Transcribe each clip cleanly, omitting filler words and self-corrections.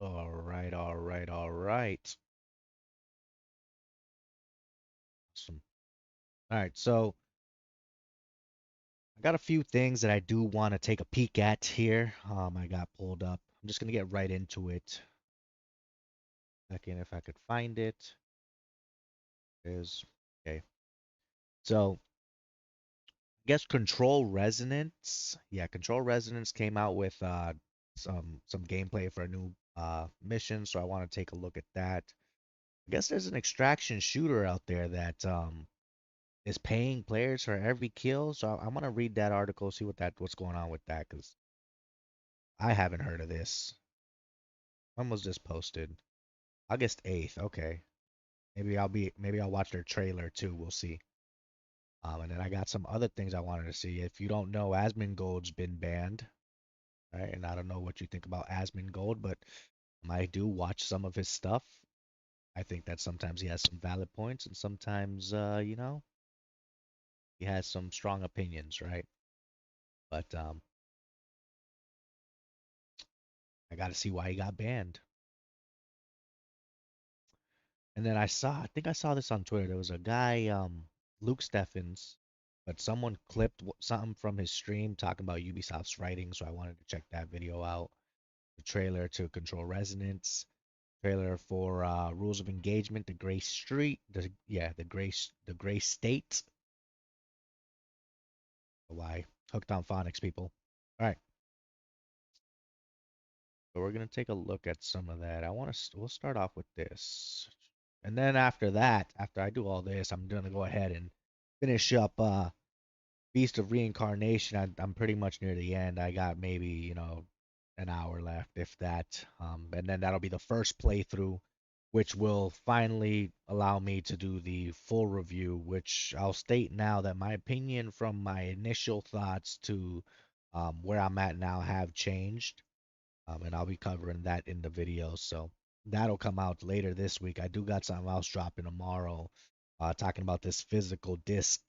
All right, all right, all right. Awesome. All right, so I got a few things that I do want to take a peek at here. I got pulled up. I'm just gonna get right into it. Second, if I could find it. Is okay. So I guess Control Resonance. Yeah, Control Resonance came out with some gameplay for a new mission, so I want to take a look at that. I guess there's an extraction shooter out there that is paying players for every kill. So I'm gonna read that article, see what's going on with that, because I haven't heard of this. When was this posted? August 8th. Okay. Maybe I'll watch their trailer too. We'll see. And then I got some other things I wanted to see. If you don't know, Asmongold's been banned, right? And I don't know what you think about Asmongold, but I do watch some of his stuff. I think that sometimes he has some valid points, and sometimes, he has some strong opinions, right? But I got to see why he got banned. And then I think I saw this on Twitter. There was a guy, Luke Steffens, but someone clipped something from his stream talking about Ubisoft's writing, so I wanted to check that video out. The trailer to Control Resonance, trailer for Rules of Engagement, the Gray Street, the Gray State. Why? Hooked on phonics, people. All right, so we're gonna take a look at some of that. We'll start off with this. And then after that, after I do all this, I'm gonna go ahead and finish up Beast of Reincarnation. I'm pretty much near the end. I got maybe, an hour left, if that. And then that'll be the first playthrough, which will finally allow me to do the full review, which I'll state now that my opinion from my initial thoughts to where I'm at now have changed. And I'll be covering that in the video. So that'll come out later this week. I do got something else dropping tomorrow, talking about this physical disc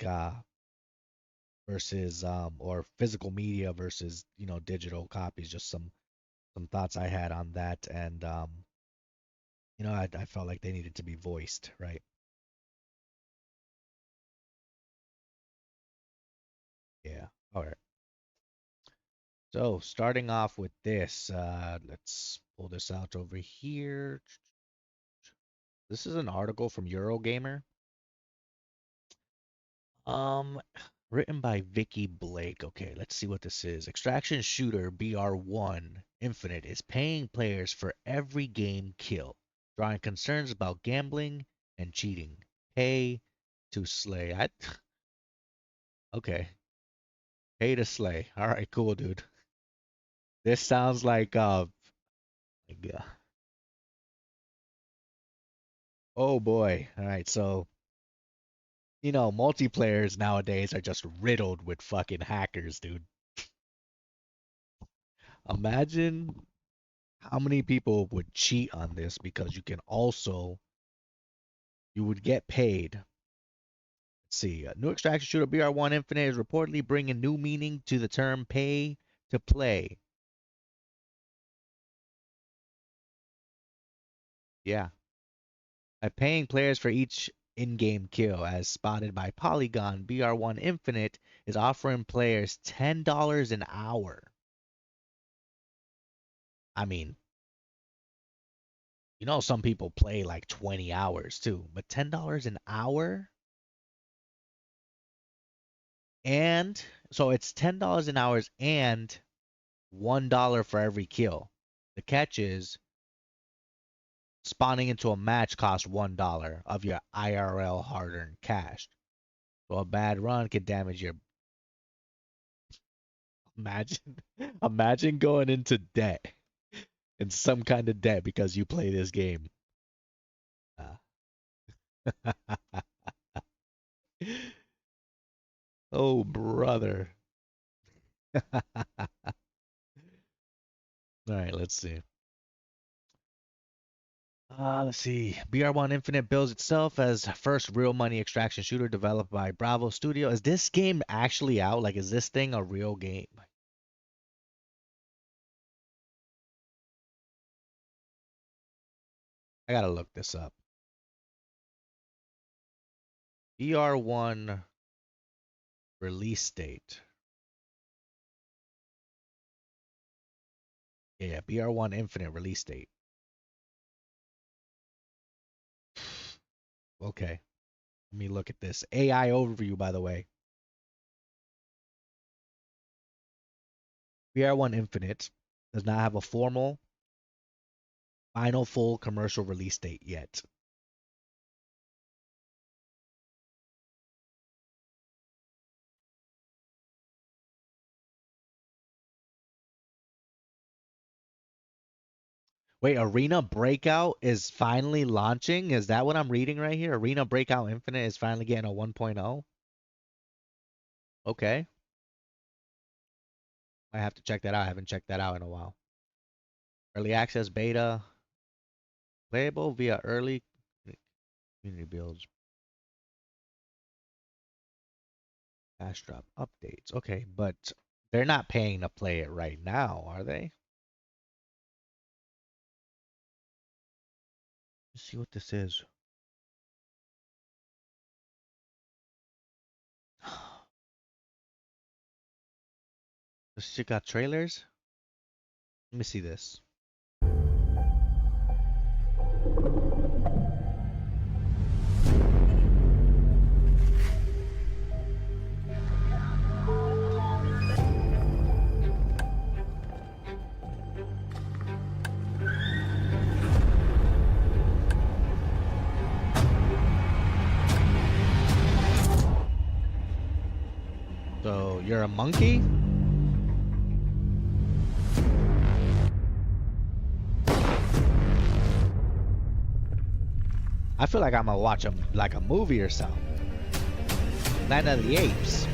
versus or physical media versus digital copies. Just some thoughts I had on that, and I felt like they needed to be voiced, right? Yeah. All right. So starting off with this, let's pull this out over here. This is an article from Eurogamer. Um, Written by Vicky Blake. Okay, let's see what this is. Extraction shooter BR1 Infinite is paying players for every game kill, drawing concerns about gambling and cheating. Pay to slay. Okay, pay to slay. All right, cool, dude. This sounds like, oh boy. All right, so multiplayers nowadays are just riddled with fucking hackers, dude. Imagine how many people would cheat on this because you would get paid. Let's see. New extraction shooter BR1 Infinite is reportedly bringing new meaning to the term pay to play. Yeah. By paying players for each in-game kill, as spotted by Polygon, BR1 Infinite is offering players $10 an hour. I mean, some people play like 20 hours too, but $10 an hour? And so it's $10 an hour and $1 for every kill. The catch is spawning into a match costs $1 of your IRL hard-earned cash. So a bad run could damage your. Imagine, imagine going into debt in some kind of debt because you play this game. Uh, oh brother. All right, let's see. Let's see. BR1 Infinite bills itself as first real money extraction shooter developed by Bravo Studio. Is this game actually out? Like, is this thing a real game? I gotta look this up. BR1 release date. Yeah, BR1 Infinite release date. Okay. Let me look at this. AI overview, by the way. BR1 Infinite does not have a formal final full commercial release date yet. Wait, Arena Breakout is finally launching? Is that what I'm reading right here? Arena Breakout Infinite is finally getting a 1.0? Okay. I have to check that out. I haven't checked that out in a while. Early access beta. Playable via early community builds. Fast drop updates. Okay, but they're not paying to play it right now, are they? Let's see what this is. This shit got trailers? Let me see this. So you're a monkey? I feel like I'm gonna watch like a movie or something. Planet of the Apes.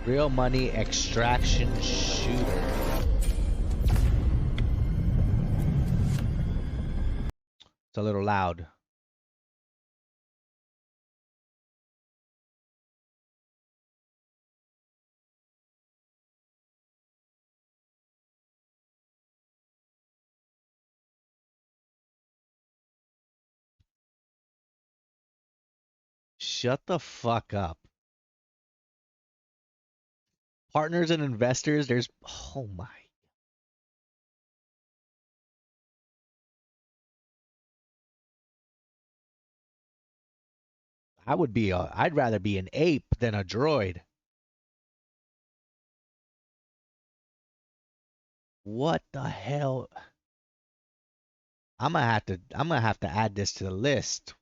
Real money extraction shooter. It's a little loud. Shut the fuck up. Partners and investors, there's oh my. I'd rather be an ape than a droid. What the hell? I'm gonna have to add this to the list.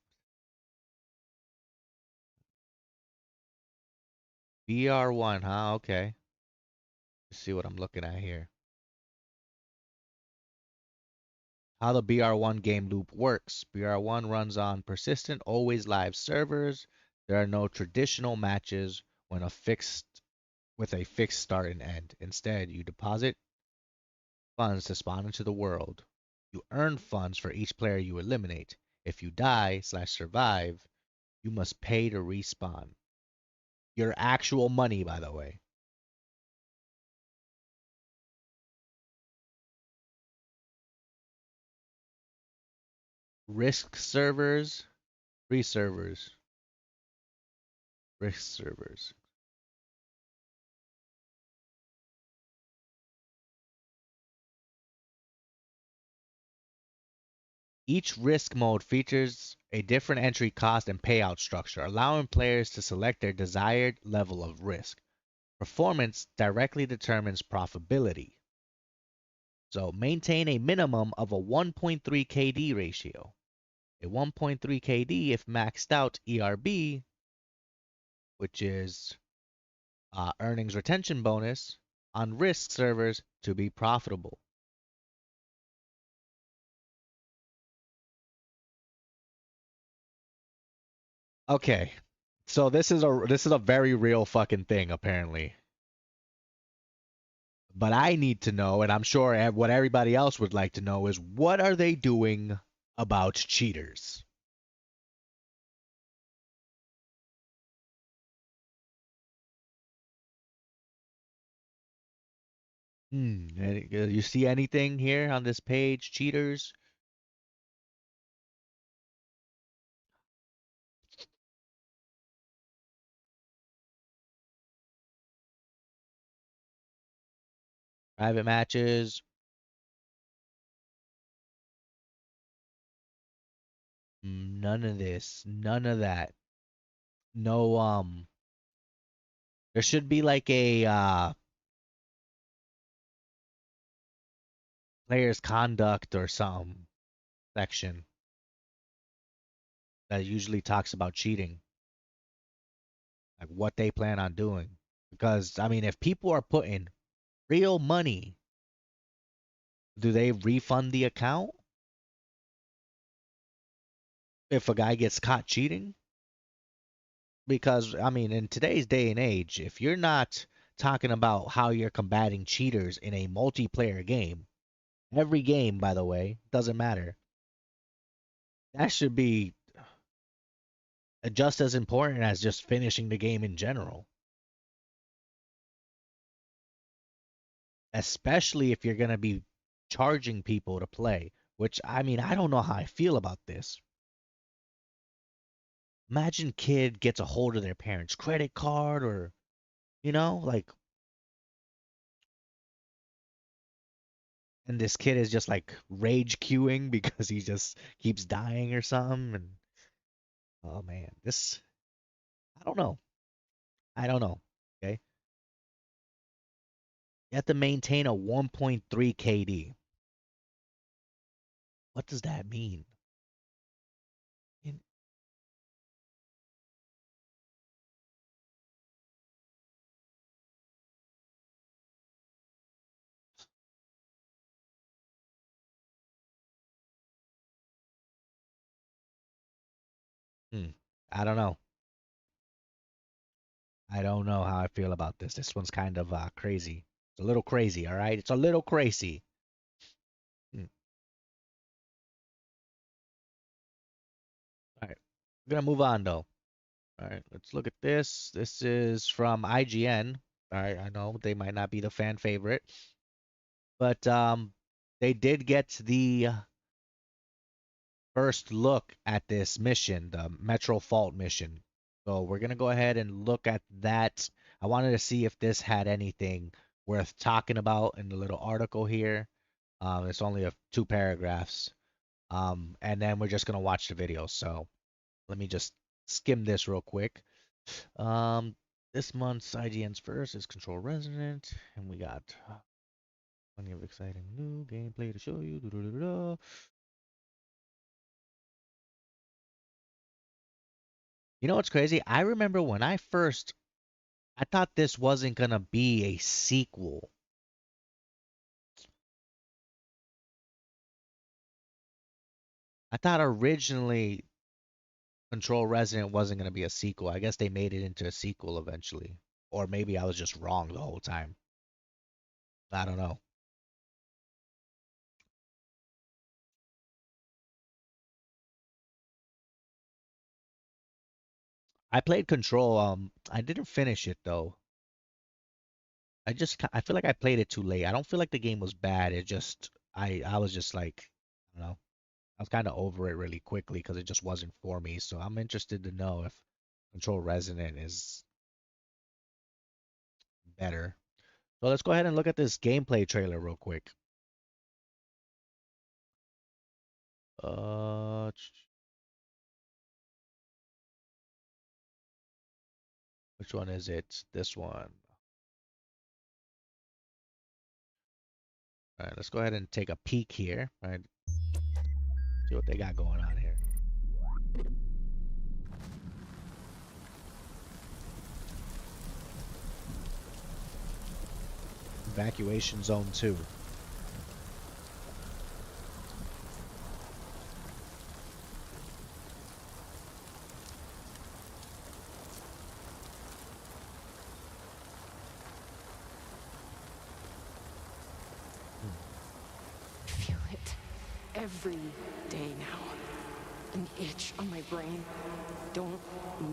BR1, huh? Okay. Let's see what I'm looking at here. How the BR1 game loop works. BR1 runs on persistent, always live servers. There are no traditional matches when with a fixed start and end. Instead, you deposit funds to spawn into the world. You earn funds for each player you eliminate. If you die/survive, you must pay to respawn. Your actual money, by the way. Risk servers, free servers, risk servers. Each risk mode features a different entry cost and payout structure, allowing players to select their desired level of risk. Performance directly determines profitability. So maintain a minimum of a 1.3 KD ratio. A 1.3 KD if maxed out ERB, which is earnings retention bonus, on risk servers to be profitable. Okay, so this is a very real fucking thing apparently. But I need to know, and I'm sure what everybody else would like to know is what are they doing about cheaters? You see anything here on this page? Cheaters? Private matches? None of this. None of that. No, there should be like a player's conduct or some section that usually talks about cheating, like what they plan on doing. Because, I mean, if people are putting real money, do they refund the account if a guy gets caught cheating? Because, I mean, in today's day and age, if you're not talking about how you're combating cheaters in a multiplayer game, every game, by the way, doesn't matter, that should be just as important as just finishing the game in general. Especially if you're going to be charging people to play, which I mean, I don't know how I feel about this. Imagine kid gets a hold of their parents' credit card or, like, and this kid is just like rage queuing because he just keeps dying or something. And oh man, I don't know. I don't know. Okay. You have to maintain a 1.3 KD. What does that mean? In- Hmm. I don't know. I don't know how I feel about this. This one's kind of crazy. It's a little crazy, all right? It's a little crazy. Hmm. All right. We're gonna move on though. All right, let's look at this. This is from IGN. All right, I know they might not be the fan favorite, but they did get the first look at this mission, the Metro Fault mission. So we're gonna go ahead and look at that. I wanted to see if this had anything worth talking about in the little article here. It's only two paragraphs. And then we're just gonna watch the video. So let me just skim this real quick. Um, this month's IGN's first is Control Resonant, and we got plenty of exciting new gameplay to show you. You know what's crazy? I remember when I thought this wasn't gonna be a sequel. I thought originally Control Resonant wasn't gonna be a sequel. I guess they made it into a sequel eventually, or maybe I was just wrong the whole time. I don't know. I played Control. I didn't finish it though. I feel like I played it too late. I don't feel like the game was bad. It just I was just like, I don't know. I was kind of over it really quickly because it just wasn't for me. So I'm interested to know if Control Resonant is better. So let's go ahead and look at this gameplay trailer real quick. Uh, which one is it? This one. All right, let's go ahead and take a peek here. All right, see what they got going on here. Evacuation Zone 2. Feel it every day now. An itch on my brain. Don't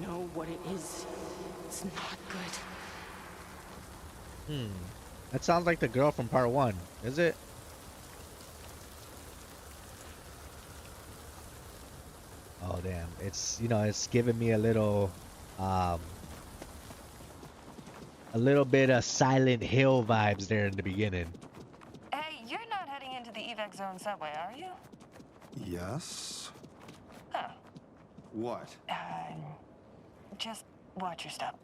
know what it is. It's not good. Hmm. That sounds like the girl from part one, is it? Oh damn. It's it's giving me um a little bit of Silent Hill vibes there in the beginning. Hey, you're not heading into the evac zone subway, are you? Yes? Huh. What? Just watch your step.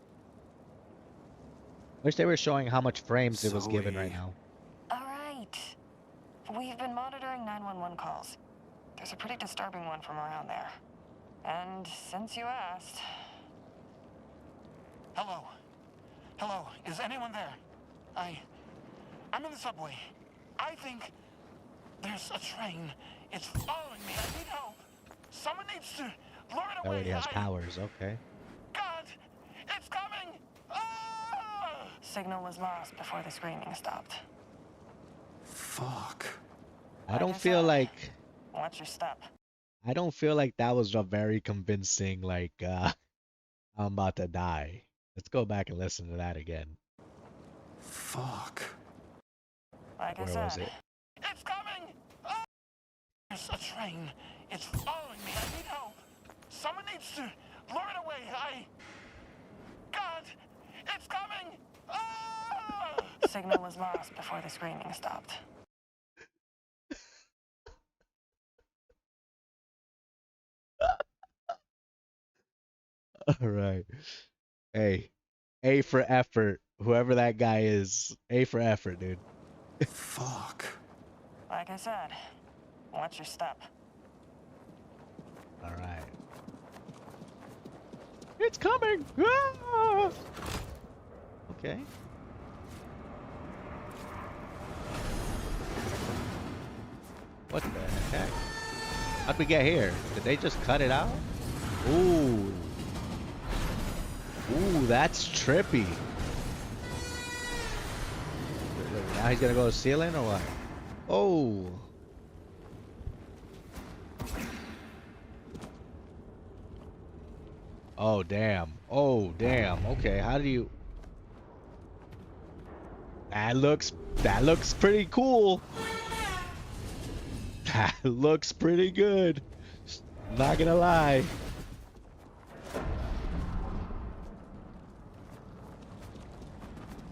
Wish they were showing how much frames it was given right Zoe. now. All right. We've been monitoring 911 calls. There's a pretty disturbing one from around there. And since you asked... Hello? Hello? Is anyone there? I'm in the subway. I think there's a train. It's following me. I need help. Someone needs to lure it That away. already has powers. Okay. God! It's coming! Ah! Signal was lost before the screaming stopped. Fuck. I don't Like feel said, like watch your step. I don't feel like that was a very convincing like I'm about to die. Let's go back and listen to that again. Fuck. Like I Where was said, it? It's coming! Ah! There's a train. It's following me. I need help. Someone needs to lure it away. God! It's coming! Ah! signal was lost before the screaming stopped. All right. Hey, A for effort. Whoever that guy is, A for effort, dude. Fuck. Like I said, watch your step. All right. It's coming. Ah! Okay. What the heck? How'd we get here? Did they just cut it out? Ooh. Ooh, that's trippy. Now he's gonna go to the ceiling or what? Oh. Oh damn. Oh damn. Okay, how do you That looks pretty cool. That looks pretty good. Not gonna lie.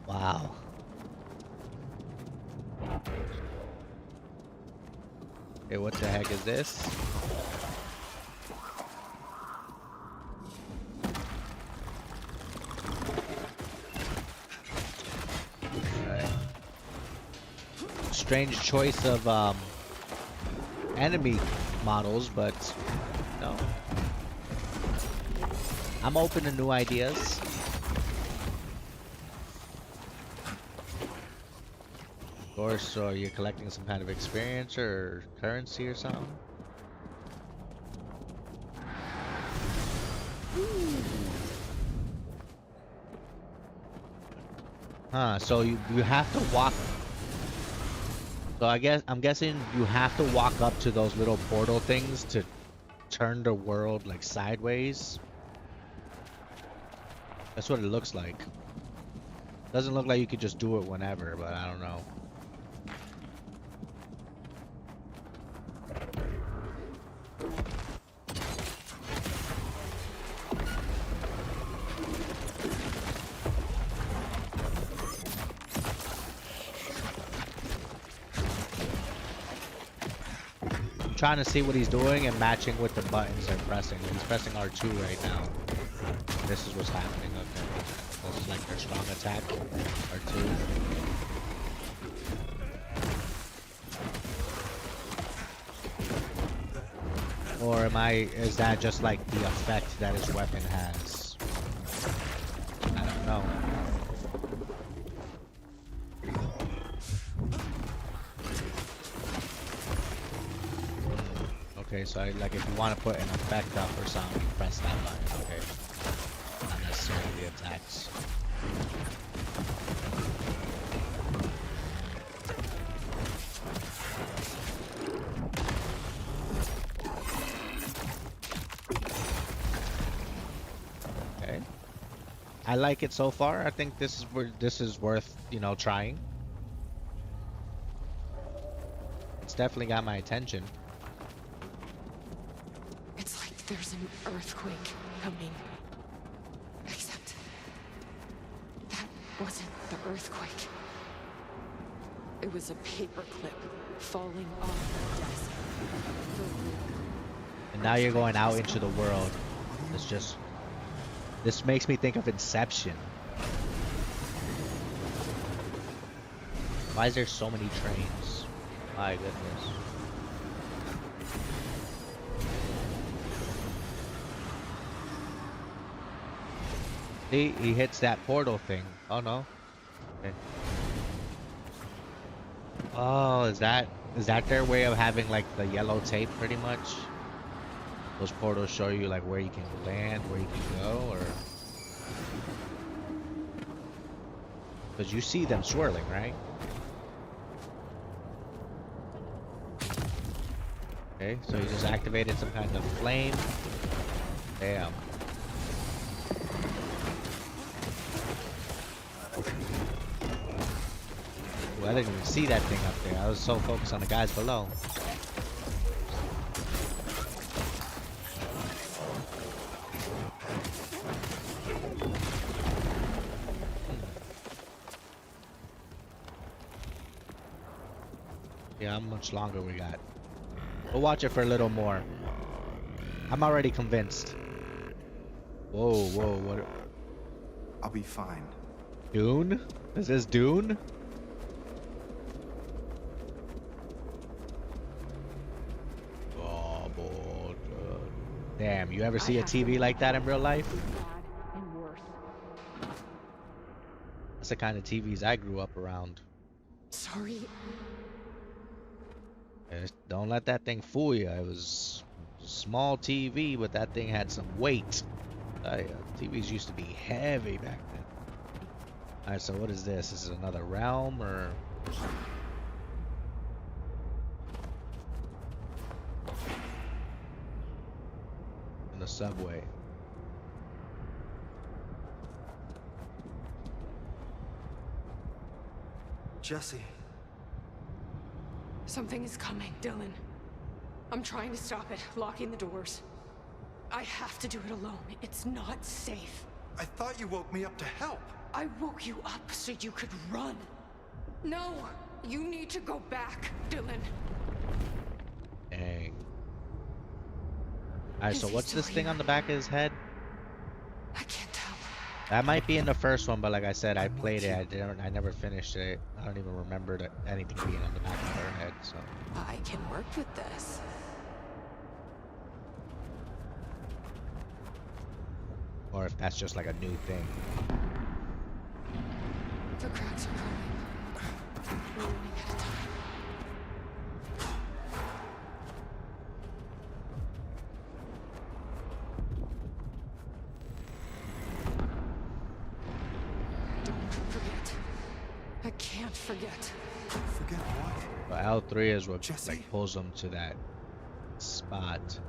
Wow. Hey, what the heck is this? Alright. Strange choice of enemy models, but no. I'm open to new ideas. Of course, so you're collecting some kind of experience or currency or something? Huh, so you have to walk. So I'm guessing you have to walk up to those little portal things to turn the world like sideways. That's what it looks like. Doesn't look like you could just do it whenever, but I don't know. Trying to see what he's doing and matching with the buttons they're pressing. He's pressing R2 right now. This is what's happening. Okay, this is like their strong attack. R2. Or is that just like the effect that his weapon has? I don't know. Okay, so like if you want to put an effect up or something, you press that button. Okay. Not necessarily the attacks. Okay. I like it so far. I think this is worth, trying. definitely got my attention. It's like there's an earthquake coming. Except that wasn't the earthquake. It was a paperclip falling off the desk. And now you're going out into the world. It's just, this makes me think of Inception. Why is there so many trains? My goodness. See, he hits that portal thing. Oh no. Okay. Oh, is that their way of having like the yellow tape pretty much? Those portals show you like where you can land, where you can go, or because you see them swirling, right? Okay, so you just activated some kind of flame. Damn. Ooh, I didn't even see that thing up there. I was so focused on the guys below. Yeah, how much longer we got? We'll watch it for a little more. I'm already convinced. Whoa, whoa, what? I'll be fine. Dune? Is this Dune? Oh, boy. Damn, you ever see a TV like that in real life? That's the kind of TVs I grew up around. Sorry. Don't let that thing fool you. It was a small TV, but that thing had some weight. TVs used to be heavy back then. Alright, so what is this? Is it another realm or? In the subway. Jesse. Something is coming, Dylan. I'm trying to stop it, locking the doors. I have to do it alone. It's not safe. I thought you woke me up to help. I woke you up so you could run. No! You need to go back, Dylan. Dang. Alright, Is so he what's still this thing here? on the back of his head? I can't tell. That might be in the first one, but like I said, I I'm with played it. you. I never finished it. I don't even remember anything being on the back of her head. So, I can work with this. or if that's just like a new thing. The cracks are coming. We're running out of time. Don't forget. I can't forget. Forget what? But L3 is what Jesse? like pulls them to that spot.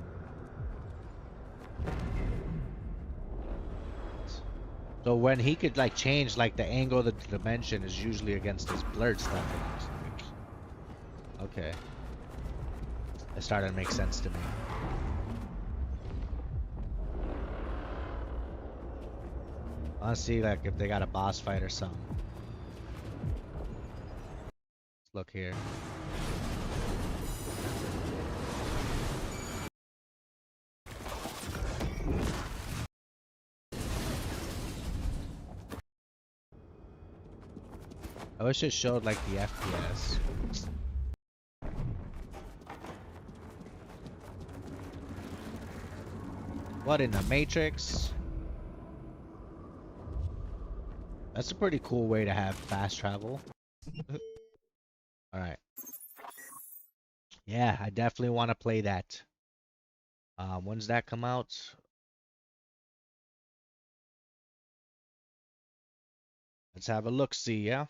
So when he could like change like the angle of the dimension is usually against his blurred stuff. It looks like. Okay. It started to make sense to me. I want to see like if they got a boss fight or something. Let's look here. I wish it showed like the FPS. What in the Matrix? That's a pretty cool way to have fast travel. Alright. Yeah, I definitely want to play that. When's that come out? Let's have a look see, yeah?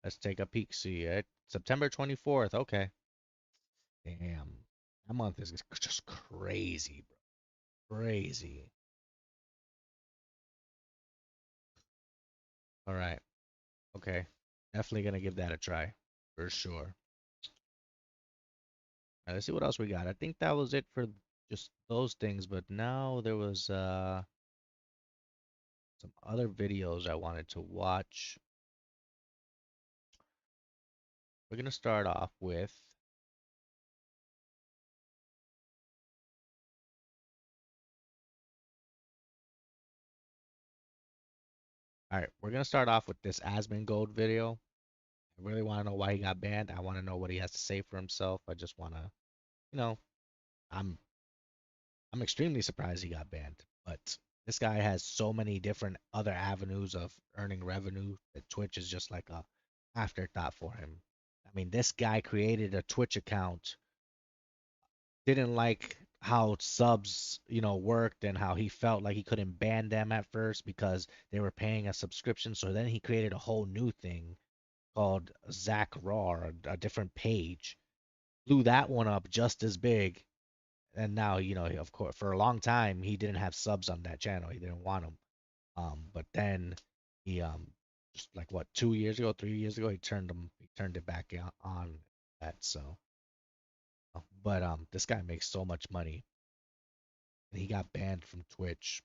Let's take a peek see. September 24th, okay. Damn. That month is just crazy, bro. Crazy. All right. Okay. Definitely gonna give that a try. For sure. All right, let's see what else we got. I think that was it for just those things, but now there was some other videos I wanted to watch. We're gonna start off with all right, we're gonna start off with this Asmongold video. I really want to know why he got banned. I want to know what he has to say for himself. I just want to, you know, I'm I'm extremely surprised he got banned, but this guy has so many different other avenues of earning revenue that Twitch is just like a afterthought for him. I mean, this guy created a Twitch account, didn't like how subs, worked and how he felt like he couldn't ban them at first because they were paying a subscription. So then he created a whole new thing called Zach Raw, a different page, blew that one up just as big. And now, of course, for a long time, he didn't have subs on that channel. He didn't want them. But then he, just like what, 2 years ago, 3 years ago, he turned it back on that. So, but this guy makes so much money, and he got banned from Twitch,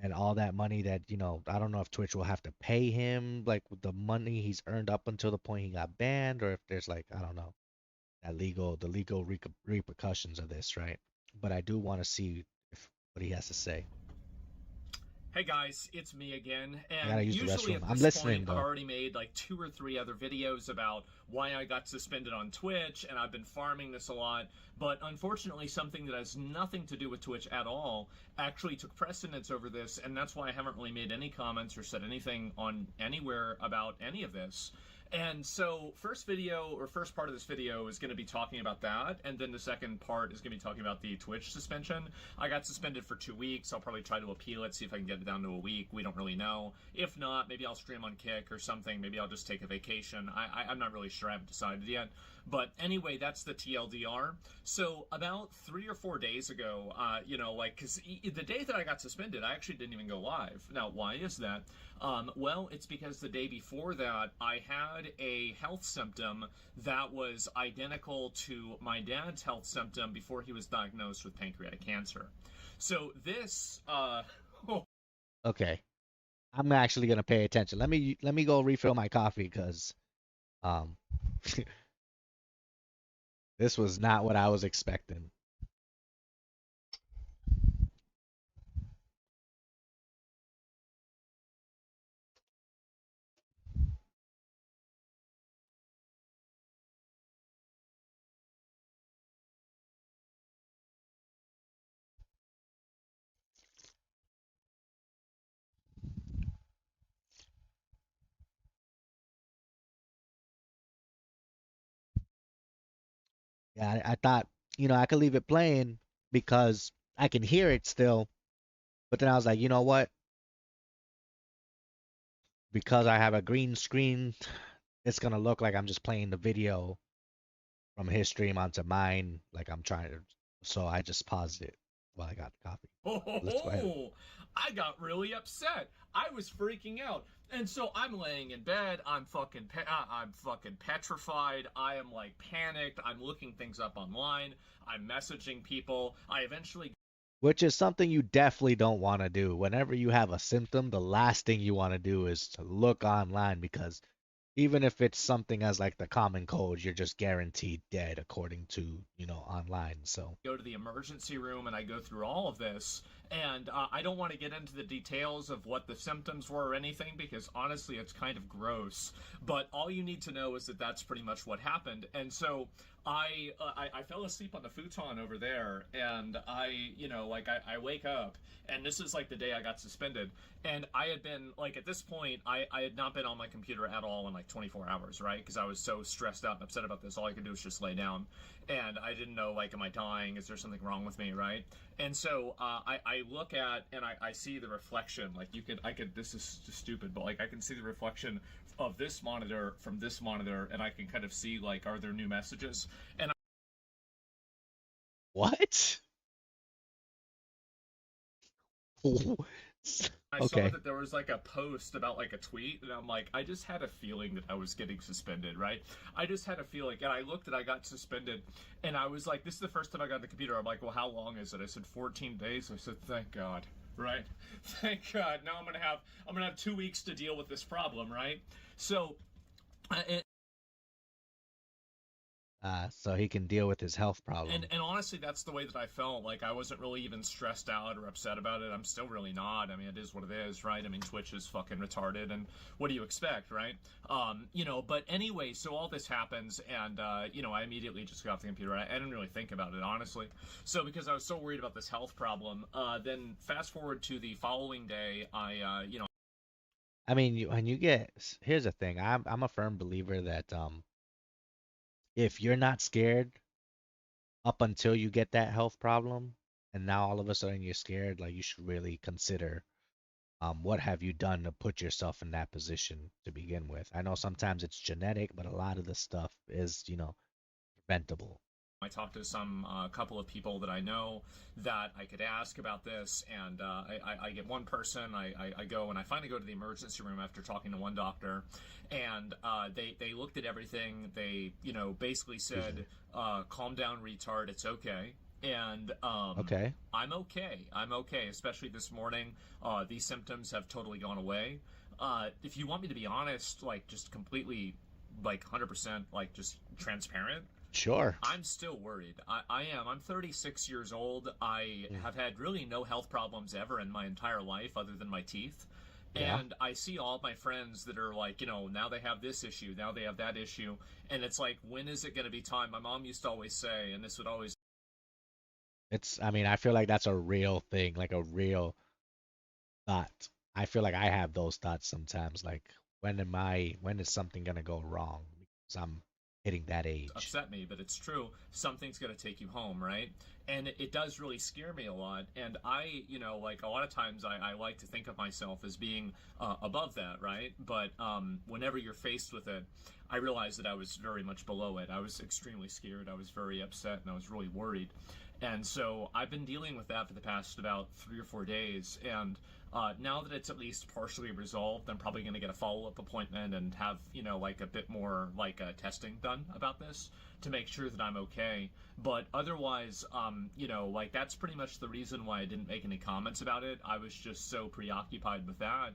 and all that money that, I don't know if Twitch will have to pay him like with the money he's earned up until the point he got banned, or if there's like, I don't know, the legal repercussions of this, right? But I do want to see what he has to say. Hey guys, it's me again, I gotta and use the usually restroom. at I'm this listening point I've though. already made like 2 or 3 other videos about why I got suspended on Twitch, and I've been farming this a lot, but unfortunately something that has nothing to do with Twitch at all actually took precedence over this, and that's why I haven't really made any comments or said anything on anywhere about any of this. And so first part of this video is going to be talking about that, and then the second part is going to be talking about the Twitch suspension. I got suspended for 2 weeks. I'll probably try to appeal it, see if I can get it down to a week. We don't really know. If not, maybe I'll stream on Kick or something. Maybe I'll just take a vacation. I'm not really sure. I haven't decided yet. But anyway, that's the TLDR. So about 3 or 4 days ago, because the day that I got suspended, I actually didn't even go live. Now, why is that? Well, it's because the day before that, I had a health symptom that was identical to my dad's health symptom before he was diagnosed with pancreatic cancer. So this, Okay, I'm actually gonna pay attention. Let me go refill my coffee because um this was not what I was expecting. Yeah, I thought, I could leave it playing because I can hear it still, but then I was like, you know what? Because I have a green screen, it's gonna look like I'm just playing the video from his stream onto mine, like I'm trying to. So I just paused it while I got the coffee. Let's go ahead. I got really upset. I was freaking out. And so I'm laying in bed. I'm fucking petrified. I am like panicked. I'm looking things up online. I'm messaging people. I eventually Which is something you definitely don't want to do. Whenever you have a symptom, the last thing you want to do is to look online because even if it's something as like the common cold, you're just guaranteed dead according to, online. So, go to the emergency room and I go through all of this. And I don't want to get into the details of what the symptoms were or anything because honestly, it's kind of gross. But all you need to know is that that's pretty much what happened. And so I fell asleep on the futon over there, and I wake up, and this is like the day I got suspended, and I had been like at this point I had not been on my computer at all in like 24 hours, right? Because I was so stressed out and upset about this. All I could do was just lay down, and I didn't know, like, am I dying? Is there something wrong with me, right? And so I look at and I see the reflection. Like this is just stupid, but like I can see the reflection of this monitor from this monitor, and I can kind of see like, are there new messages? And What? I saw Okay. that there was like a post about like a tweet, and I'm like, I just had a feeling that I was getting suspended, right? I just had a feeling, and I looked and I got suspended, and I was like, this is the first time I got on the computer. I'm like, well, how long is it? I said 14 days. I said, thank God, right? Thank God. Now I'm gonna have 2 weeks to deal with this problem, right? So, uh, So he can deal with his health problem. and honestly, that's the way that I felt. Like, I wasn't really even stressed out or upset about it. I'm still really not. I mean, it is what it is, right? I mean, Twitch is fucking retarded, and what do you expect, right? But anyway, so all this happens, and I immediately just got off the computer. I didn't really think about it, honestly. So because I was so worried about this health problem, then fast forward to the following day, I mean, here's the thing. I'm a firm believer that if you're not scared up until you get that health problem, and now all of a sudden you're scared, like you should really consider what have you done to put yourself in that position to begin with. I know sometimes it's genetic, but a lot of the stuff is, preventable. I talked to some couple of people that I know that I could ask about this, and I get one person. I go and I finally go to the emergency room after talking to one doctor, and they looked at everything. They basically said, "Calm down, retard. It's okay." And Okay. I'm okay. I'm okay. Especially this morning, these symptoms have totally gone away. If you want me to be honest, like just completely, like 100%, like just transparent. Sure. I'm still worried. I am. I'm 36 years old. I Mm. have had really no health problems ever in my entire life other than my teeth. Yeah. And I see all my friends that are like, now they have this issue, now they have that issue. And it's like, when is it going to be time? My mom used to always say, and this would always I mean, I feel like that's a real thing, like a real thought. I feel like I have those thoughts sometimes, like when is something gonna go wrong? Because I'm hitting that age. upset me, but it's true. Something's going to take you home, right? And it does really scare me a lot. And I, like a lot of times I like to think of myself as being above that, right? But whenever you're faced with it, I realized that I was very much below it. I was extremely scared. I was very upset, and I was really worried. And so I've been dealing with that for the past about 3 or 4 days. And now that it's at least partially resolved, I'm probably going to get a follow-up appointment and have, like a bit more like testing done about this to make sure that I'm okay. But otherwise, like that's pretty much the reason why I didn't make any comments about it. I was just so preoccupied with that,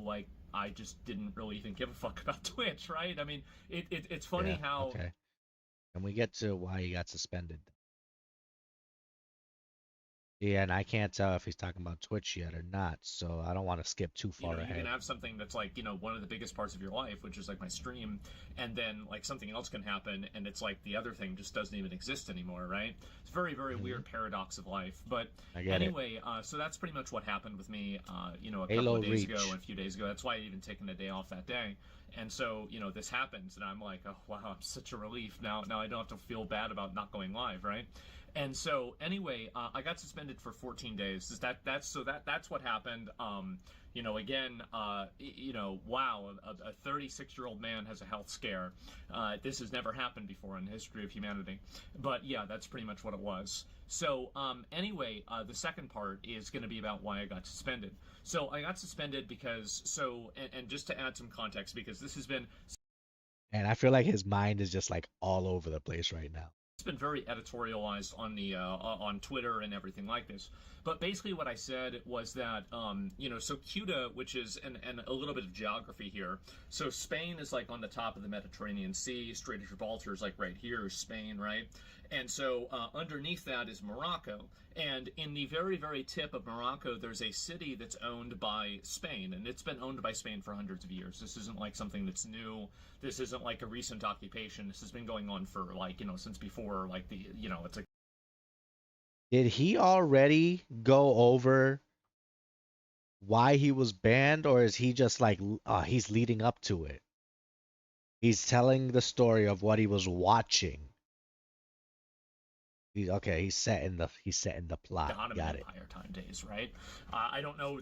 like I just didn't really even give a fuck about Twitch, right? I mean, it's funny Yeah. how Okay. And we get to why he got suspended. Yeah, and I can't tell if he's talking about Twitch yet or not, so I don't want to skip too far you can ahead. have something that's like one of the biggest parts of your life, which is like my stream, and then like something else can happen and it's like the other thing just doesn't even exist anymore, right? It's a very, very Hmm. weird paradox of life. But I get it. anyway, so that's pretty much what happened with me a couple Halo of days ago Reach. and a few days ago. That's why I even taken a day off that day. And so this happens and I'm like, oh wow, I'm such a relief. Now I don't have to feel bad about not going live, right? And so anyway, I got suspended for 14 days. That's what happened. Again, wow, a 36-year-old man has a health scare. This has never happened before in the history of humanity. But yeah, that's pretty much what it was. So anyway, the second part is going to be about why I got suspended. So I got suspended because and just to add some context, because this has been And I feel like his mind is just like all over the place right now. it's been very editorialized on the on Twitter and everything like this. But basically, what I said was that so Cuba, which is and a little bit of geography here. So Spain is like on the top of the Mediterranean Sea. Strait of Gibraltar is like right here, Spain, right? And so underneath that is Morocco. And in the very, very tip of Morocco, there's a city that's owned by Spain, and it's been owned by Spain for hundreds of years. This isn't like something that's new. This isn't like a recent occupation. This has been going on for like, since before like it's a Did he already go over why he was banned, or is he just like he's leading up to it? He's telling the story of what he was watching. He's setting the plot. Ottoman Got it. Empire time days, right? I don't know.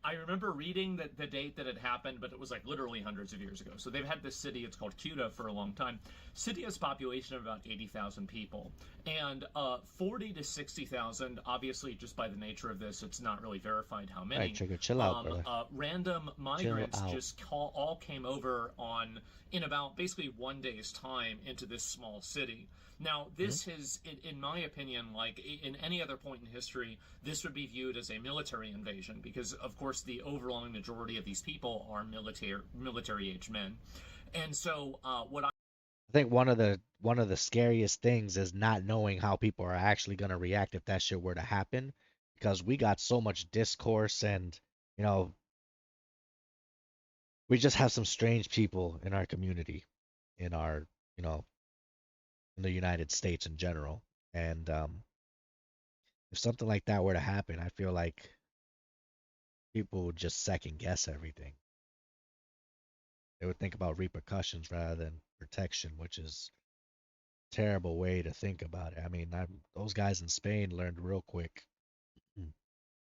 I remember reading that the date that it happened, but it was like literally hundreds of years ago. So they've had this city. It's called Cuta for a long time. City has a population of about 80,000 people, and 40 to 60,000. Obviously, just by the nature of this, it's not really verified how All right, many. Trigger, chill out, brother. Random Chill migrants out. just all came over on in about basically one day's time into this small city. Now, Mhm. this is, in my opinion, like in any other point in history, this would be viewed as a military invasion because, of course, the overwhelming majority of these people are military age men. And so, what I I think one of the scariest things is not knowing how people are actually gonna react if that shit were to happen, because we got so much discourse and you know we just have some strange people in our community, in our you know in the United States in general, and if something like that were to happen, I feel like people would just second guess everything. They would think about repercussions rather than protection, which is a terrible way to think about it. I mean, those guys in Spain learned real quick. Mm.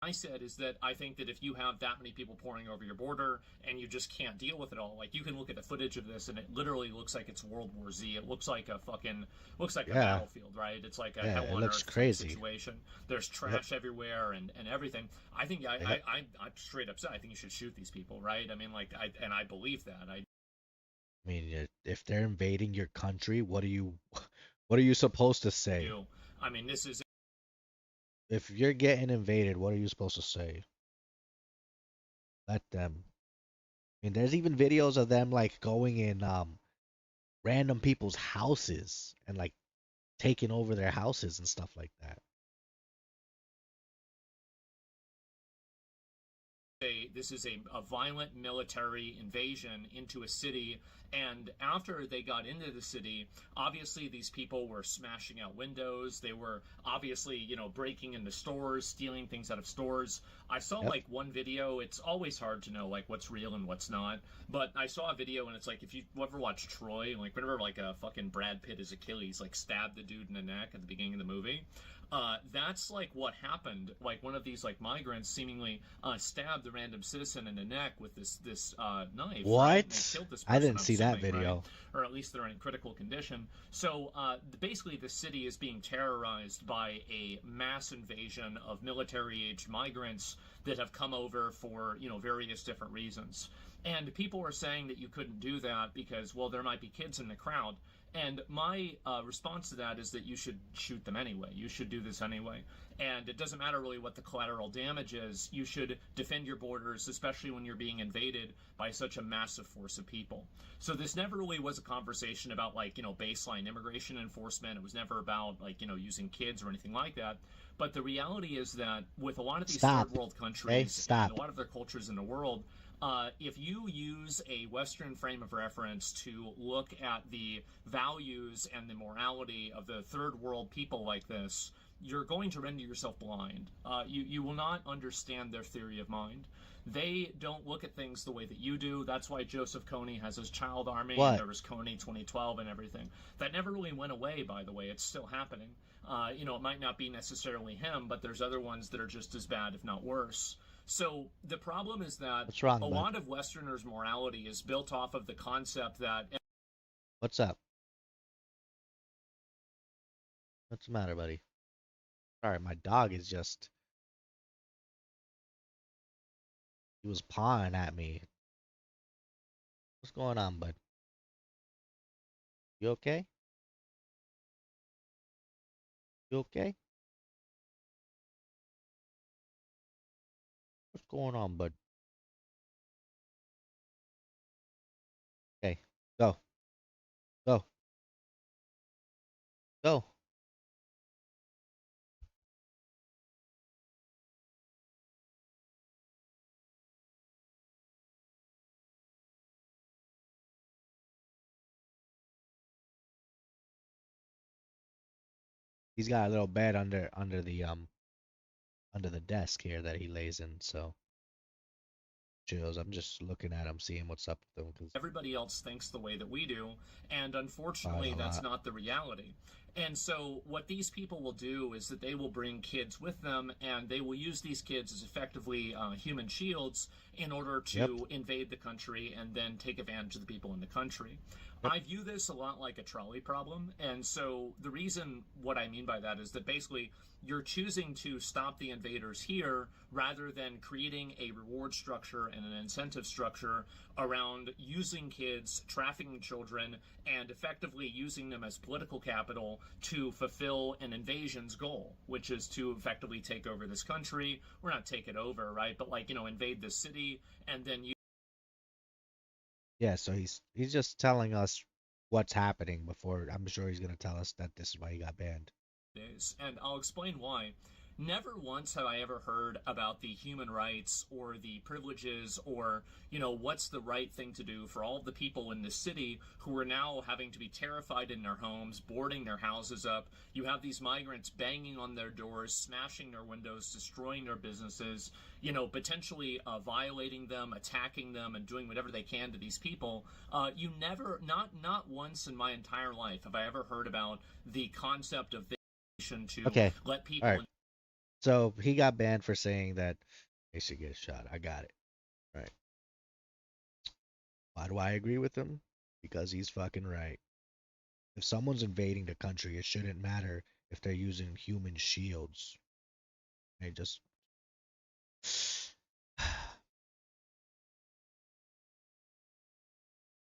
I said is that I think that if you have that many people pouring over your border and you just can't deal with it all, like you can look at the footage of this and it literally looks like it's World War Z. It looks like a Yeah, battlefield, right? It's like a yeah, hell it on looks earth type crazy. situation. There's Yep, trash everywhere and everything. I think yep. I'm straight up said I think you should shoot these people, right? I mean, like I believe that. I I mean, if they're invading your country, what are you supposed to say? do. I mean, this is If you're getting invaded, what are you supposed to say? Let them. I mean, there's even videos of them like going in random people's houses and like taking over their houses and stuff like that. a violent military invasion into a city, and after they got into the city, obviously these people were smashing out windows. They were obviously, breaking into stores, stealing things out of stores. I saw Yep. like one video. It's always hard to know like what's real and what's not, but I saw a video and it's like if you ever watch Troy, like whenever like a fucking Brad Pitt as Achilles like stabbed the dude in the neck at the beginning of the movie, that's like what happened. Like one of these like migrants seemingly stabbed the random citizen in the neck with this knife, right? And they What? killed this I person. didn't I'm see that assuming, right? video. Or at least they're in critical condition. So basically, the city is being terrorized by a mass invasion of military-aged migrants that have come over for various different reasons. And people are saying that you couldn't do that because, well, there might be kids in the crowd. And my response to that is that you should shoot them anyway. You should do this anyway. And it doesn't matter really what the collateral damage is. You should defend your borders, especially when you're being invaded by such a massive force of people. So this never really was a conversation about like, baseline immigration enforcement. It was never about like, using kids or anything like that. But the reality is that with a lot of these third Stop. world Okay, countries and a stop. lot of their cultures in the world, if you use a Western frame of reference to look at the values and the morality of the third world people like this, you're going to render yourself blind. You will not understand their theory of mind. They don't look at things the way that you do. That's why Joseph Kony has his child army, and What? there was Kony 2012 and everything. That never really went away, by the way. It's still happening. It might not be necessarily him, but there's other ones that are just as bad, if not worse. So the problem is that What's wrong, a bud? lot of Westerners' morality is built off of the concept that What's up? What's the matter, buddy? Sorry, my dog is just he was pawing at me. What's going on, bud? You okay? You okay? What's going on, bud? Okay, go, go, go. He's got a little bed under the desk here that he lays in, so chills. I'm just looking at them, seeing what's up with them because everybody else thinks the way that we do, and buying unfortunately a that's lot. not the reality. And so what these people will do is that they will bring kids with them, and they will use these kids as effectively human shields in order Yep. to invade the country and then take advantage of the people in the country. Yep. I view this a lot like a trolley problem, and so the reason what I mean by that is that basically you're choosing to stop the invaders here rather than creating a reward structure and an incentive structure around using kids, trafficking children, and effectively using them as political capital to fulfill an invasion's goal, which is to effectively take over this country. Or not take it over, right? But like, invade this city and then Yeah, so he's just telling us what's happening before I'm sure he's gonna tell us that this is why he got banned. days, and I'll explain why. Never once have I ever heard about the human rights or the privileges or, what's the right thing to do for all the people in the city who are now having to be terrified in their homes, boarding their houses up. You have these migrants banging on their doors, smashing their windows, destroying their businesses, potentially violating them, attacking them, and doing whatever they can to these people. You never, not once in my entire life have I ever heard about the concept of to Okay. let people All right. So he got banned for saying that they should get shot. I got it. Right. Why do I agree with him? Because he's fucking right. If someone's invading the country, it shouldn't matter if they're using human shields. They just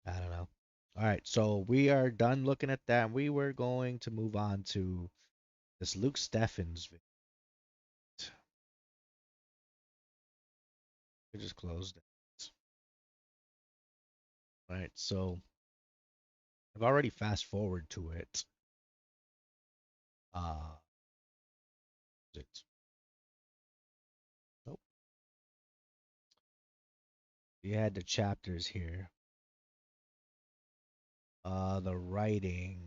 I don't know. All right, so we are done looking at that. We were going to move on to this Luke Steffens video. We just closed it. All right, so I've already fast forward to it. It nope. We had the chapters here. The writing.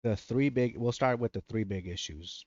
We'll start with the three big issues.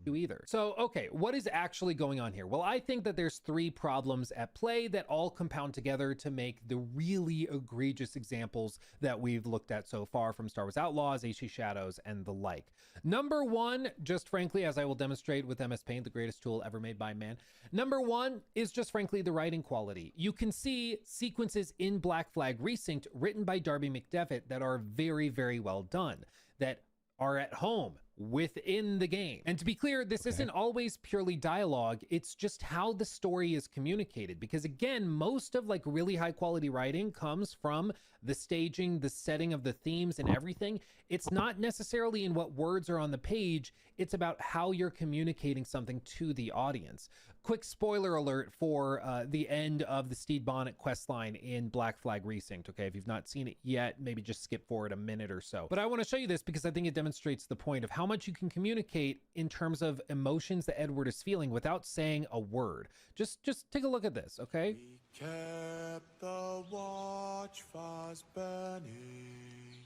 Either. So, okay, what is actually going on here? Well, I think that there's three problems at play that all compound together to make the really egregious examples that we've looked at so far from Star Wars Outlaws, AC Shadows, and the like. Number one, just frankly, as I will demonstrate with MS Paint, the greatest tool ever made by man, number one is just frankly the writing quality. You can see sequences in Black Flag Resynced written by Darby McDevitt that are very, very well done, that are at home within the game. And to be clear, this isn't always purely dialogue, it's just how the story is communicated. Because again, most of like really high quality writing comes from the staging, the setting of the themes and everything. It's not necessarily in what words are on the page, it's about how you're communicating something to the audience. Quick spoiler alert for the end of the Steed Bonnet questline in Black Flag Resynced, okay? If you've not seen it yet, maybe just skip forward a minute or so. But I want to show you this because I think it demonstrates the point of how much you can communicate in terms of emotions that Edward is feeling without saying a word. Just take a look at this, okay? We kept the watch fires burning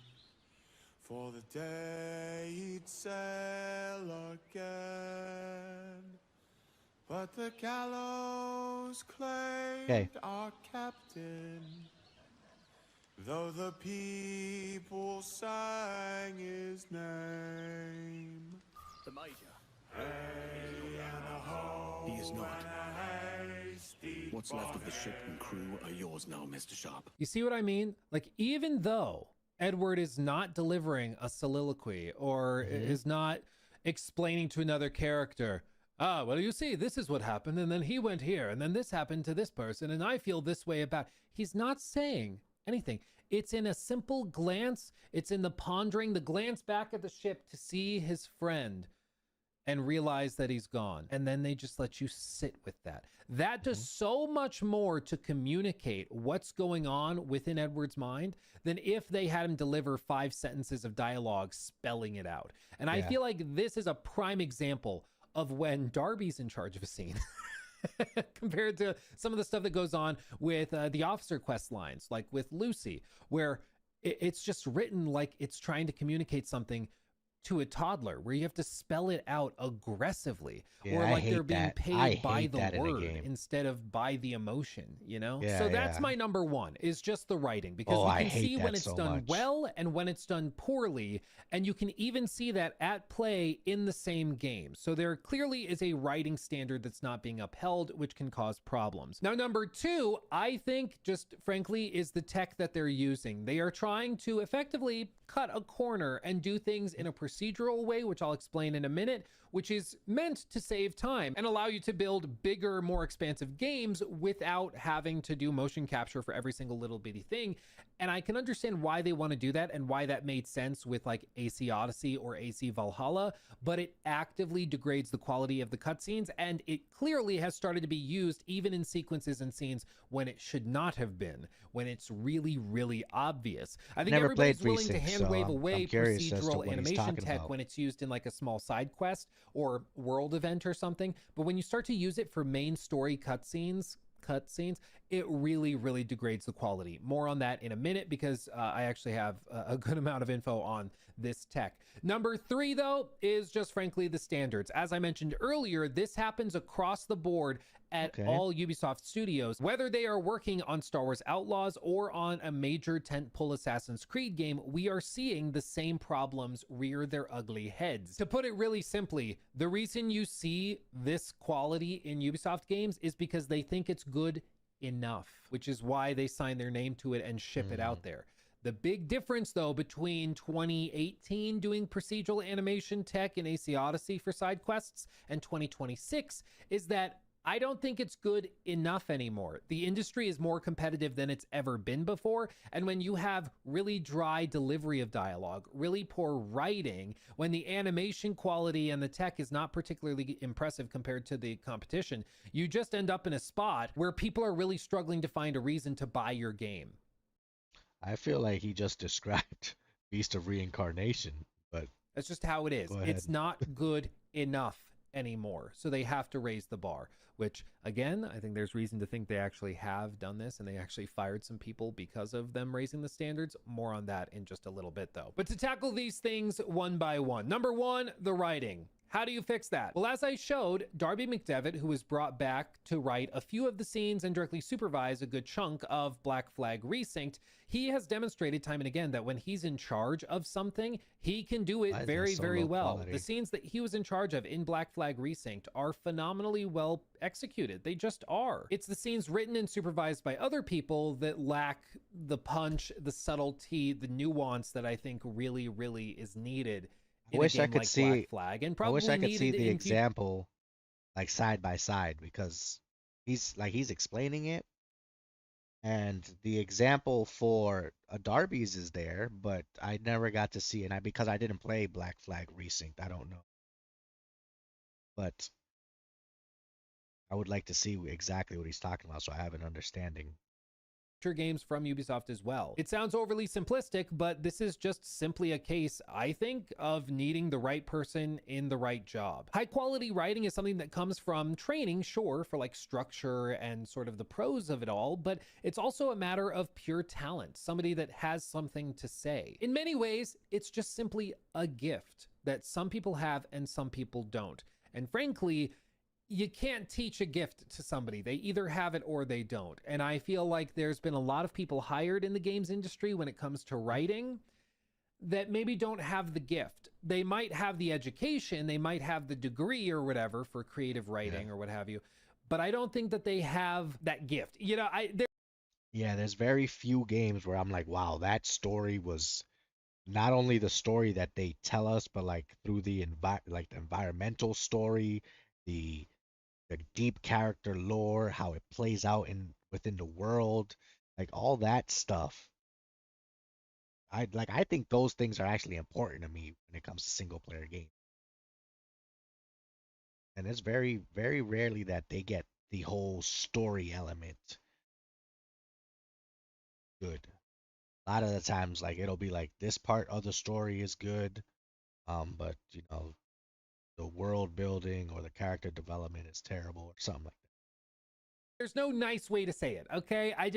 for the day he'd sail again. But the gallows claimed our captain, though the people sang his name. The Major. He is not. What's left of the ship and crew are yours now, Mr. Sharp. You see what I mean? Like, even though Edward is not delivering a soliloquy or is not explaining to another character, well, you see, this is what happened, and then he went here, and then this happened to this person, and I feel this way about... He's not saying anything. It's in a simple glance. It's in the pondering, the glance back at the ship to see his friend and realize that he's gone. And then they just let you sit with that. That does so much more to communicate what's going on within Edward's mind than if they had him deliver 5 sentences of dialogue spelling it out. And I feel like this is a prime example of when Darby's in charge of a scene compared to some of the stuff that goes on with the officer quest lines, like with Lucy, where it's just written like it's trying to communicate something to a toddler where you have to spell it out aggressively, Yeah, or I like they're hate being that. I paid by hate the that in a word game. instead of by the emotion, you know? Yeah, So that's yeah. my number one, is just the writing, because Oh, you I can hate see when that it's so done much. well and when it's done poorly, and you can even see that at play in the same game. So there clearly is a writing standard that's not being upheld, which can cause problems. Now, number two, I think just frankly is the tech that they're using. They are trying to effectively cut a corner and do things in a procedural way, which I'll explain in a minute, which is meant to save time and allow you to build bigger, more expansive games without having to do motion capture for every single little bitty thing. And I can understand why they want to do that and why that made sense with like AC Odyssey or AC Valhalla, but it actively degrades the quality of the cutscenes, and it clearly has started to be used even in sequences and scenes when it should not have been, when it's really, really obvious. I I think never played everybody's willing to Resync, hand so wave I'm away curious as to procedural what he's animation talking tech about. when it's used in like a small side quest or world event or something, but when you start to use it for main story cutscenes, it really, really degrades the quality. More on that in a minute, because I actually have a good amount of info on this tech. Number three, though, is just frankly the standards. As I mentioned earlier, this happens across the board at Okay. all Ubisoft studios. Whether they are working on Star Wars Outlaws or on a major tentpole Assassin's Creed game, we are seeing the same problems rear their ugly heads. To put it really simply, the reason you see this quality in Ubisoft games is because they think it's good enough, which is why they sign their name to it and ship it out there. The big difference, though, between 2018 doing procedural animation tech in AC Odyssey for side quests and 2026 is that I don't think it's good enough anymore. The industry is more competitive than it's ever been before. And when you have really dry delivery of dialogue, really poor writing, when the animation quality and the tech is not particularly impressive compared to the competition, you just end up in a spot where people are really struggling to find a reason to buy your game. I feel like he just described Beast of Reincarnation, but That's just how it is. go ahead. It's not good enough anymore. So they have to raise the bar, which again, I think there's reason to think they actually have done this and they actually fired some people because of them raising the standards. More on that in just a little bit though. But to tackle these things one by one. Number one, the writing. How do you fix that? Well, as I showed, Darby McDevitt, who was brought back to write a few of the scenes and directly supervise a good chunk of Black Flag Resynced, he has demonstrated time and again that when he's in charge of something, he can do it Why is very, this so very low well. quality? The scenes that he was in charge of in Black Flag Resynced are phenomenally well executed. They just are. It's the scenes written and supervised by other people that lack the punch, the subtlety, the nuance that I think really, really is needed I in a wish I game could like Black see Flag, and I wish I probably could see needed the in future. example like side by side because he's explaining it and the example for a Darby's is there, but I never got to see it. Because I didn't play Black Flag Resynced, I don't know. But I would like to see exactly what he's talking about so I have an understanding. Games from Ubisoft as well. It sounds overly simplistic, but this is just simply a case, I think, of needing the right person in the right job. High quality writing is something that comes from training, sure, for like structure and sort of the pros of it all, but it's also a matter of pure talent, somebody that has something to say. In many ways, it's just simply a gift that some people have and some people don't. And frankly, you can't teach a gift to somebody. They either have it or they don't. And I feel like there's been a lot of people hired in the games industry when it comes to writing that maybe don't have the gift. They might have the education, they might have the degree or whatever for creative writing Yeah. or what have you, but I don't think that they have that gift. Yeah, there's very few games where I'm like, wow, that story was not only the story that they tell us, but like through the the environmental story, the the deep character lore, how it plays out in within the world, like all that stuff. I think those things are actually important to me when it comes to single player games. And it's very, very rarely that they get the whole story element good. A lot of the times, like it'll be like this part of the story is good, but the world building or the character development is terrible or something like that. There's no nice way to say it, okay? I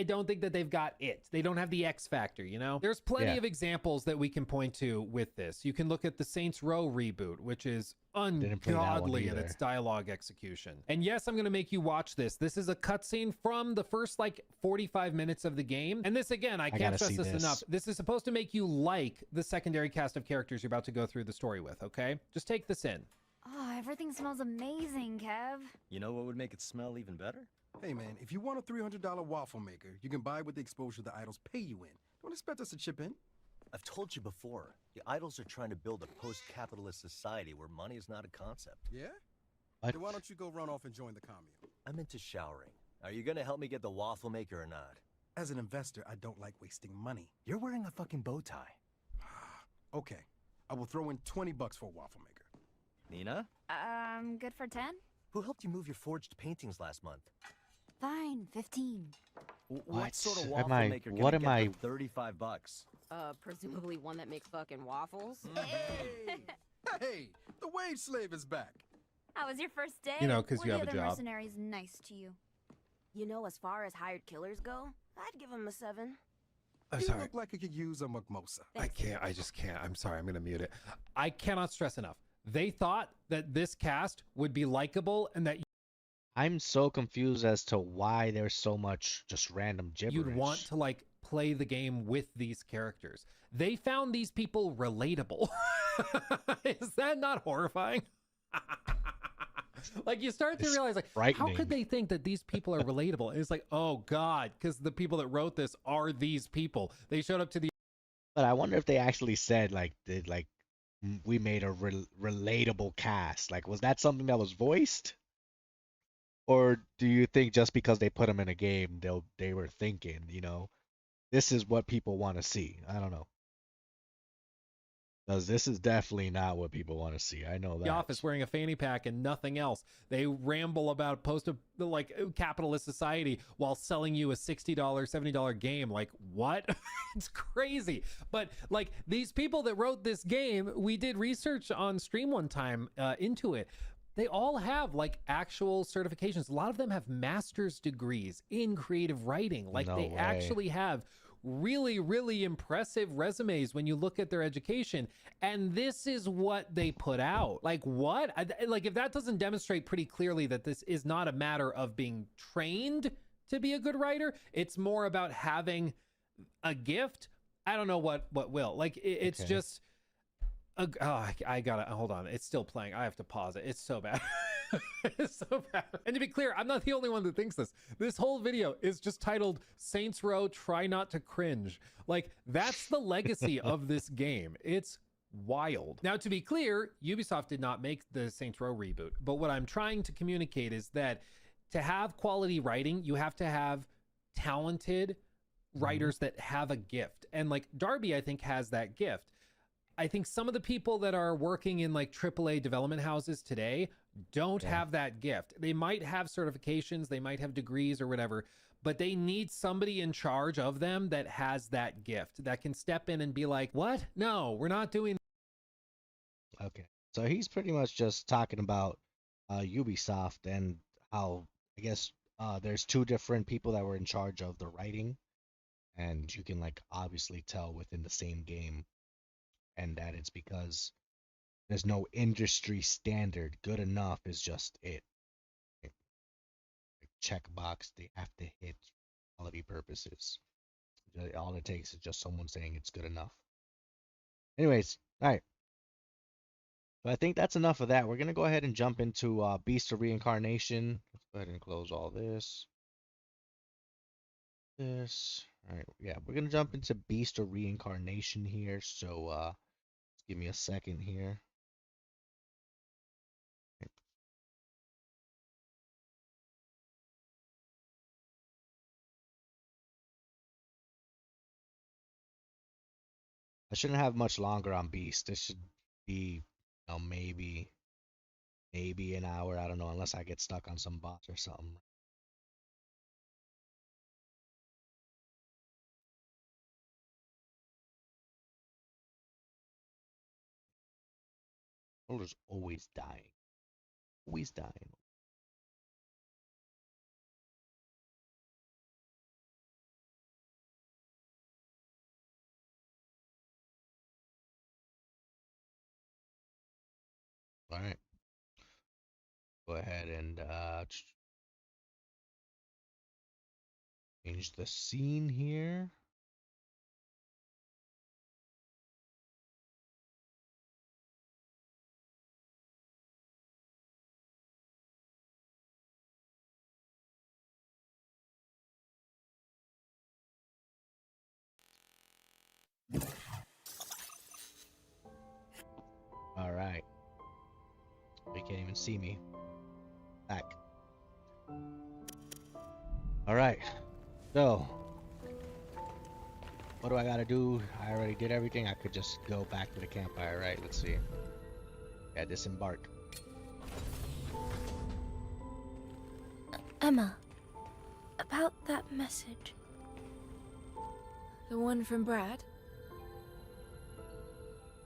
don't think that they've got it. They don't have the X factor, you know? There's plenty Yeah. of examples that we can point to with this. You can look at the Saints Row reboot, which is Didn't play that one ungodly in its either. dialogue execution. And yes, I'm gonna make you watch this. This is a cutscene from the first like 45 minutes of the game. And this again, I can't gotta stress see this this. enough. This is supposed to make you like the secondary cast of characters you're about to go through the story with, okay? Just take this in. Oh, everything smells amazing, Kev. You know what would make it smell even better? Hey man, if you want a $300 waffle maker, you can buy with the exposure the idols pay you in. Don't expect us to chip in. I've told you before, the idols are trying to build a post-capitalist society where money is not a concept. Yeah? What? Then why don't you go run off and join the commune? I'm into showering. Are you gonna help me get the waffle maker or not? As an investor, I don't like wasting money. You're wearing a fucking bow tie. Okay, I will throw in $20 for a waffle maker. Nina? Good for 10? Who helped you move your forged paintings last month? Fine, 15. What? What sort of Am waffle I- maker can what I am get I- for $35? Presumably one that makes fucking waffles. Hey! Hey! The wage slave is back! How was your first day? You know, 'cause Were you the have a other job. mercenaries nice to you? You know, as far as hired killers go, I'd give him a 7. I'm You sorry. look like you could use a mimosa. I just can't. I'm sorry. I'm going to mute it. I cannot stress enough. They thought that this cast would be likable and that I'm so confused as to why there's so much just random gibberish. you'd want to like play the game with these characters. They found these people relatable. Is that not horrifying? Like you start to It's realize like how frightening. could they think that these people are relatable? And it's like, oh God, because the people that wrote this are these people. They showed up to the But I wonder if they actually said we made a relatable cast. Like, was that something that was voiced? Or do you think just because they put them in a game, they were thinking, this is what people want to see? I don't know. Because this is definitely not what people want to see. I know that. office wearing a fanny pack and nothing else. They ramble about capitalist society while selling you a $60, $70 game. Like, what? It's crazy. But like these people that wrote this game, we did research on stream one time into it. They all have like actual certifications. A lot of them have master's degrees in creative writing. Like No they way. actually have really, really impressive resumes when you look at their education. And this is what they put out. Like what? Like if that doesn't demonstrate pretty clearly that this is not a matter of being trained to be a good writer, it's more about having a gift. I don't know what will. Like it's Okay. just I gotta hold on. It's still playing. I have to pause it. It's so bad. It's so bad. And to be clear, I'm not the only one that thinks this. This whole video is just titled Saints Row Try Not to Cringe. Like that's the legacy of this game. It's wild. Now, to be clear, Ubisoft did not make the Saints Row reboot. But what I'm trying to communicate is that to have quality writing, you have to have talented writers that have a gift. And like Darby, I think, has that gift. I think some of the people that are working in like AAA development houses today don't have that gift. They might have certifications, they might have degrees or whatever, but they need somebody in charge of them that has that gift, that can step in and be like, what? No, we're not doing. Okay. So he's pretty much just talking about Ubisoft and how, I guess, there's two different people that were in charge of the writing, and you can like obviously tell within the same game, and that it's because there's no industry standard. Good enough is just it. Like checkbox they have to hit for quality purposes. All it takes is just someone saying it's good enough. Anyways, all right. So I think that's enough of that. We're gonna go ahead and jump into Beast of Reincarnation. Let's go ahead and close all this. All right, yeah, we're gonna jump into Beast of Reincarnation here. So give me a second here. I shouldn't have much longer on Beast. This should be, maybe an hour. I don't know, unless I get stuck on some bots or something. Controller's always dying. Always dying. All right. Go ahead and change the scene here. All right. You can't even see me. Back. All right. So, what do I gotta do? I already did everything. I could just go back to the campfire, right? Let's see. Yeah, disembark. Emma, about that message. The one from Brad?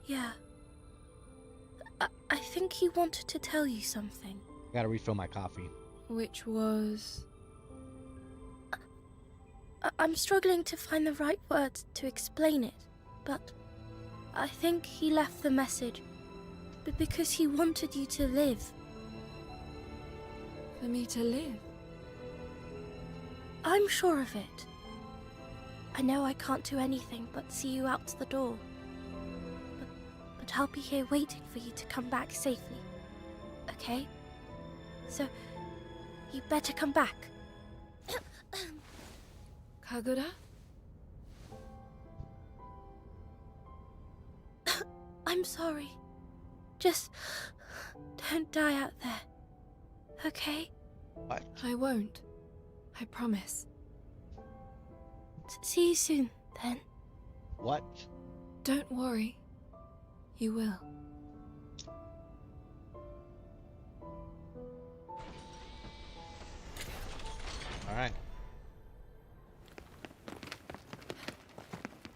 Yeah. I think he wanted to tell you something. Gotta refill my coffee. Which was... I'm struggling to find the right words to explain it, but I think he left the message because he wanted you to live. For me to live? I'm sure of it. I know I can't do anything but see you out to the door. But I'll be here waiting for you to come back safely. Okay? So, you better come back. Kagura? I'm sorry. Just don't die out there. Okay? What? I won't. I promise. See you soon, then. What? Don't worry. You will. All right.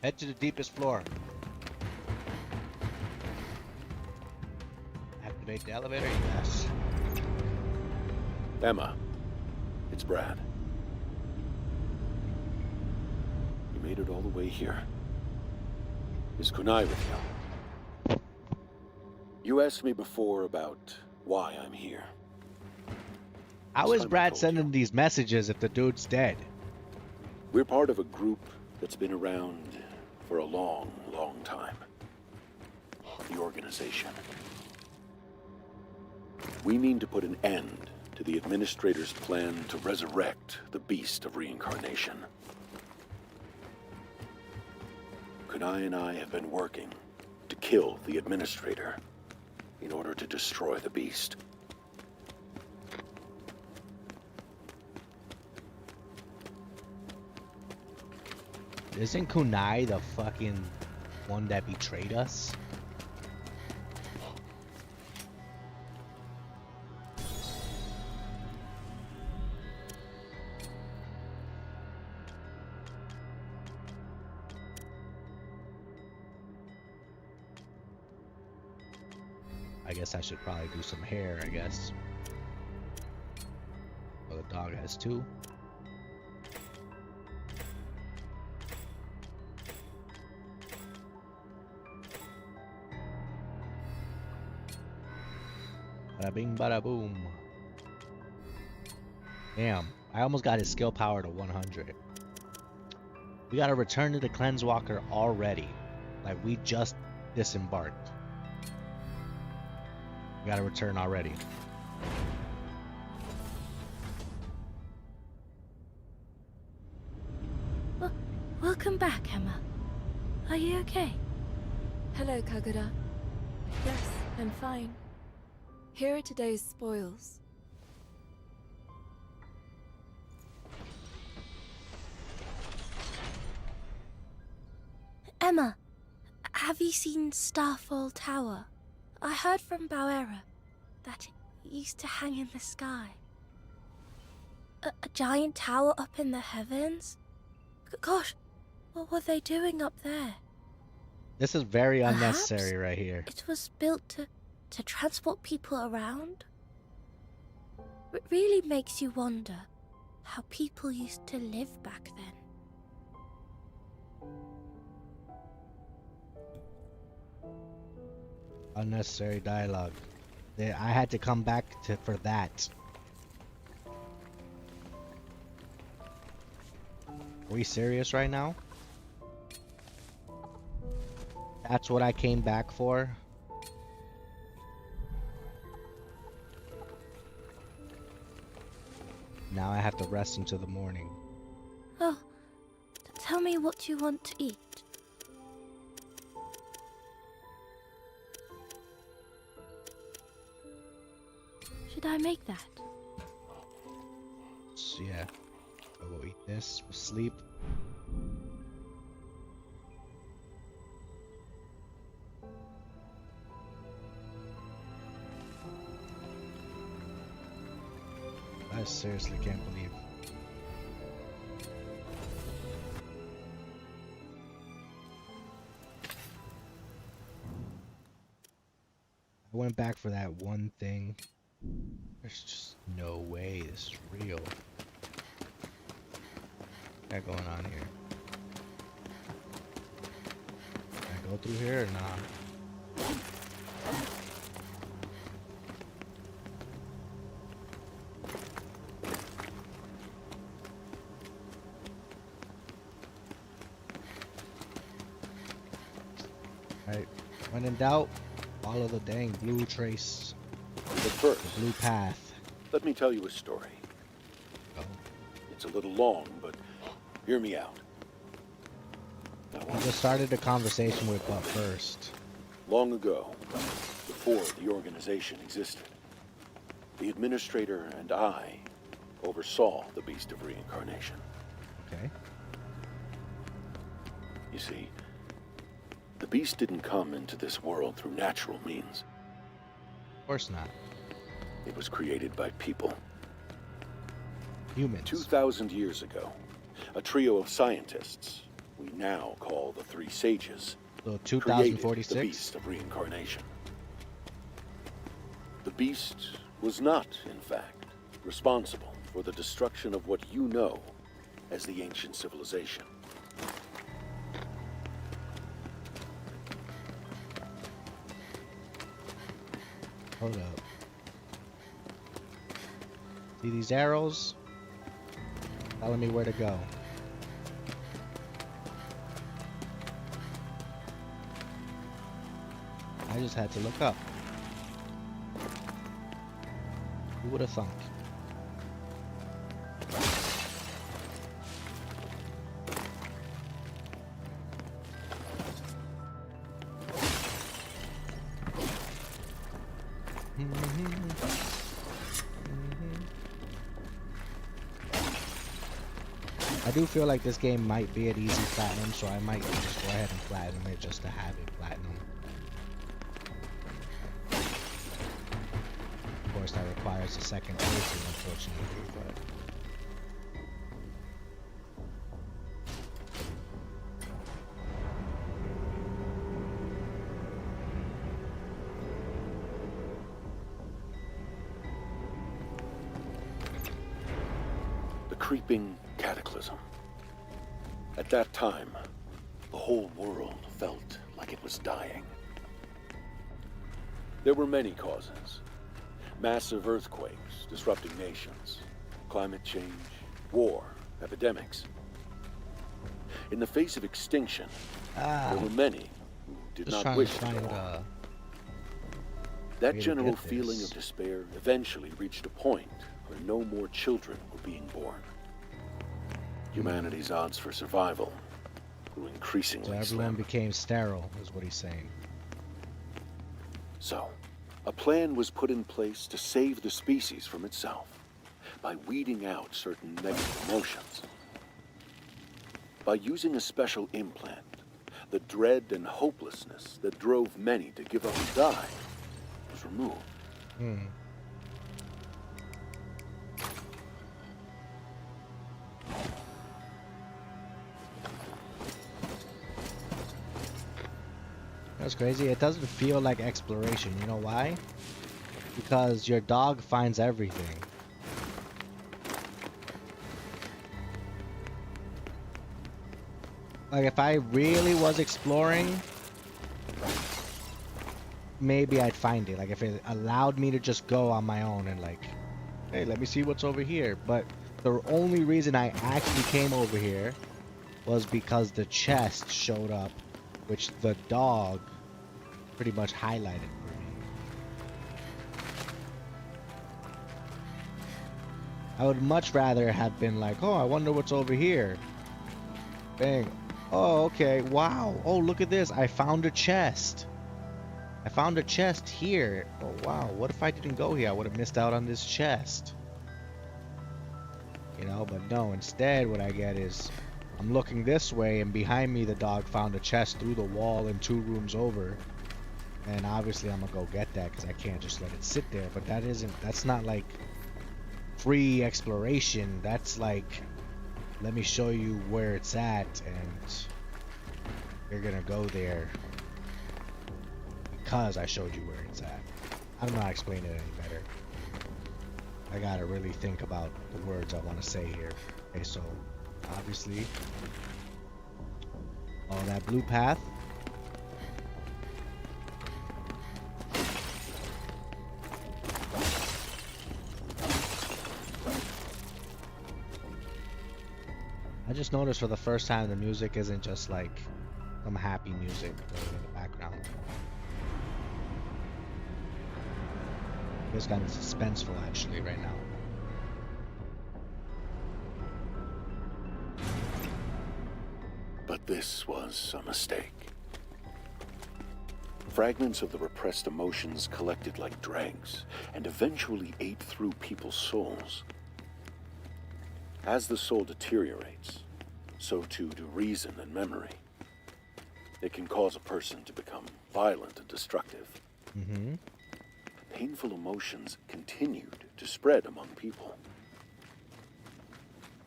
Head to the deepest floor. Activate the elevator, yes. Emma, it's Brad. You made it all the way here. Is Kunai with you? You asked me before about why I'm here. How is Brad sending these messages if the dude's dead? We're part of a group that's been around for a long, long time. The organization. We mean to put an end to the Administrator's plan to resurrect the Beast of Reincarnation. Kunai and I have been working to kill the Administrator in order to destroy the Beast. Isn't Kunai the fucking one that betrayed us? I guess I should probably do some hair, I guess. Oh, the dog has two. Bada bing, bada boom. Damn, I almost got his skill power to 100. We gotta return to the Cleanse Walker already. Like, we just disembarked. We gotta return already. Welcome back, Emma. Are you okay? Hello, Kagura. Yes, I'm fine. Here are today's spoils. Emma, have you seen Starfall Tower? I heard from Bauera that it used to hang in the sky. A giant tower up in the heavens? Gosh, what were they doing up there? This is very Perhaps unnecessary right here. It was built to transport people around? It really makes you wonder how people used to live back then. Unnecessary dialogue. I had to come back for that. Are we serious right now? That's what I came back for? Now I have to rest until the morning. Oh, tell me what you want to eat. Should I make that? So, yeah. We'll eat this. We'll sleep. I seriously can't believe. I went back for that one thing. There's just no way this is real. What's going on here? Can I go through here or not? Alright, when in doubt, follow the dang blue trace. But first, the blue path. Let me tell you a story. Oh. It's a little long, but hear me out. I just started a conversation with Butt first. Long ago, before the organization existed, the administrator and I oversaw the Beast of Reincarnation. Okay. You see, the beast didn't come into this world through natural means. Of course not. It was created by people. Humans. 2,000 years ago, a trio of scientists, we now call the Three Sages, so created 2046? the Beast of Reincarnation. The beast was not, in fact, responsible for the destruction of what you know as the ancient civilization. Hold up. See these arrows? Telling me where to go. I just had to look up. Who would have thunk? I do feel like this game might be at easy platinum, so I might just go ahead and platinum it just to have it platinum. Of course, that requires a second playthrough, unfortunately, but... The creeping cataclysm. At that time, the whole world felt like it was dying. There were many causes. Massive earthquakes disrupting nations, climate change, war, epidemics. In the face of extinction, there were many who did not wish to go on. That general feeling of despair eventually reached a point where no more children were being born. Humanity's odds for survival grew increasingly So everyone slim. became sterile, is what he's saying. So, a plan was put in place to save the species from itself by weeding out certain negative emotions. By using a special implant, the dread and hopelessness that drove many to give up and die was removed. That's crazy. It doesn't feel like exploration. You know why? Because your dog finds everything. Like if I really was exploring, maybe I'd find it. Like if it allowed me to just go on my own and like, hey, let me see what's over here. But the only reason I actually came over here was because the chest showed up, which the dog pretty much highlighted for me. I would much rather have been like, oh, I wonder what's over here. Bang. Oh, okay. Wow. Oh, look at this. I found a chest. I found a chest here. Oh, wow. What if I didn't go here? I would have missed out on this chest. You know, but no. Instead, what I get is I'm looking this way, and behind me, the dog found a chest through the wall and 2 rooms over. And obviously, I'm going to go get that because I can't just let it sit there. But that's not like free exploration. That's like, let me show you where it's at, and you're gonna go there because I showed you where it's at. I'm not explaining it any better. I gotta really think about the words I want to say here. Okay, so obviously, oh, that blue path. I just noticed for the first time the music isn't just like some happy music playing in the background. It's kind of suspenseful actually right now. But this was a mistake. Fragments of the repressed emotions collected like dregs and eventually ate through people's souls. As the soul deteriorates, so too do reason and memory. It can cause a person to become violent and destructive. Mm-hmm. Painful emotions continued to spread among people.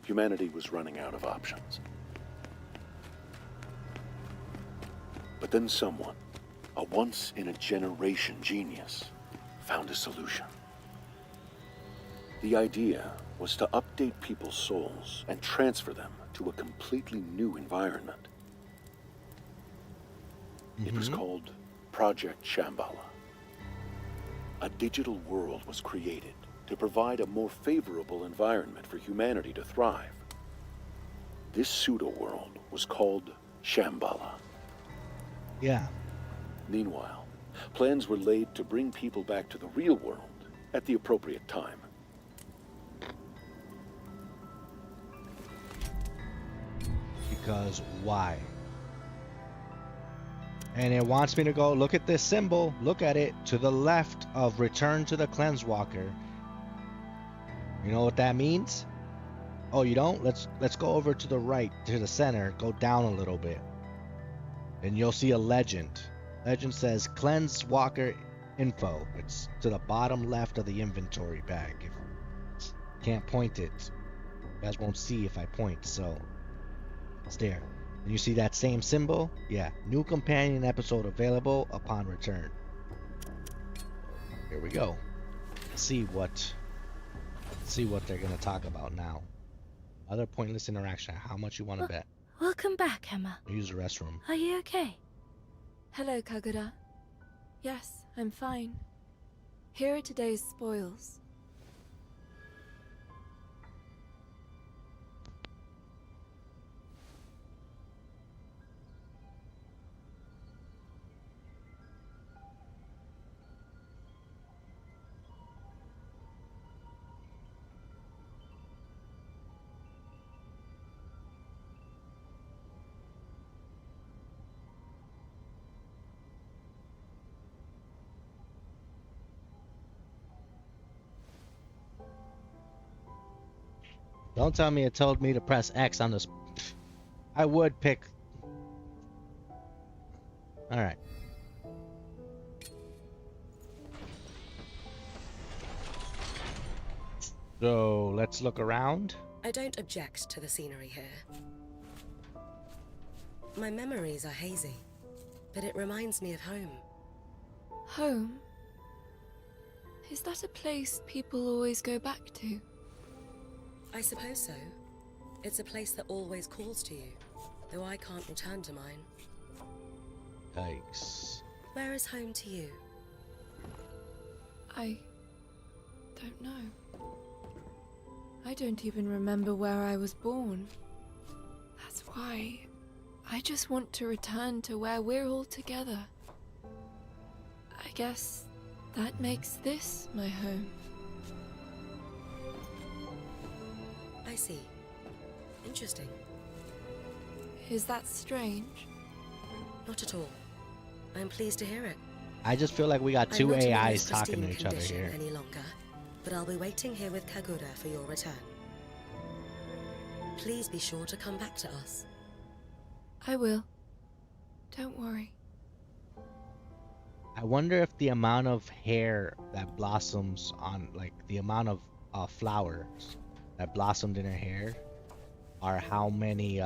Humanity was running out of options. But then someone, a once-in-a-generation genius, found a solution. The idea was to update people's souls and transfer them to a completely new environment. It was called Project Shambhala. A digital world was created to provide a more favorable environment for humanity to thrive. This pseudo-world was called Shambhala. Yeah. Meanwhile, plans were laid to bring people back to the real world at the appropriate time. Because why? And it wants me to go, look at this symbol, look at it, to the left of Return to the Cleanse Walker. You know what that means? Oh, you don't? Let's go over to the right, to the center, go down a little bit. And you'll see a legend. Legend says Cleanse Walker info. It's to the bottom left of the inventory bag. If can't point it, you guys won't see if I point, so it's there. And you see that same symbol? Yeah. New companion episode available upon return. Here we go. Let's see what they're gonna talk about now. Other pointless interaction. How much you want to bet? Welcome back, Emma. Use the restroom. Are you okay? Hello, Kagura. Yes, I'm fine. Here are today's spoils. Don't tell me it told me to press X on this. I would pick. Alright. So let's look around. I don't object to the scenery here. My memories are hazy, but it reminds me of home. Home? Is that a place people always go back to? I suppose so. It's a place that always calls to you, though I can't return to mine. Yikes. Where is home to you? I don't know. I don't even remember where I was born. That's why I just want to return to where we're all together. I guess that makes this my home. I see. Interesting. Is that strange? Not at all. I'm pleased to hear it. I just feel like we got two I'm not in the AIs most talking to pristine each other condition here. any longer, but I'll be waiting here with Kagura for your return. Please be sure to come back to us. I will. Don't worry. I wonder if the amount of hair that blossoms on, like the amount of flowers that blossomed in her hair, are how many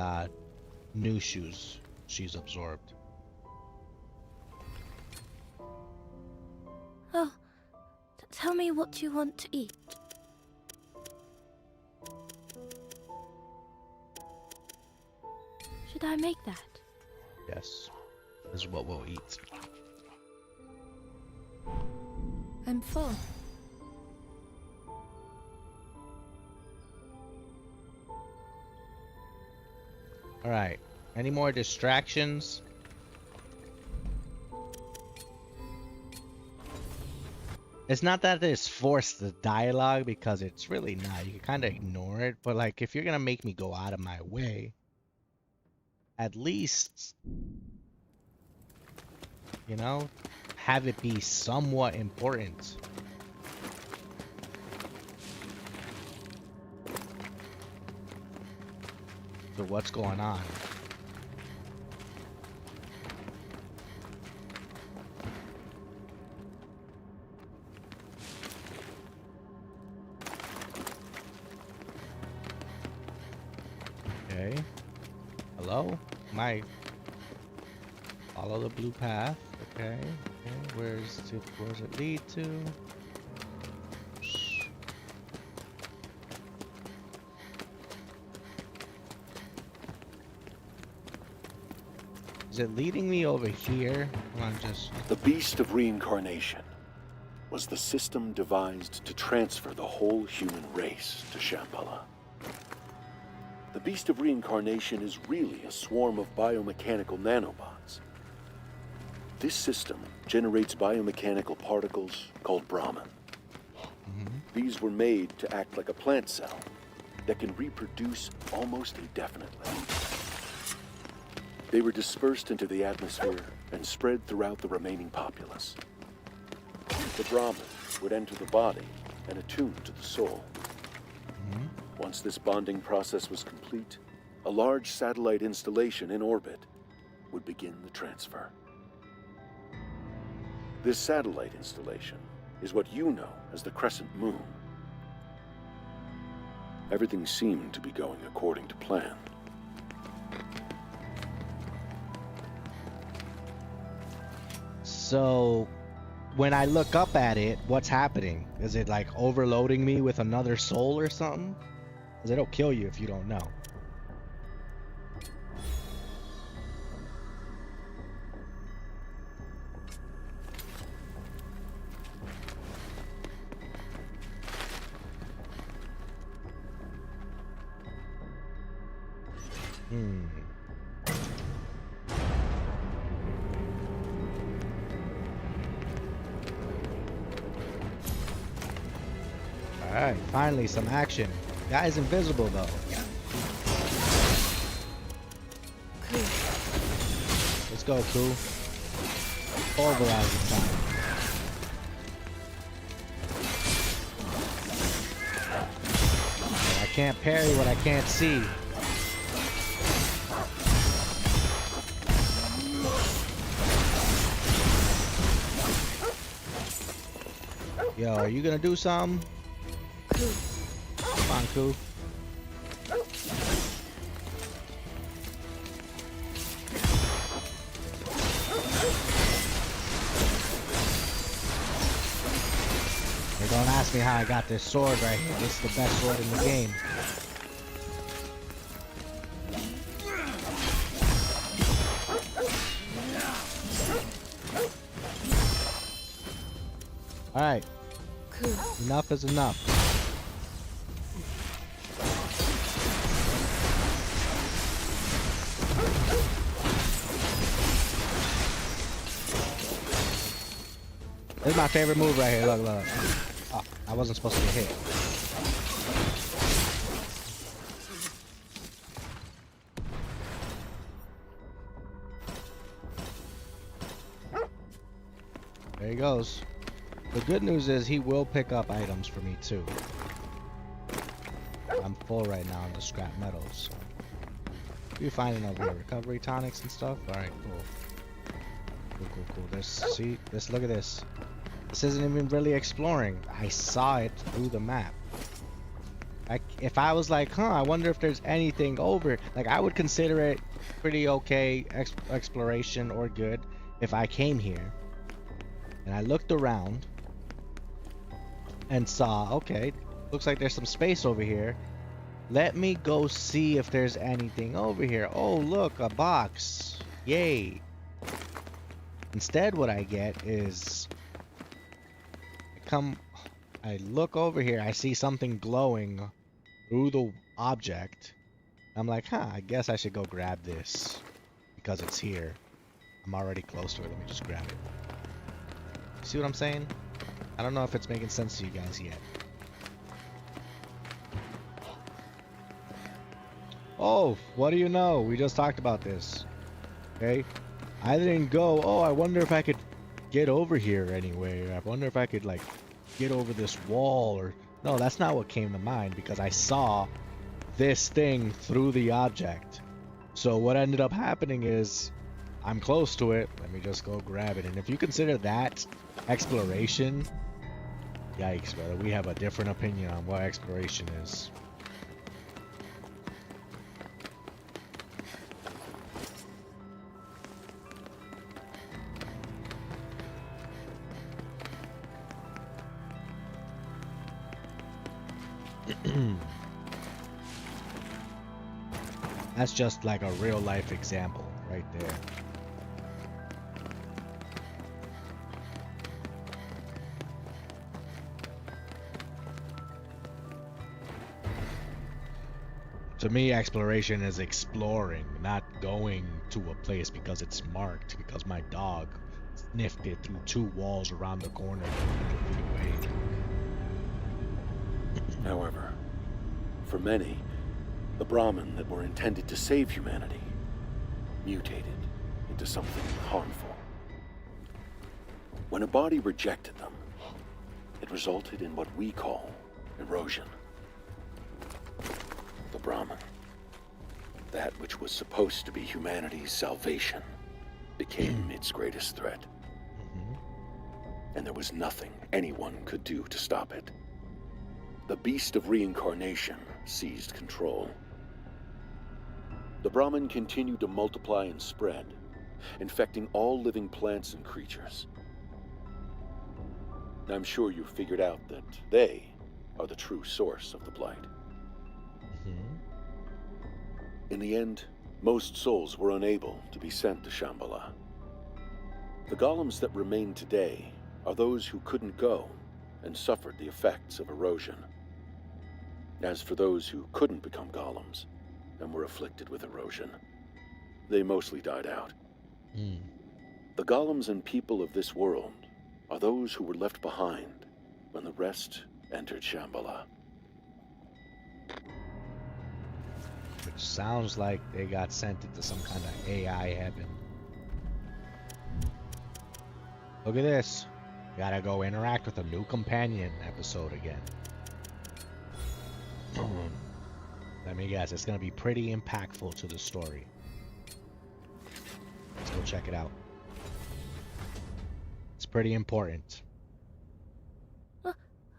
new shoes she's absorbed. Oh, tell me what you want to eat. Should I make that? Yes, this is what we'll eat. I'm full. All right. Any more distractions? It's not that it's forced the dialogue, because it's really not. You can kind of ignore it, but like if you're gonna make me go out of my way, at least, you know, have it be somewhat important. So what's going on? Okay. Hello? My follow the blue path. Okay. Okay. Where's it lead to? Is it leading me over here? Come on, just... The Beast of Reincarnation was the system devised to transfer the whole human race to Shambhala. The Beast of Reincarnation is really a swarm of biomechanical nanobots. This system generates biomechanical particles called Brahman. These were made to act like a plant cell that can reproduce almost indefinitely. They were dispersed into the atmosphere and spread throughout the remaining populace. The Brahman would enter the body and attune to the soul. Once this bonding process was complete, a large satellite installation in orbit would begin the transfer. This satellite installation is what you know as the Crescent Moon. Everything seemed to be going according to plan. So, when I look up at it, what's happening? Is it like overloading me with another soul or something? Because it'll kill you if you don't know. Alright, finally some action. Guy's invisible though. Let's go, Koo. Pulverizing time. I can't parry what I can't see. Yo, are you gonna do something? Come on, Koo. Hey, don't ask me how I got this sword right here. This is the best sword in the game. Alright. Cool. Enough is enough. This is my favorite move right here. Look, look. Oh, I wasn't supposed to get hit. There he goes. The good news is he will pick up items for me too. I'm full right now on the scrap metals. So. What are you finding over here? Recovery tonics and stuff? Alright, cool. Cool. Look at this. This isn't even really exploring. I saw it through the map. If I was like, I wonder if there's anything over, like I would consider it pretty okay exploration or good if I came here and I looked around and saw, okay, looks like there's some space over here. Let me go see if there's anything over here. Oh, look, a box. Yay. Instead, what I get is I look over here, I see something glowing through the object. I'm like, I guess I should go grab this because it's here. I'm already close to it. Let me just grab it. See what I'm saying? I don't know if it's making sense to you guys yet. Oh, what do you know? We just talked about this. Okay? I didn't go, I wonder if I could get over here anyway. I wonder if I could, like, get over this wall or... No, that's not what came to mind because I saw this thing through the object. So what ended up happening is I'm close to it. Let me just go grab it. And if you consider that exploration, yikes, brother. We have a different opinion on what exploration is. That's just like a real life example right there. To me, exploration is exploring, not going to a place because it's marked, because my dog sniffed it through 2 walls around the corner 100 feet away. However, for many, the Brahmin that were intended to save humanity mutated into something harmful. When a body rejected them, it resulted in what we call erosion. The Brahmin, that which was supposed to be humanity's salvation, became its greatest threat. And there was nothing anyone could do to stop it. The Beast of Reincarnation seized control. The Brahmin continued to multiply and spread, infecting all living plants and creatures. I'm sure you figured out that they are the true source of the blight. In the end, most souls were unable to be sent to Shambhala. The golems that remain today are those who couldn't go and suffered the effects of erosion. As for those who couldn't become golems and were afflicted with erosion, they mostly died out. The golems and people of this world are those who were left behind when the rest entered Shambhala. Which sounds like they got sent into some kind of AI heaven. Look at this. Gotta go interact with a new companion episode again. Let me guess, it's gonna be pretty impactful to the story. Let's go check it out. It's pretty important.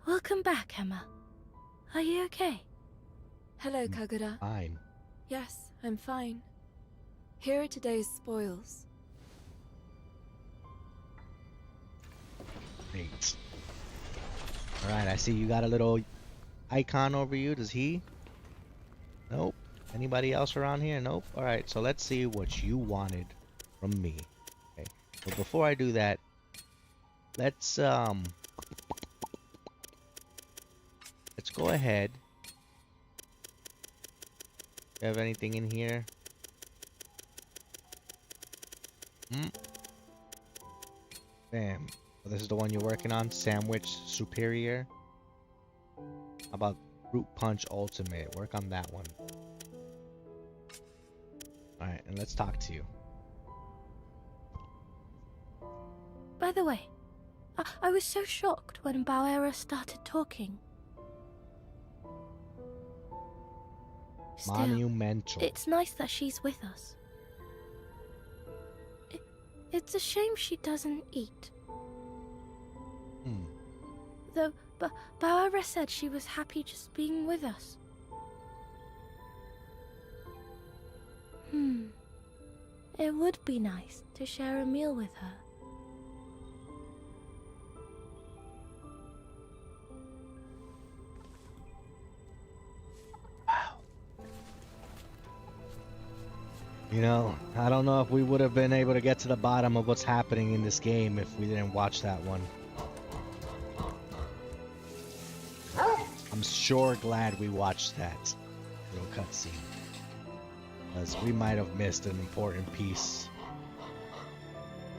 Welcome back, Emma. Are you okay? Hello, Kagura. Fine. Yes, I'm fine. Here are today's spoils. Great. Alright, I see you got a little icon over you. Does he? Nope. Anybody else around here? Nope. Alright, so let's see what you wanted from me. Okay. But before I do that, let's go ahead. You have anything in here? Bam. Oh, this is the one you're working on? Sandwich Superior? How about Fruit Punch Ultimate? Work on that one. Alright, and let's talk to you. By the way, I was so shocked when Bauera started talking. Still, Monumental. it's nice that she's with us. It's a shame she doesn't eat. Though, Bauera said she was happy just being with us. It would be nice to share a meal with her. You know, I don't know if we would have been able to get to the bottom of what's happening in this game if we didn't watch that one. I'm sure glad we watched that little cutscene, because we might have missed an important piece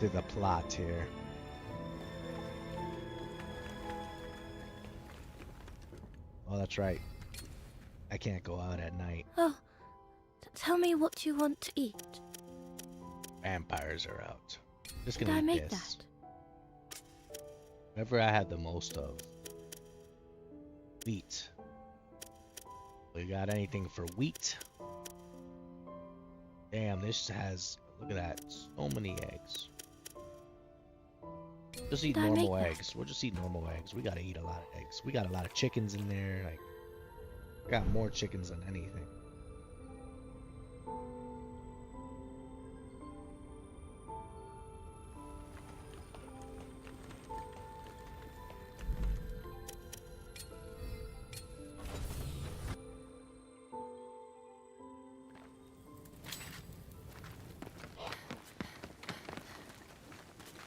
to the plot here. Oh, that's right. I can't go out at night. Oh, tell me what you want to eat. Vampires are out. Just Did gonna I eat make this. that? Whatever I had the most of. Wheat. We got anything for wheat? Damn, this has, look at that, so many eggs. Just eat Did I normal make that? eggs. We'll just eat normal eggs. We gotta eat a lot of eggs. We got a lot of chickens in there. Like, I got more chickens than anything.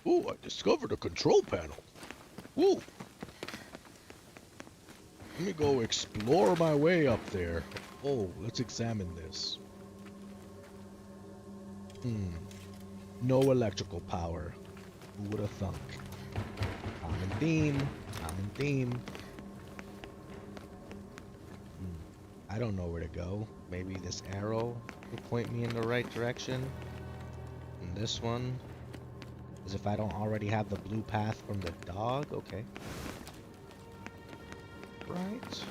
Ooh, I discovered a control panel. Ooh. Let me go explore my way up there. Oh, let's examine this. No electrical power. Who would have thunk? Common theme. Common theme. I don't know where to go. Maybe this arrow will point me in the right direction. And this one. As if I don't already have the blue path from the dog? Okay. Right.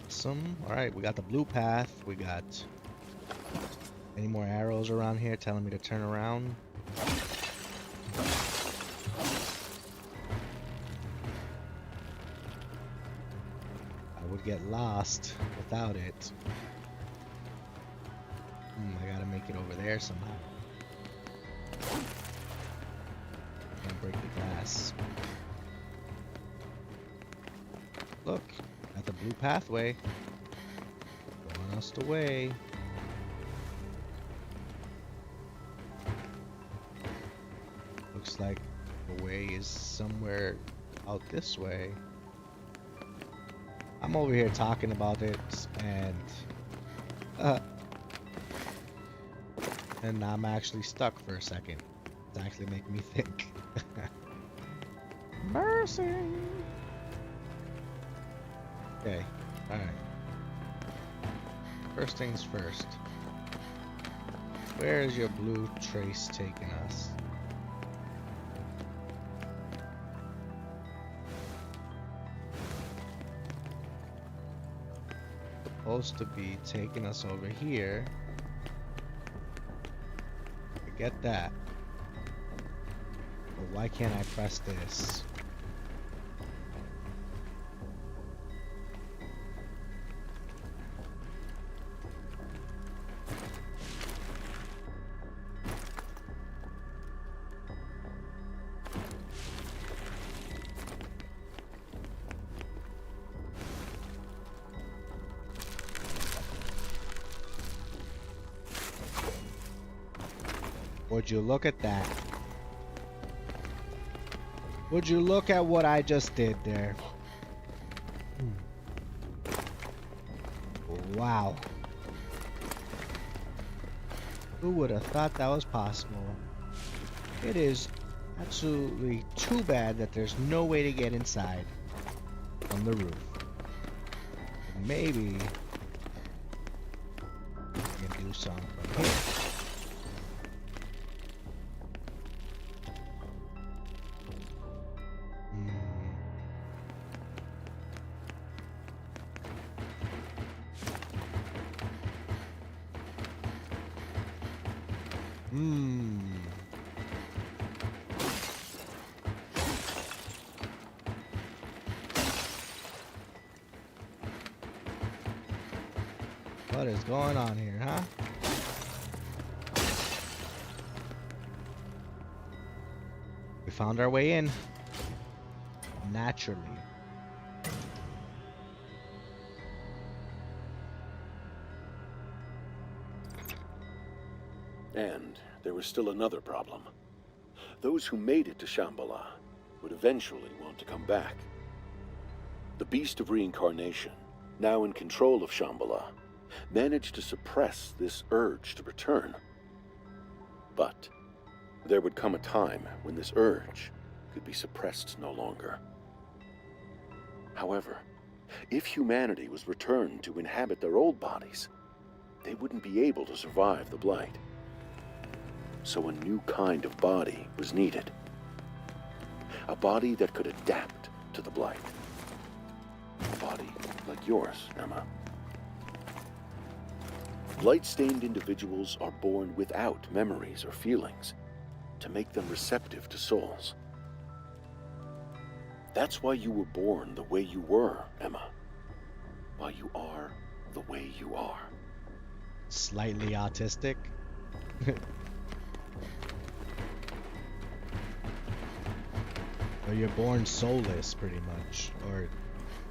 Awesome. Alright, we got the blue path. We got any more arrows around here telling me to turn around? I would get lost without it. I gotta make it over there somehow. Can't break the glass. Look, at the blue pathway. Showing us the way. Looks like the way is somewhere out this way. I'm over here talking about it, and I'm actually stuck for a second. It's actually making me think. Mercy! Okay, alright. First things first. Where is your blue trace taking us? Supposed to be taking us over here. I get that. But why can't I press this? Would you look at that? Would you look at what I just did there? Wow. Who would have thought that was possible? It is absolutely too bad that there's no way to get inside from the roof. But maybe we can do something from here. What is going on here, huh? We found our way in. Naturally. And there was still another problem. Those who made it to Shambhala would eventually want to come back. The Beast of Reincarnation, now in control of Shambhala, managed to suppress this urge to return. But there would come a time when this urge could be suppressed no longer. However, if humanity was returned to inhabit their old bodies, they wouldn't be able to survive the blight. So a new kind of body was needed. A body that could adapt to the blight. A body like yours, Emma. Blight-stained individuals are born without memories or feelings to make them receptive to souls. That's why you were born the way you were, Emma. Why you are the way you are. Slightly autistic. Or you're born soulless, pretty much. Or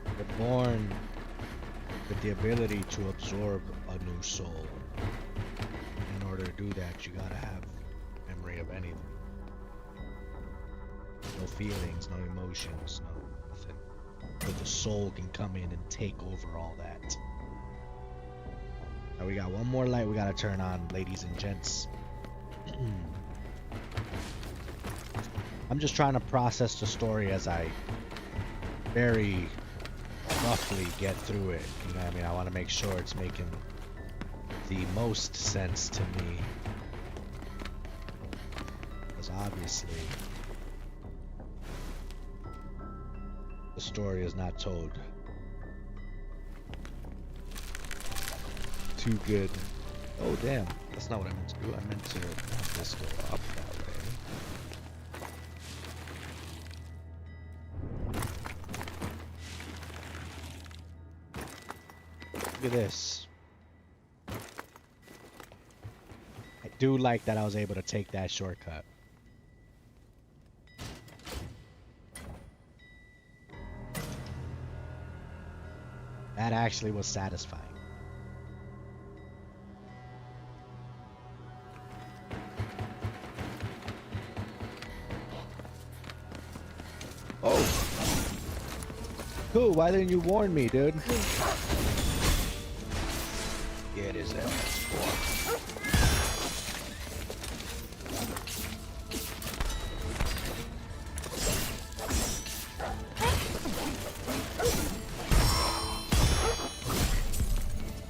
you're born with the ability to absorb a new soul. In order to do that, you gotta have memory of anything. No feelings, no emotions, no nothing. But the soul can come in and take over all that. Now we got one more light we gotta turn on, ladies and gents. I'm just trying to process the story as I very roughly get through it. You know what I mean? I want to make sure it's making the most sense to me. Because obviously, the story is not told too good. Oh damn, that's not what I meant to do. I meant to have this go up that way. Look at this. I do like that I was able to take that shortcut. That actually was satisfying. Oh. Cool, why didn't you warn me, dude? Get his ass.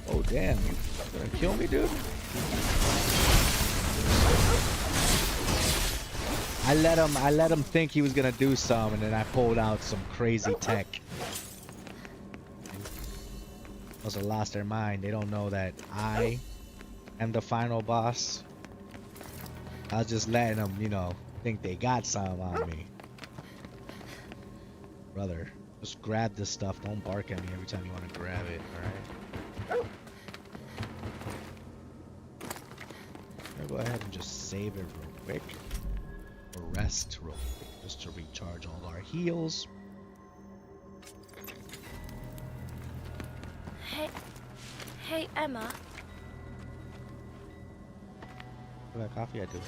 Oh damn, you gonna kill me, dude? I let him think he was gonna do some, and then I pulled out some crazy tech. Must have lost their mind. They don't know that I am the final boss. I was just letting them, you know, think they got some on me. Brother, just grab this stuff. Don't bark at me every time you want to grab it, alright? I'll go ahead and just save it real quick. Or rest real quick, just to recharge all our heals. Hey, Emma. What kind of coffee I do?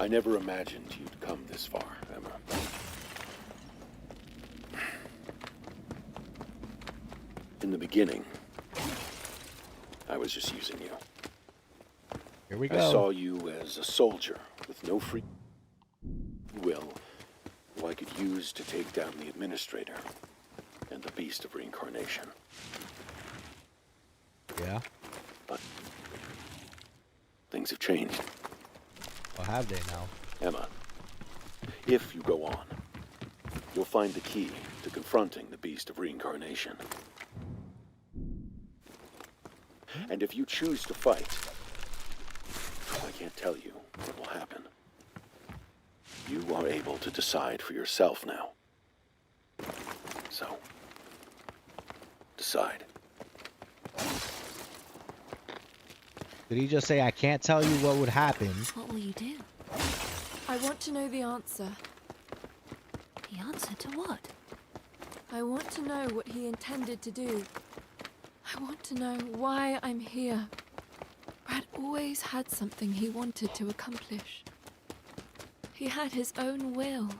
I never imagined you'd come this far, Emma. In the beginning, I was just using you. Here we I go. saw you as a soldier with no free will who I could use to take down the Administrator and the Beast of Reincarnation. Yeah. But things have changed. Well, have they now? Emma, if you go on, you'll find the key to confronting the Beast of Reincarnation. And if you choose to fight, I can't tell you what will happen. You are able to decide for yourself now. So, decide. Did he just say, I can't tell you what would happen? What will you do? I want to know the answer. The answer to what? I want to know what he intended to do. I want to know why I'm here. Brad always had something he wanted to accomplish. He had his own will.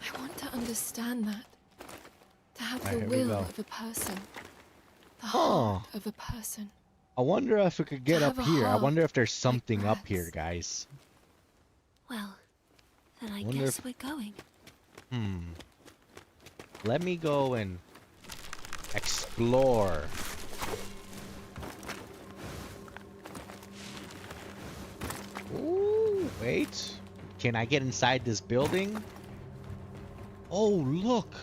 I want to understand that. To have the will of a person. The heart of a person. I wonder if we could get To up have a here. I heart wonder if there's something up here, guys. Well, then I Wonder guess if- we're going. Let me go and explore. Ooh, wait. Can I get inside this building? Oh, look.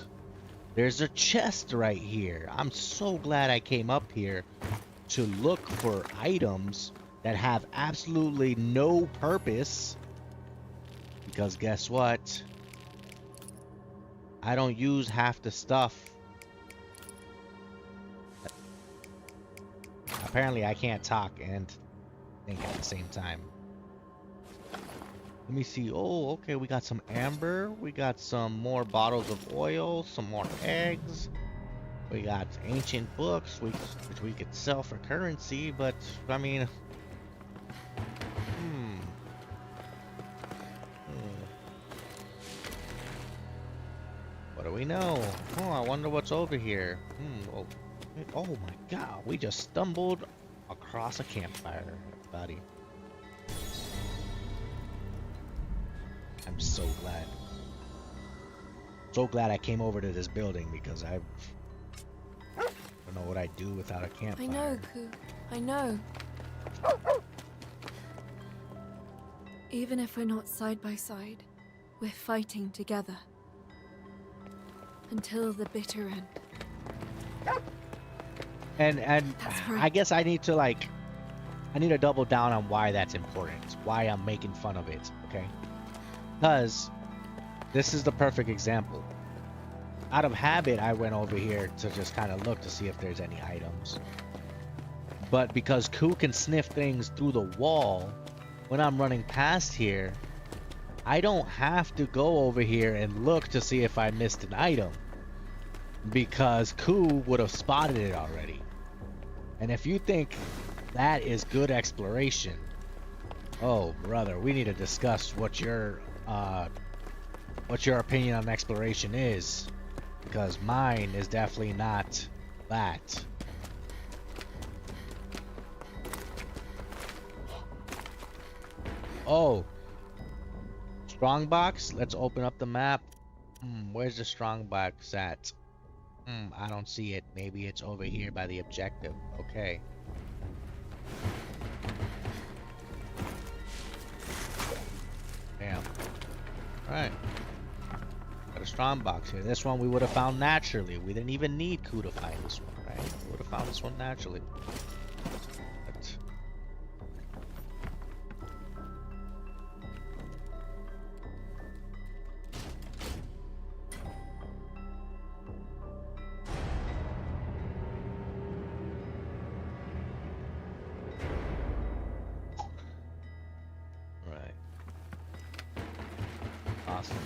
There's a chest right here. I'm so glad I came up here to look for items that have absolutely no purpose. Because guess what? I don't use half the stuff. Apparently I can't talk and think at the same time. Let me see. Oh, okay, we got some amber. We got some more bottles of oil, some more eggs. We got ancient books, which we could sell for currency, but I mean, what do we know? Oh, I wonder what's over here. Oh my god, we just stumbled across a campfire, buddy. I'm so glad. So glad I came over to this building because I don't know what I'd do without a campfire. I know, Ku. I know. Even if we're not side by side, we're fighting together. Until the bitter end. And right. I guess I need to double down on why that's important. Why I'm making fun of it, okay? Because this is the perfect example. Out of habit, I went over here to just kind of look to see if there's any items. But because Ku can sniff things through the wall, when I'm running past here, I don't have to go over here and look to see if I missed an item. Because Ku would have spotted it already. And if you think that is good exploration, oh brother, we need to discuss what your opinion on exploration is, because mine is definitely not that. Oh, strongbox. Let's open up the map. Where's the strongbox at? I don't see it. Maybe it's over here by the objective. Okay. Damn. Alright. Got a strong box here. This one we would have found naturally. We didn't even need Ku to find this one, right? We would have found this one naturally. But... Right. Awesome.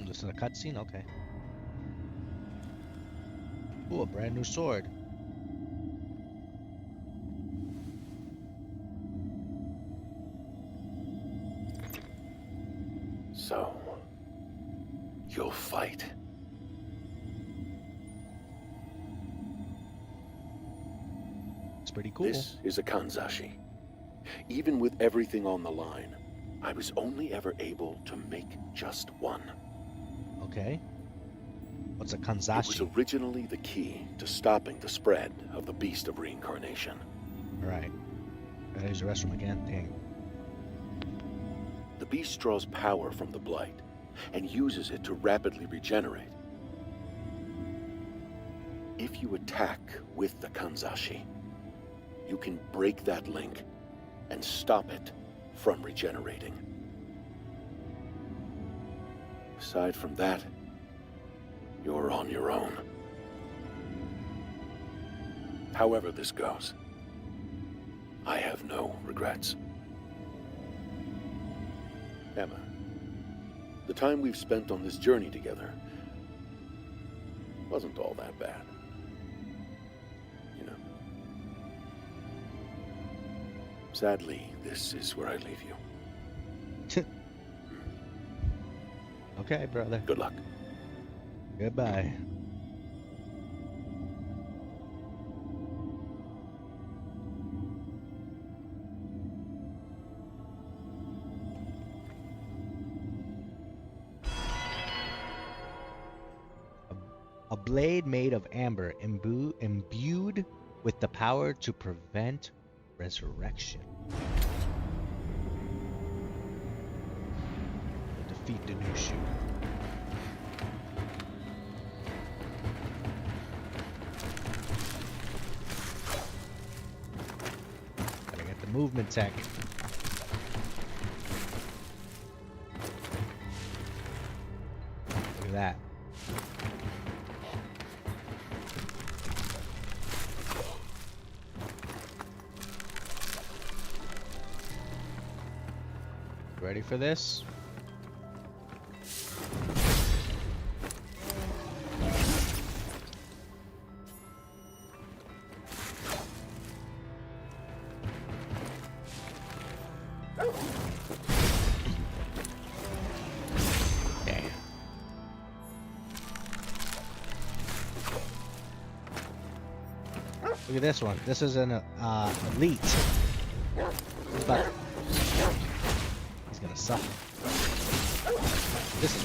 This is a cutscene? Okay. Ooh, a brand new sword. So, you'll fight. It's pretty cool. This is a Kanzashi. Even with everything on the line, I was only ever able to make just one. Okay. What's a It Kanzashi? was originally the key to stopping the spread of the Beast of Reincarnation. Alright. Gotta use the restroom again. Dang. The beast draws power from the blight and uses it to rapidly regenerate. If you attack with the Kanzashi, you can break that link and stop it from regenerating. Aside from that, you're on your own. However this goes, I have no regrets. Emma, the time we've spent on this journey together wasn't all that bad. You know. Sadly, this is where I leave you. Okay, brother. Good luck. Goodbye. A blade made of amber, imbued with the power to prevent resurrection. Defeat the new shoe. Gotta get the movement tech. Look at that. Ready for this? Okay. Look at this one. This is an elite. But he's gonna suck. This is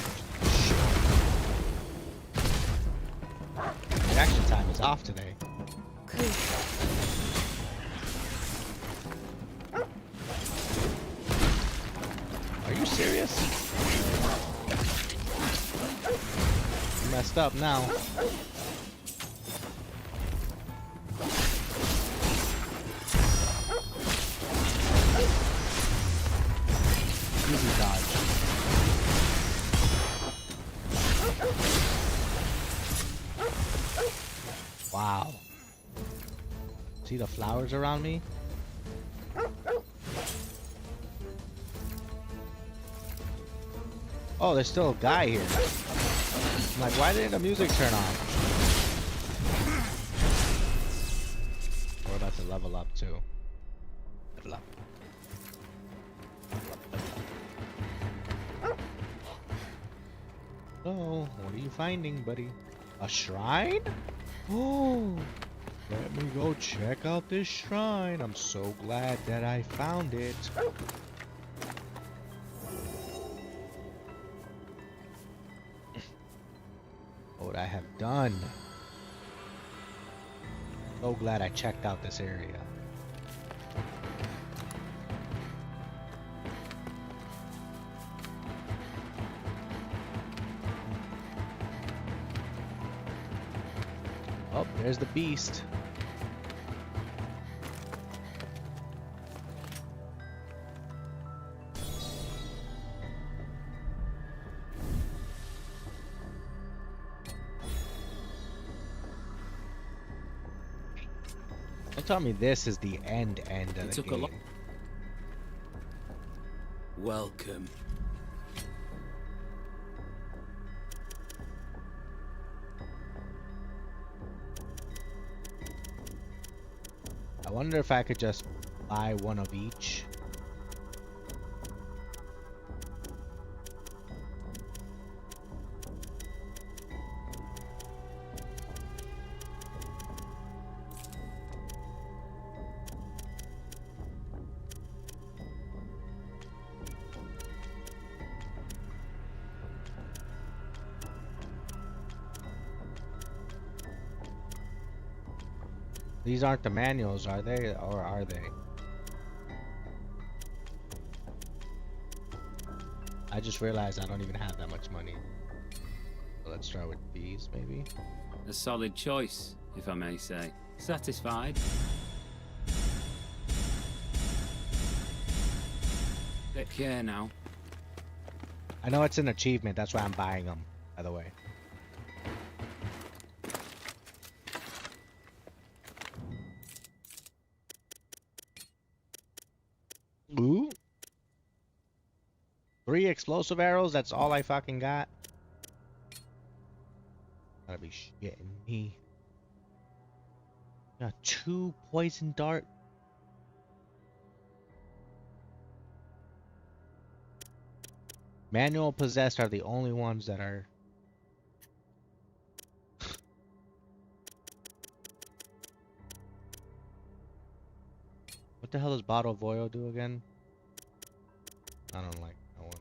reaction time is off today. Are you serious? You messed up now. Easy dodge. Wow. See the flowers around me? Oh, there's still a guy here. I'm like, why didn't the music turn on? We're about to level up too. Level up. So, what are you finding, buddy? A shrine? Oh, let me go check out this shrine. I'm so glad that I found it. What I have done. So glad I checked out this area. Oh, there's the beast. Don't tell me this is the end of the game. Welcome. I wonder if I could just buy one of each. These aren't the manuals, are they? Or are they? I just realized I don't even have that much money. So let's start with these, maybe. A solid choice, if I may say. Satisfied? Take care now. I know it's an achievement, that's why I'm buying them, by the way. Ooh. 3 explosive arrows, that's all I fucking got. Gotta be shitting me. Got 2 poison dart. Manual possessed are the only ones that are. What the hell does bottle of oil do again? I don't like that one.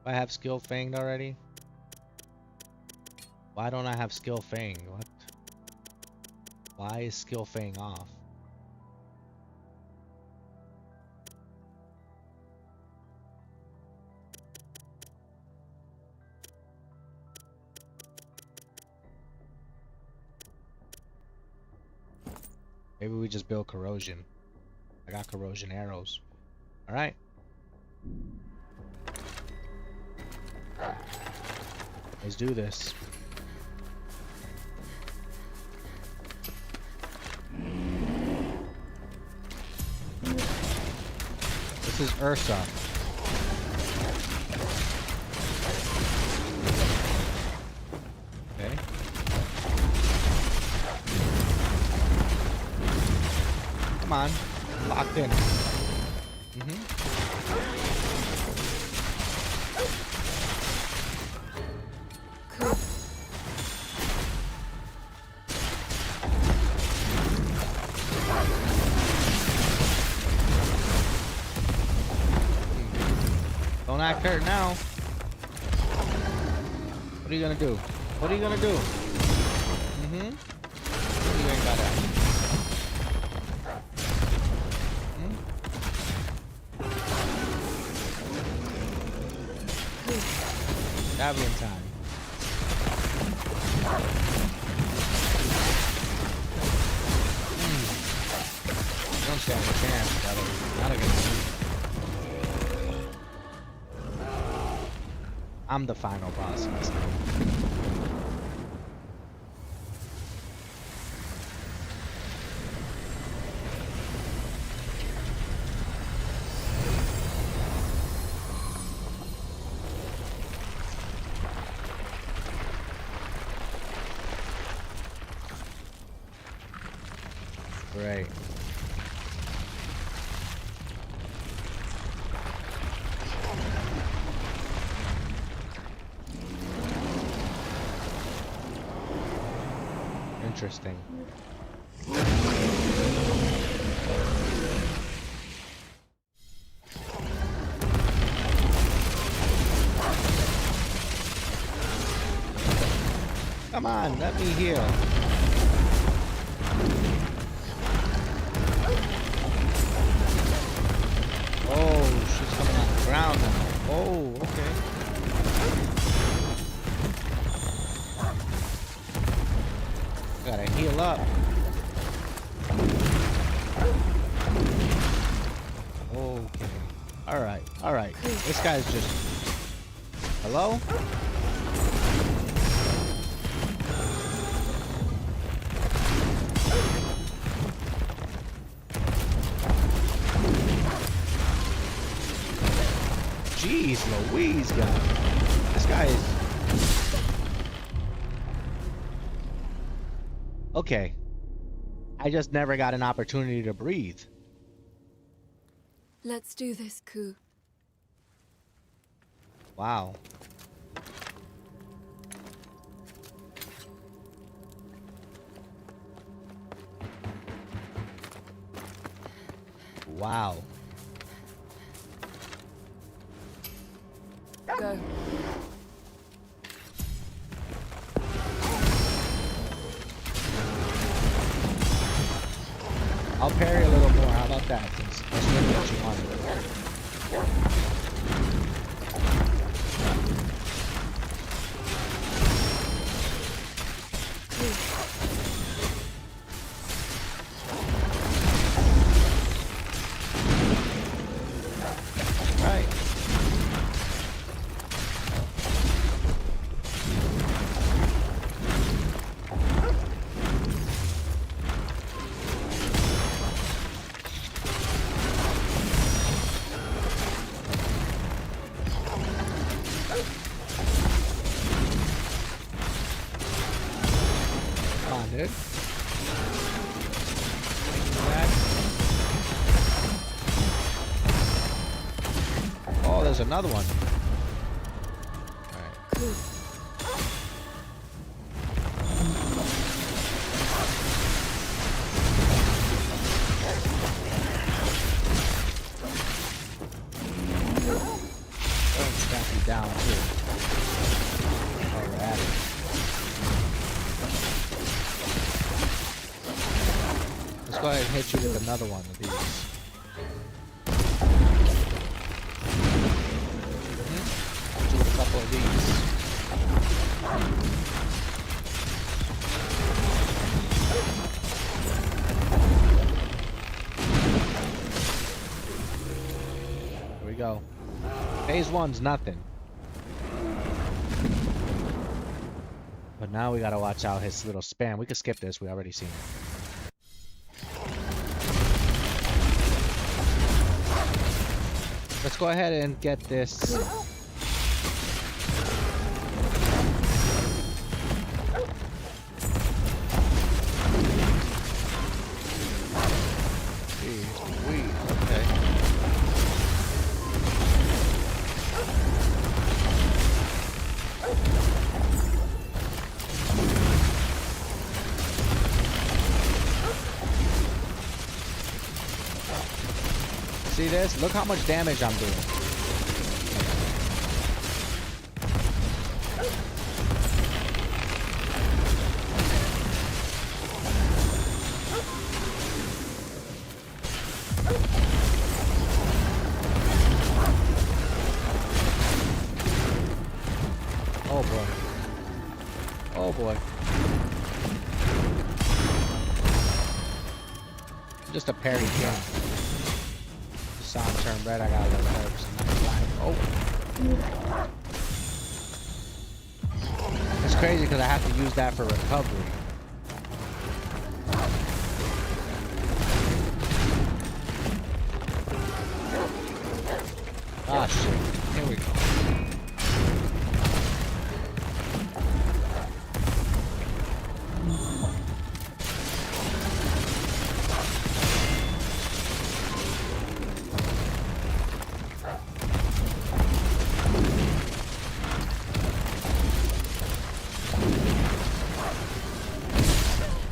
I have skill fanged already. Why don't I have skill fang? What? Why is skill fang off? Maybe we just build corrosion. I got corrosion arrows. All right. Let's do this. This is Ursa. Okay. Come on. Locked in. Don't act hurt now. What are you gonna do? What are you gonna do? You ain't got that. Javelin time. Don't stand a chance, brother. Not against me. I'm the final boss of this game. Great. Interesting. Come on, let me heal. Oh, she's coming on the ground now. Oh, okay. Gotta heal up. Okay. Alright, alright. This guy's just... Hello? Jeez Louise, guy. This guy is... Okay. I just never got an opportunity to breathe. Let's do this, Ku. Wow. Wow. Go. I'll parry a little more. How about that? Since that's really what you wanted. Right. Come on, dude. Oh, there's another one. Alright. Stamp you down too. While we're at it. Let's go ahead and hit you with another one of these. Do a couple of these. Here we go. Phase one's nothing. But now we gotta watch out his little spam. We could skip this, we already seen it. Let's go ahead and get this. Okay. See this? Look how much damage I'm doing. Oh boy. Oh boy. I'm just a parry king. Sound turned red, I gotta let it hurt. Oh. It's crazy because I have to use that for recovery. Ah shit. Here we go.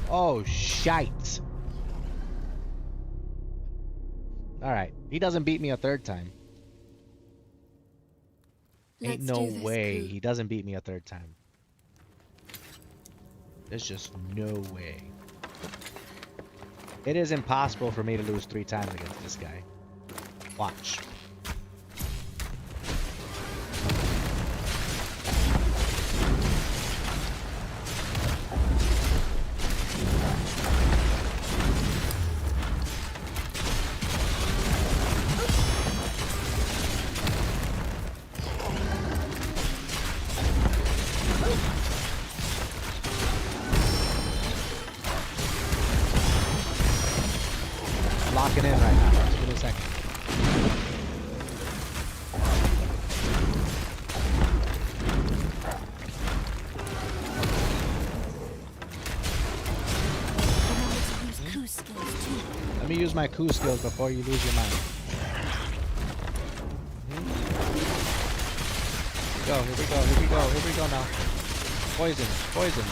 Oh, shite. Alright. He doesn't beat me a third time. Ain't no way he doesn't beat me a third time. There's just no way. It is impossible for me to lose 3 times against this guy. Watch. Locking in right now. Just give me a second. me use my coup skills before you lose your mind. Go, here we go, here we go, here we go now. Poison, poison.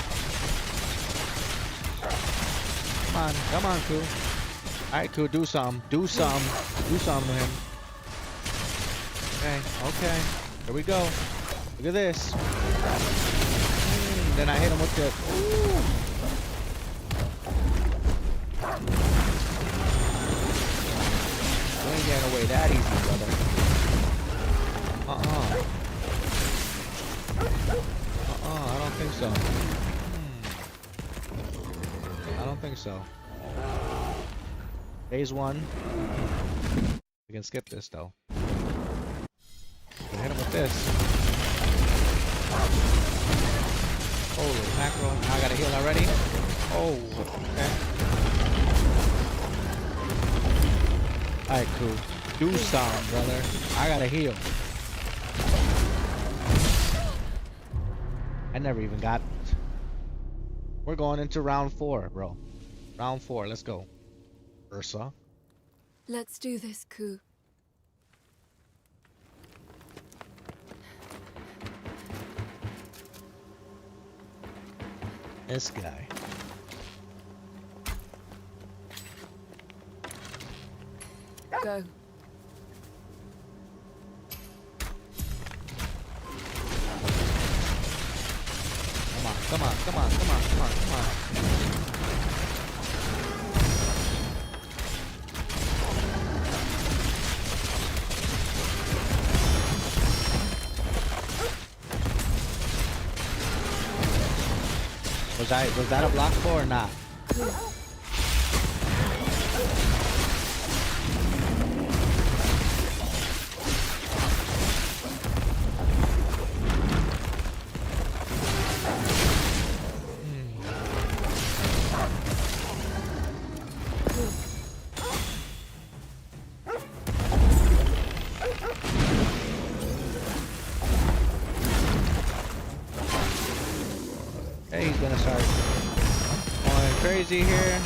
Come on, coup. Alright, coup, do some to him. Okay, here we go. Look at this. Then I hit him with the... Ooh. You ain't getting away that easy, brother. I don't think so. I don't think so. Phase 1. We can skip this though. We can hit him with this. Holy mackerel. Now I gotta heal already. Oh, okay. Alright, cool. Do something, brother. I gotta heal. I never even got... We're going into round 4, bro. Round 4, let's go. Ursa. Let's do this, Ku. This guy. Go. Come on. Was that a block 4 or not? Hey, he's gonna start going crazy here.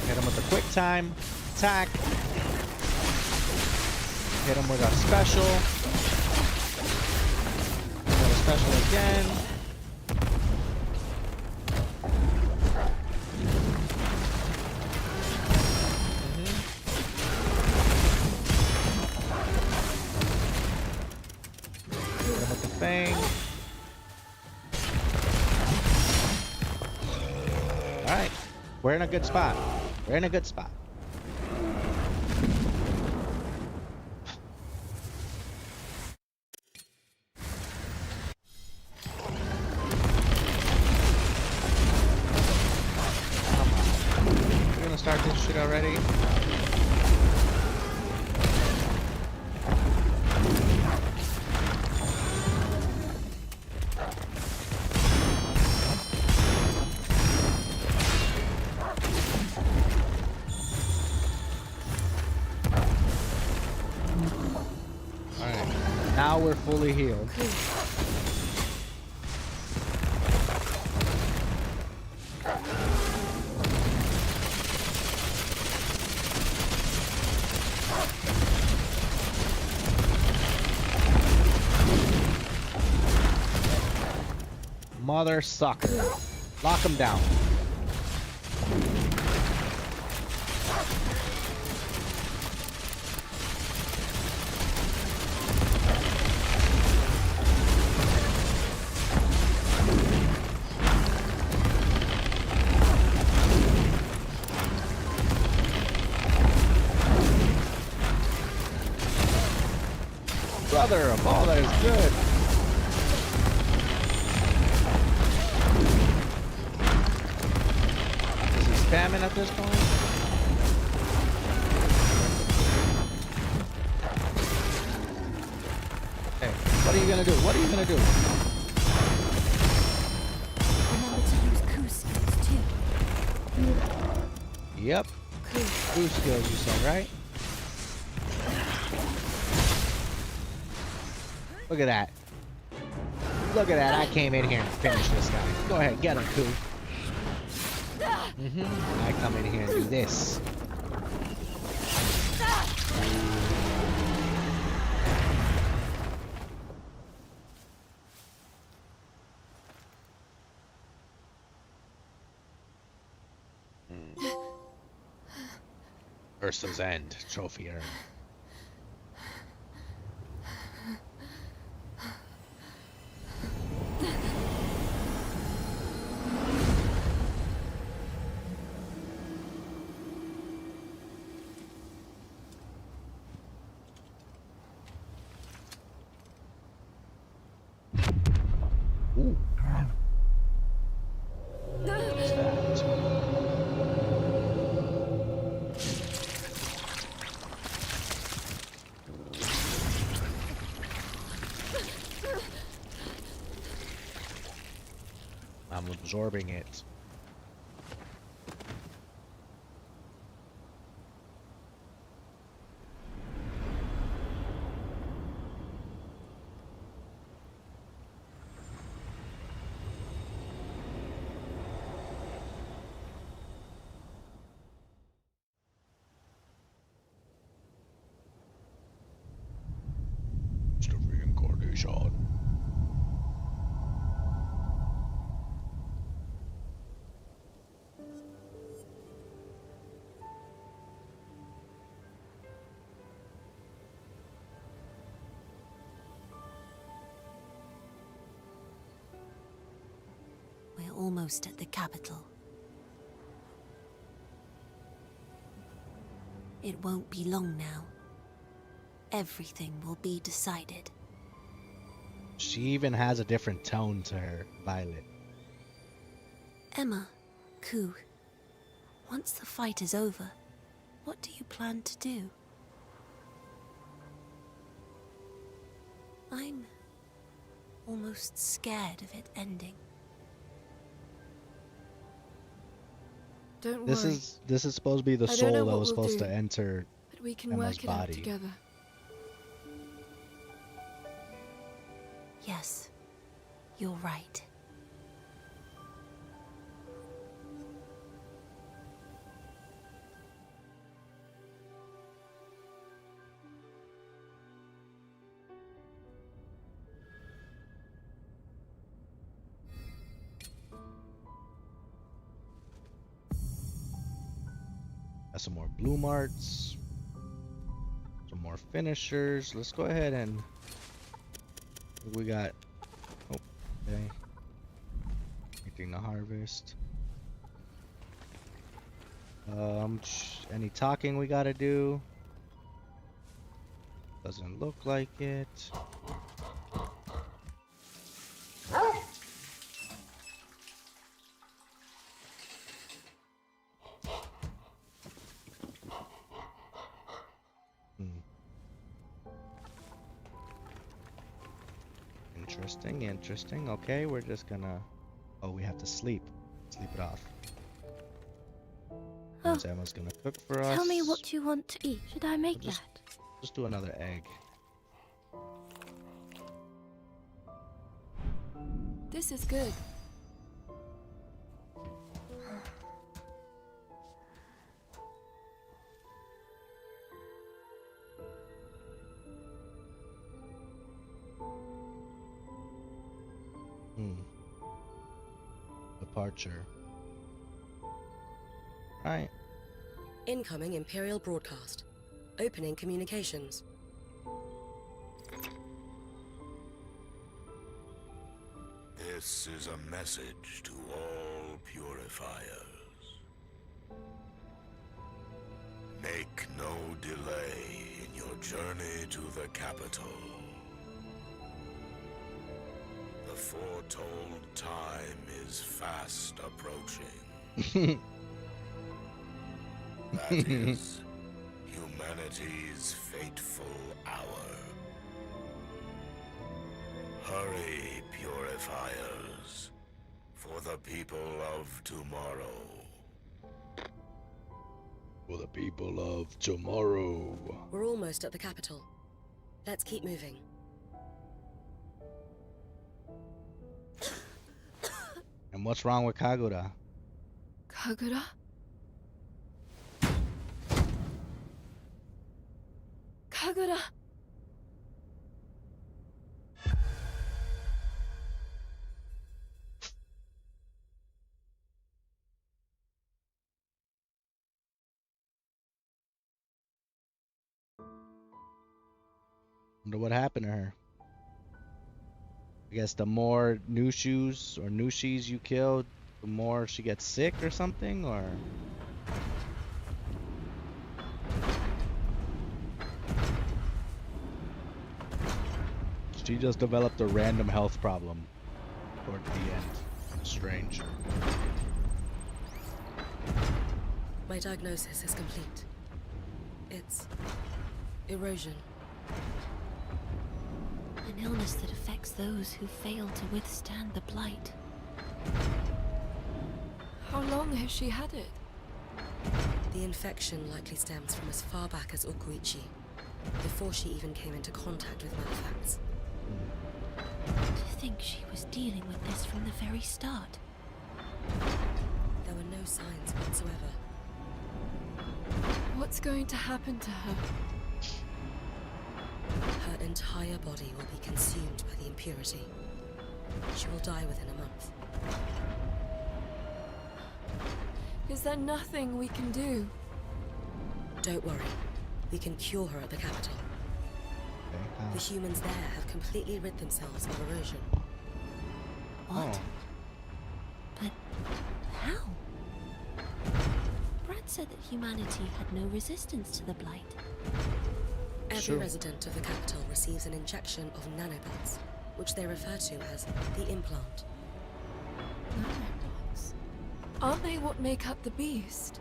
Hit him with a quick time attack. Hit him with a special. Hit him with a special again. Thing. All right, we're in a good spot. We're in a good spot. Come on. We're gonna start this shit already. Now we're fully healed. Mother sucker. Lock him down. Brother of all that is good. Is he spamming at this point? Hey, what are you gonna do? What are you gonna do? Remember to use coup skills too. Yep. Coup skills, you said, right? Look at that. Look at that. I came in here and finished this guy. Go ahead, get him, Koo. I come in here and do this. Ursa's End trophy urn. Ooh. What's that? I'm absorbing it. Beast of Reincarnation. We're almost at the capital. It won't be long now. Everything will be decided. She even has a different tone to her, Violet. Emma, Koo, once the fight is over, what do you plan to do? I'm almost scared of it ending. Don't This worry. is supposed to be the I don't know soul that what was we'll supposed do, to enter but we can Emma's work it out body. together. Yes, you're right. Got some more bloom arts, some more finishers. Let's go ahead and we got. Oh, okay. Anything to harvest? Any talking we gotta do? Doesn't look like it. Interesting, interesting. Okay, we're just gonna... Oh, we have to sleep. Sleep it off. Oh, Emma's gonna cook for us. tell me what you want to eat. Should I make that? Just do another egg. This is good. Departure. Right. Incoming Imperial broadcast. Opening communications. This is a message to all purifiers. Make no delay in your journey to the capital. The foretold time is fast approaching. That is humanity's fateful hour. Hurry, purifiers, for the people of tomorrow. For the people of tomorrow. We're almost at the capital. Let's keep moving. And what's wrong with Kagura? Kagura? Kagura! Wonder what happened to her. I guess the more Nushus or Nushis you kill, the more she gets sick or something, or... She just developed a random health problem toward the end. Strange. My diagnosis is complete. It's erosion. An illness that affects those who fail to withstand the blight. How long has she had it? The infection likely stems from as far back as Okuichi, before she even came into contact with Malefacts. To think she was dealing with this from the very start. There were no signs whatsoever. What's going to happen to her? Her entire body will be consumed by the impurity. She will die within a month. Is there nothing we can do? Don't worry. We can cure her at the capital. Okay, The humans there have completely rid themselves of erosion. What? But how? Brad said that humanity had no resistance to the blight. Every resident of the capital receives an injection of nanobots, which they refer to as the implant. Nanobots? Aren't they what make up the beast?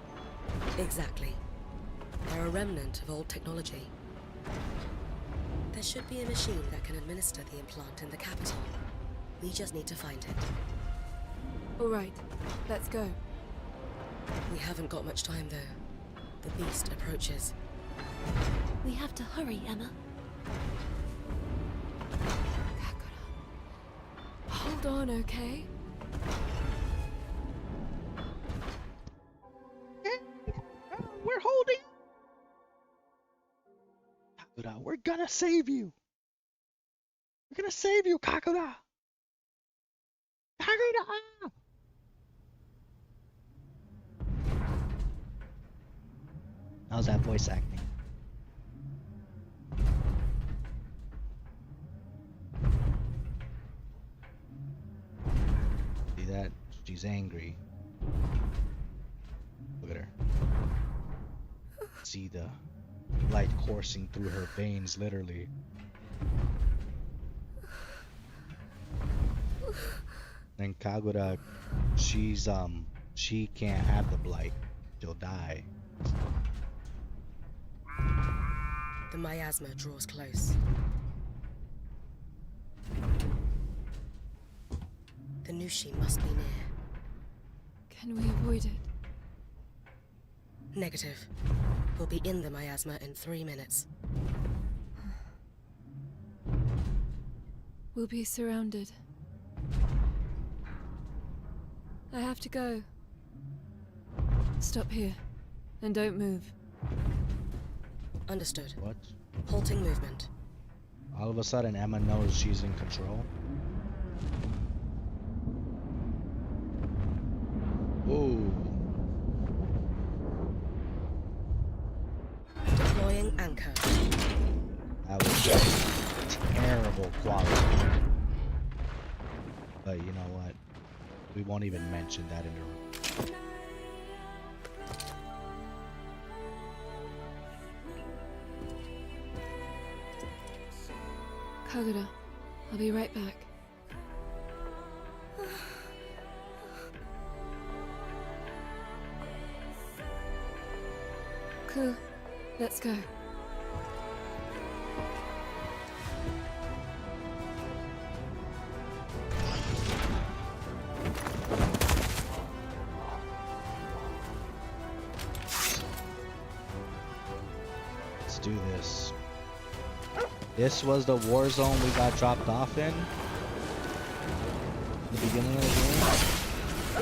Exactly. They're a remnant of old technology. There should be a machine that can administer the implant in the capital. We just need to find it. All right, let's go. We haven't got much time, though. The beast approaches. We have to hurry, Emma. Hold on, okay? We're holding. Kakura, we're gonna save you. We're gonna save you, Kakura. Kakura. How's that voice acting? See that? She's angry. Look at her. See the light coursing through her veins, literally. And Kagura, she can't have the blight. She'll die. The miasma draws close. The Nushi must be near. Can we avoid it? Negative. We'll be in the miasma in 3 minutes. We'll be surrounded. I have to go. Stop here. And don't move. Understood. What? Halting movement. All of a sudden, Emma knows she's in control. Ooh. Deploying anchor. That was terrible quality. But you know what? We won't even mention that in the... Kagura, I'll be right back. Cool. Let's go. Let's do this. This was the war zone we got dropped off in the beginning of the game. You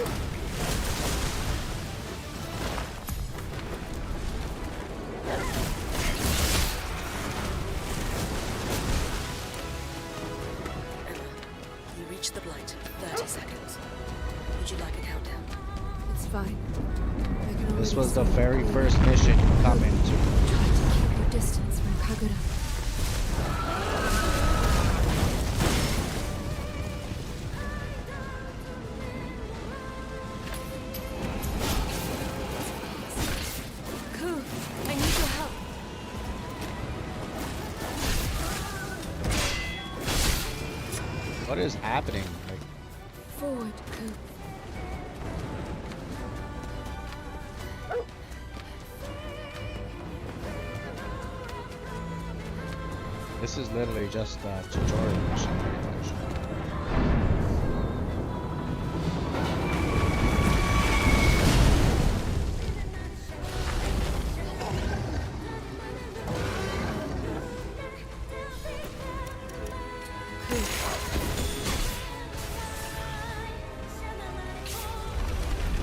reached the blight. 30 seconds. Would you like a countdown? It's fine. I can This already was the see very first mission you come into. Try to keep your distance from Kagura. Ku, I need your help. What is happening? Like, Forward, Ku. this is literally just a tutorial mission, pretty much.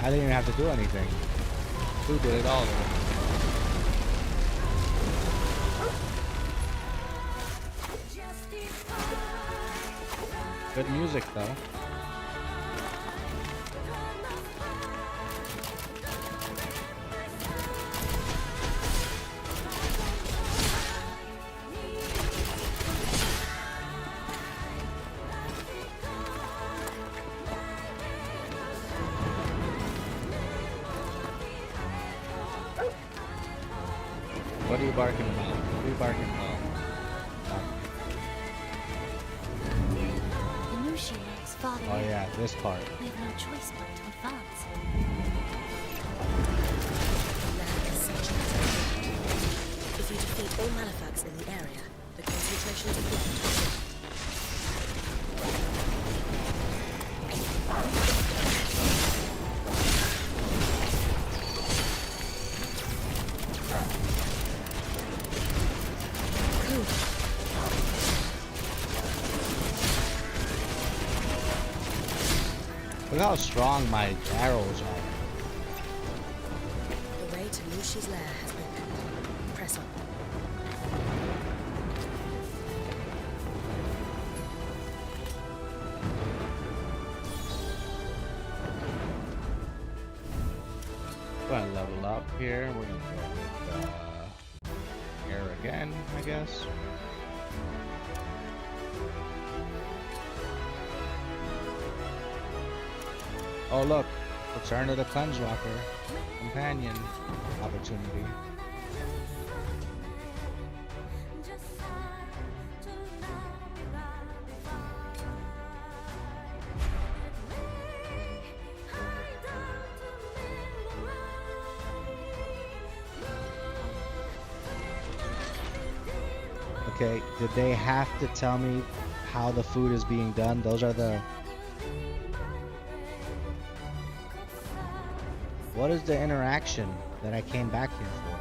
I didn't even have to do anything. Who did it all? Good music though. What are you barking about? What are you barking about? Inushi is farther Oh in. yeah, this part. We have no choice but to advance. If you defeat all malefacts in the area, the concentrations of blood. Look how strong my arrows are. The way to Mushi's lair has opened. Press on. Go ahead and level up here. We're gonna go with air again, I guess. Oh look, Return of the Cleanswalker companion opportunity. Okay, did they have to tell me how the food is being done? Those are the... What is the interaction that I came back here for?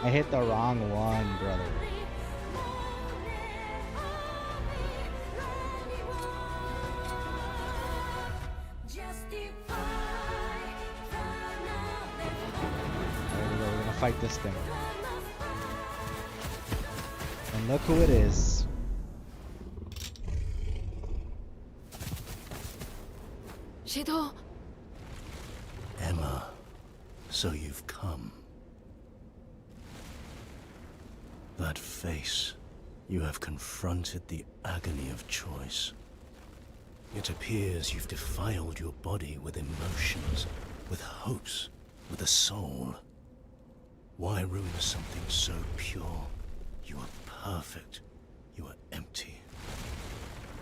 I hit the wrong one, brother. There we go, we're gonna fight this thing. And look who it is. Shido! Emma, so you've come. That face, you have confronted the agony of choice. It appears you've defiled your body with emotions, with hopes, with a soul. Why ruin something so pure? You are perfect. You are empty.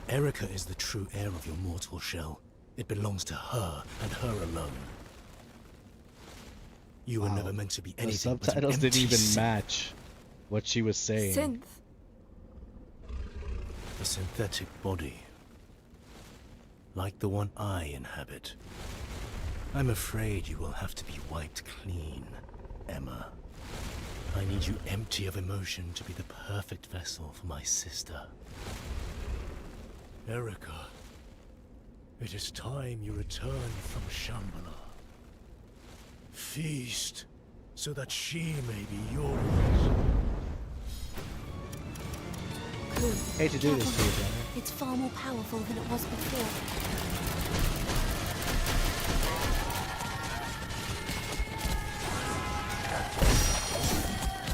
Erica is the true heir of your mortal shell. It belongs to her and her alone. You were never meant to be The anything but an subtitles didn't empty even synth. match what she was saying. Synth. A synthetic body. Like the one I inhabit. I'm afraid you will have to be wiped clean, Emma. I need you empty of emotion to be the perfect vessel for my sister. Erica, it is time you return from Shambhala. Feast, so that she may be yours. Hate to do this to you, Jenna. It's far more powerful than it was before.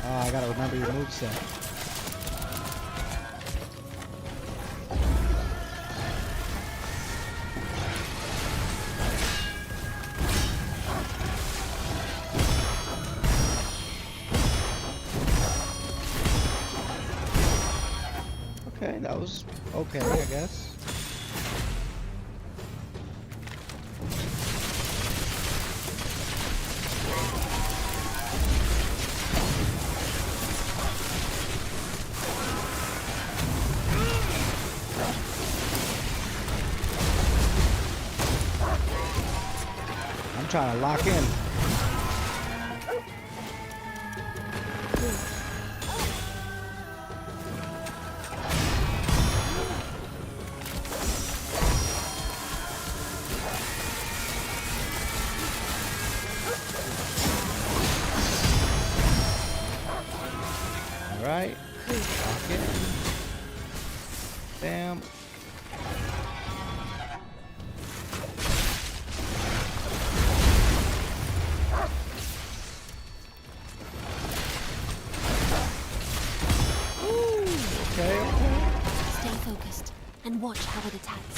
Oh, I gotta remember your moveset. Okay, that was okay, I guess. I'm trying to lock in. All right, lock in. Bam. Okay. Stay focused and watch how it attacks.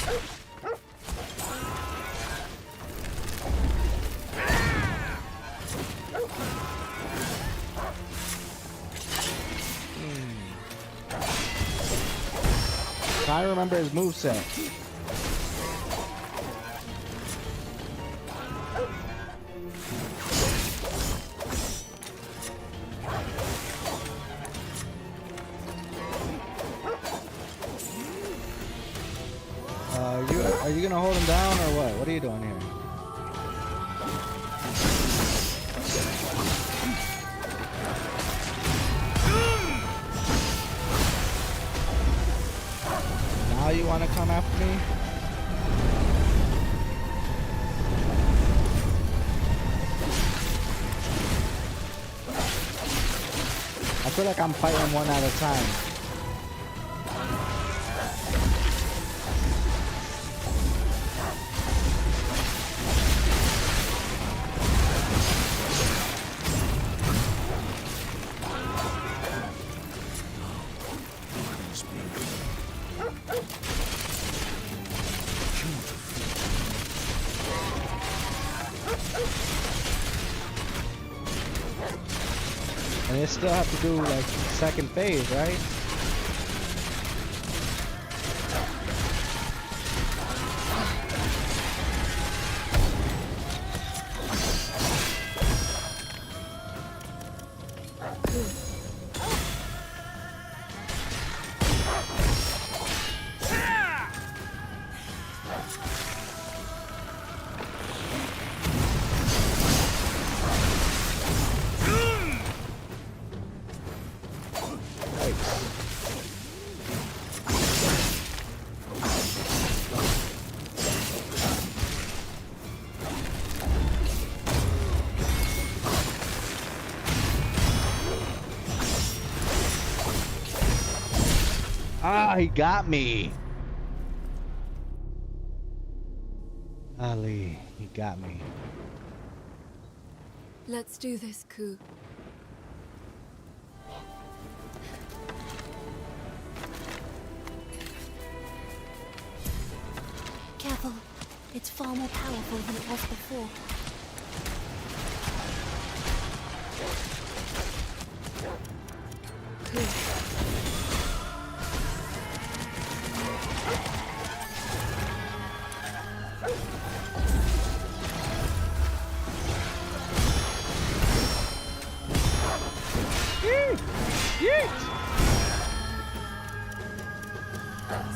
I remember his moveset. Are you gonna hold him down or what? What are you doing here? Now you want to come after me? I feel like I'm fighting one at a time. And they still have to do like second phase, right? Ah, he got me. Ali, he got me. Let's do this, Ku. Careful. It's far more powerful than it was before.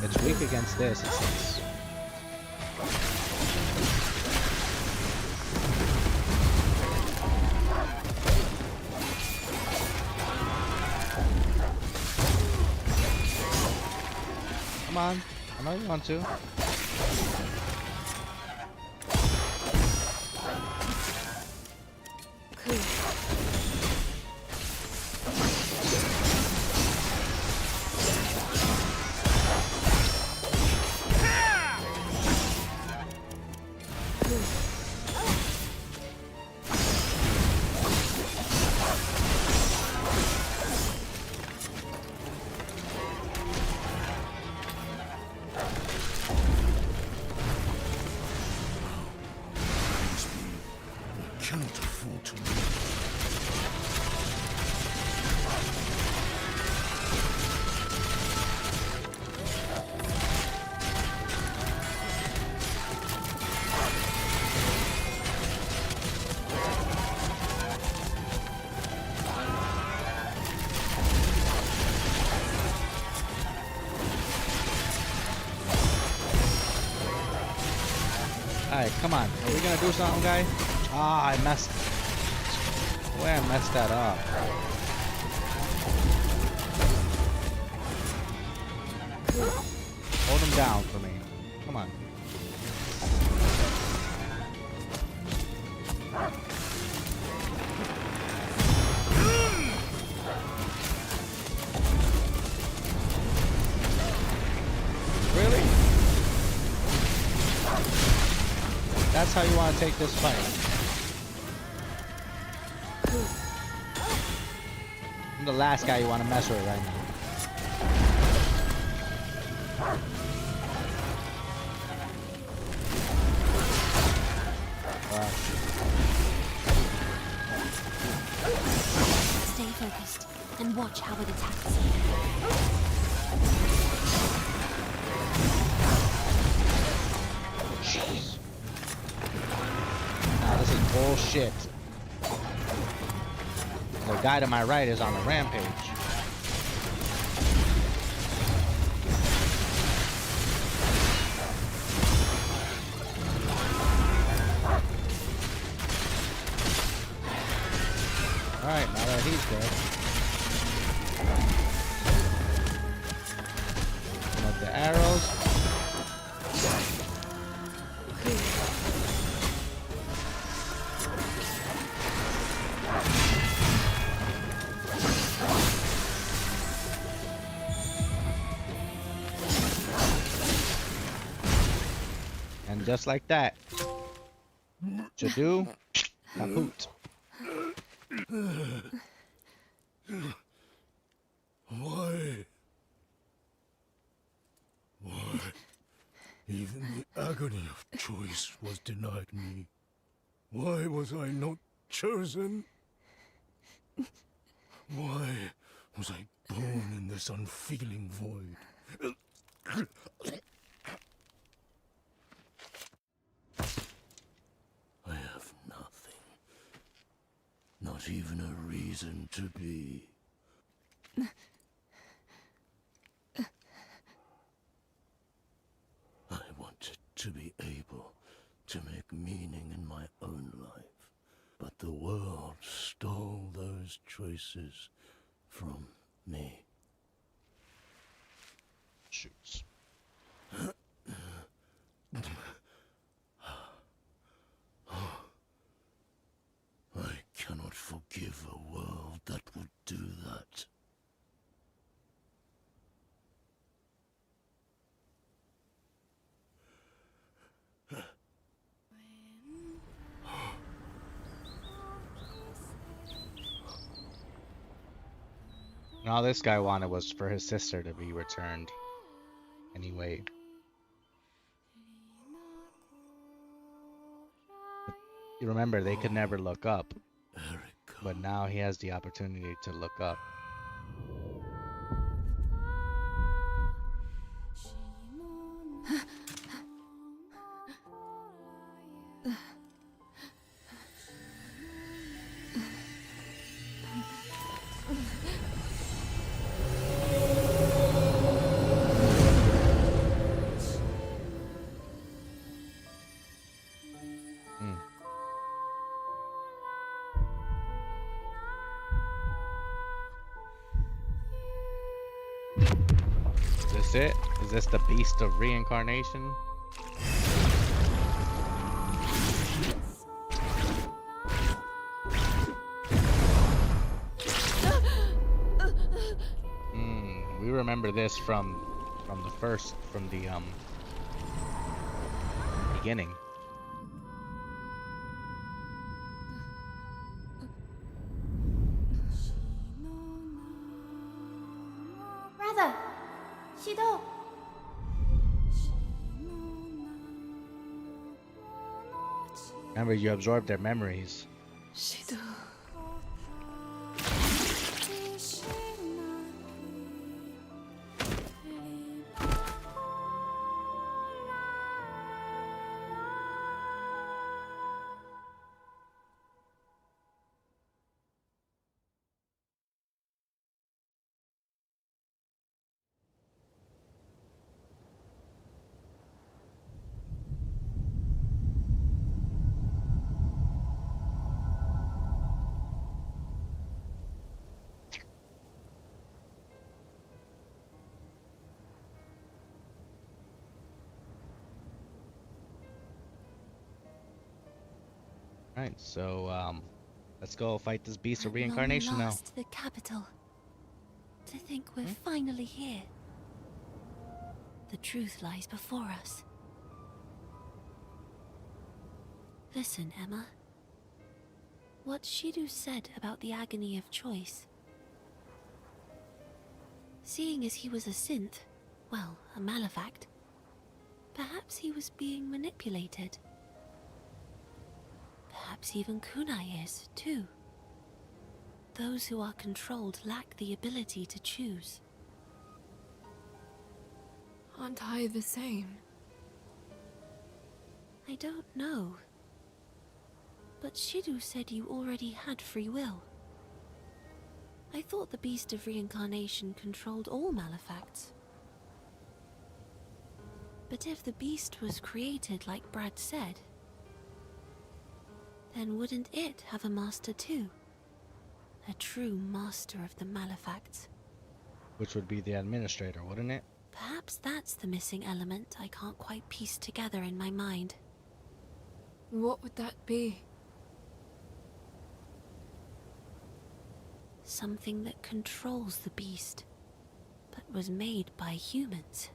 It's weak against this, it says. Come on. I know you want to. Can't afford to lose. Alright, come on. Are we gonna do something, guy? Ah, I messed. The way I messed that up. Hold him down for me. Come on. Really? That's how you want to take this fight. I'm the last guy you want to mess with right now. Stay focused and watch how it attacks. Jeez. Nah, this is bullshit. The guy to my right is on a rampage. Alright, now that he's dead. With the arrows. And just like that. To-do, kaput. Why? Why? Even the agony of choice was denied me. Why was I not chosen? Why was I born in this unfeeling void? I have nothing. Not even a reason to be. I wanted to be able to make meaning in my own life, but the world stole those choices from me. Shoots. I cannot forgive a world that would do that. And all this guy wanted was for his sister to be returned. Anyway. But you remember, they could never look up. But now he has the opportunity to look up. Is this it? Is this the Beast of Reincarnation? We remember this from the beginning. Brother! Shido! Remember, you absorb their memories. Shido. Right, so let's go fight this Beast of At long Reincarnation now. last, the capital. To think we're finally here. The truth lies before us. Listen, Emma. What Shidu said about the agony of choice. Seeing as he was a synth, well, a malefact, perhaps he was being manipulated. Perhaps even Kunai is, too. Those who are controlled lack the ability to choose. Aren't I the same? I don't know. But Shidu said you already had free will. I thought the Beast of Reincarnation controlled all malefacts. But if the beast was created like Brad said, then wouldn't it have a master too? A true master of the malefacts. Which would be the administrator, wouldn't it? Perhaps that's the missing element I can't quite piece together in my mind. What would that be? Something that controls the beast, but was made by humans.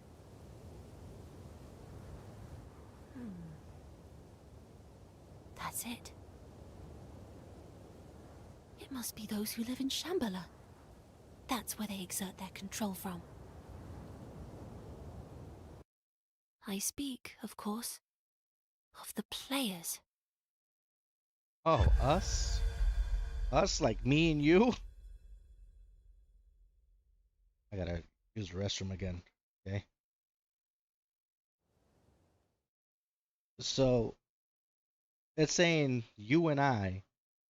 That's it. It must be those who live in Shambhala. That's where they exert their control from. I speak, of course, of the players. Oh, us? Us, like me and you? I gotta use the restroom again, okay? So, it's saying you and I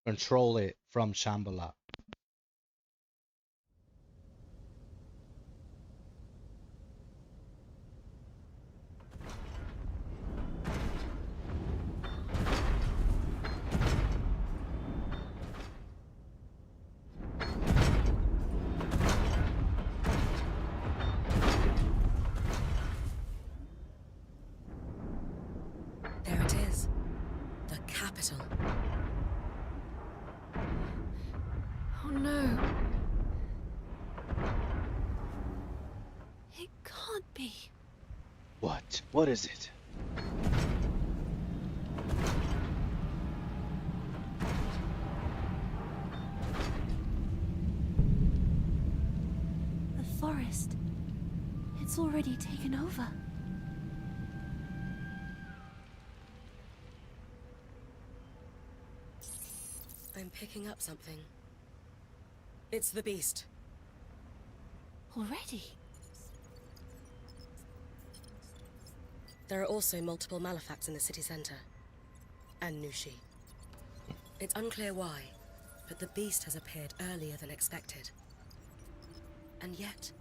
control it from Shambhala. There it is. The capital. Oh no. It can't be. What? What is it? The forest. It's already taken over. I'm picking up something. It's the beast. Already? There are also multiple malefacts in the city center. And Nushi. It's unclear why, but the beast has appeared earlier than expected. And yet,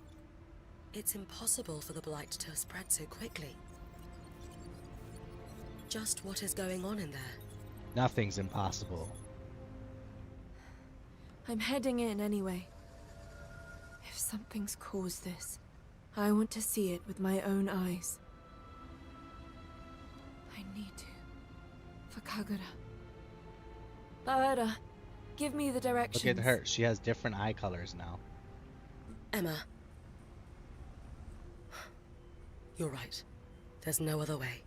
it's impossible for the blight to have spread so quickly. Just what is going on in there? Nothing's impossible. I'm heading in anyway. If Something's caused this. I want to see it with my own eyes. I need to. For Kagura. Bawera, give me the directions. Look at her. She has different eye colors now. Emma. You're right. There's no other way.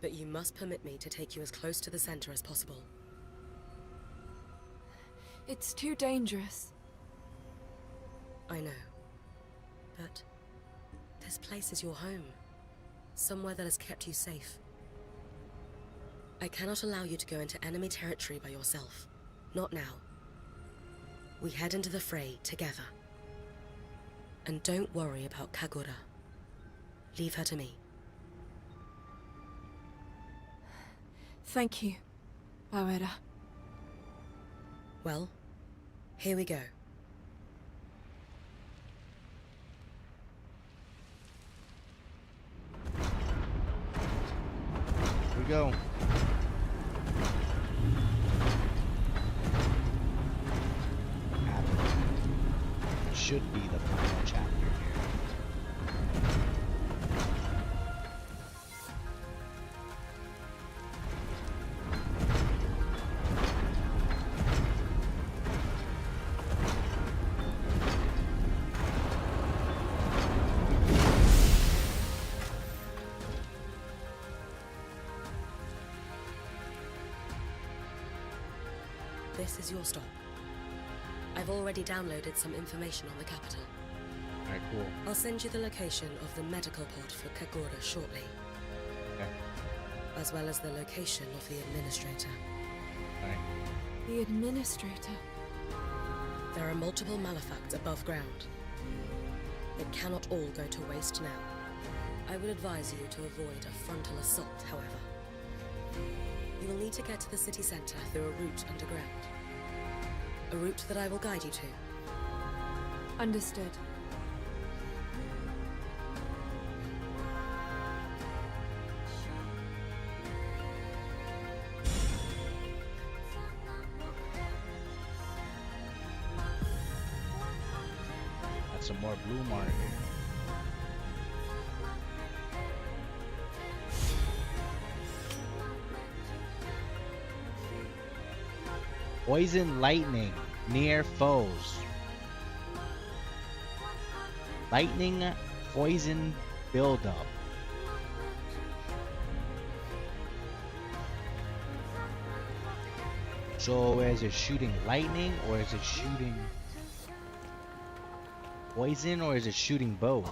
But you must permit me to take you as close to the center as possible. It's too dangerous. I know. But this place is your home. Somewhere that has kept you safe. I cannot allow you to go into enemy territory by yourself. Not now. We head into the fray together. And don't worry about Kagura. Leave her to me. Thank you, Bawera. Well, here we go. Here we go. Should be the final chapter here. This is your stop. I've already downloaded some information on the capital. Alright, cool. I'll send you the location of the medical pod for Kagura shortly. Okay. As well as the location of the administrator. Alright. The administrator? There are multiple malefacts above ground. It cannot all go to waste now. I would advise you to avoid a frontal assault, however. You will need to get to the city center through a route underground. A route that I will guide you to. Understood. Got some more blue mark here. Poison lightning near foes. Lightning poison buildup. So is it shooting lightning or is it shooting poison or is it shooting both?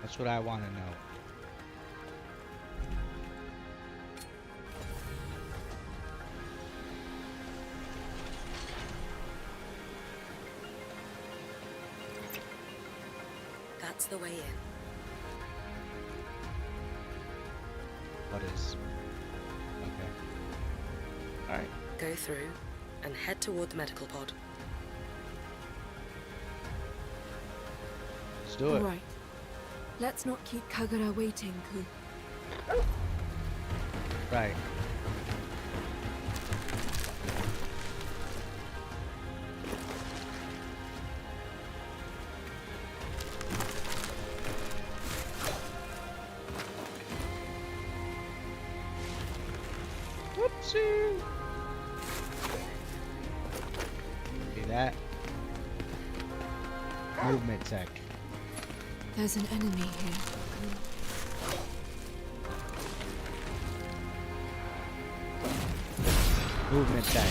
That's what I want to know. That's the way in. What is? Okay. Alright. Go through and head toward the medical pod. Let's do it. All right. Let's not keep Kagura waiting, Ku. Right. Whoopsie. See that? Movement tech. There's an enemy here. Movement tech.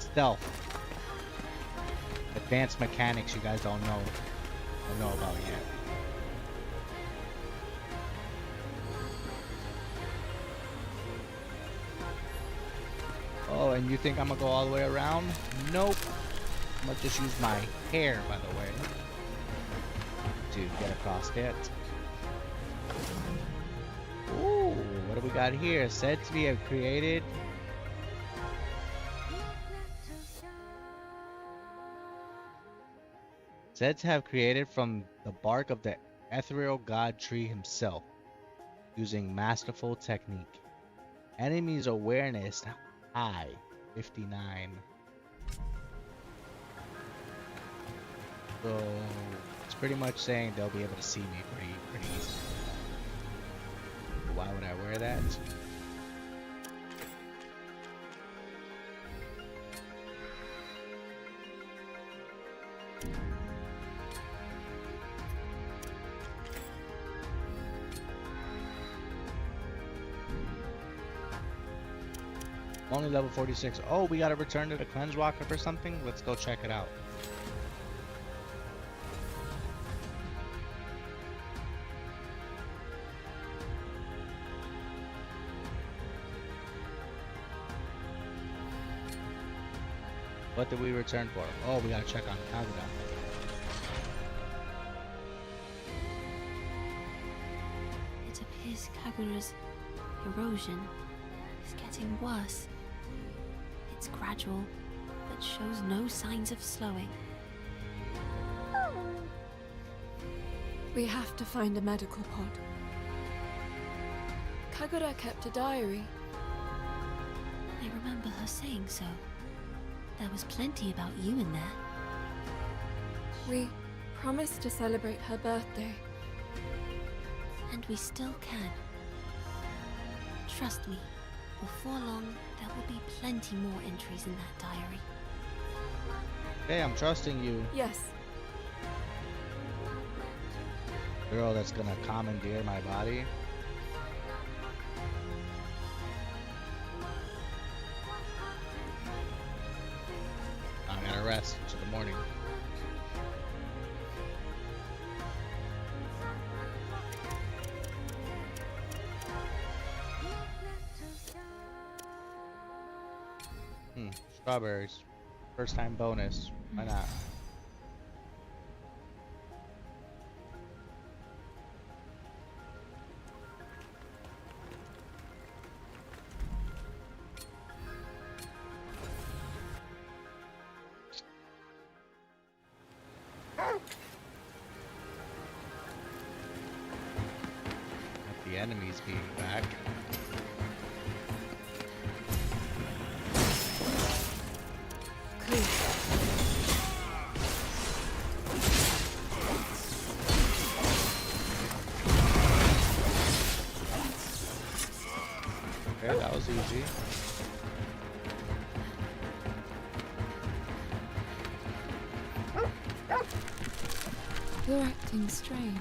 Stealth. Advanced mechanics you guys don't know about yet. Oh, and you think I'm gonna go all the way around? Nope. I'm gonna just use my hair, by the way. to get across it. Ooh, what do we got here? Said to be have created. Said to have created from the bark of the ethereal god tree himself, using masterful technique. Enemies awareness high, 59. So it's pretty much saying they'll be able to see me pretty easily. Why would I wear that? I'm only level 46. Oh, we gotta return to the cleanse walk up or something? Let's go check it out. What did we return for? Oh, we gotta check on Kagura. It appears Kagura's erosion is getting worse. It's gradual, but shows no signs of slowing. We have to find a medical pod. Kagura kept a diary. I remember her saying so. There was plenty about you in there. We promised to celebrate her birthday. And we still can. Trust me, before long, there will be plenty more entries in that diary. Hey, I'm trusting you. Yes. Girl that's gonna commandeer my body. I gotta rest till the morning. Strawberries. First time bonus. Why not? The enemies being back. Okay, that was easy. You're acting strange.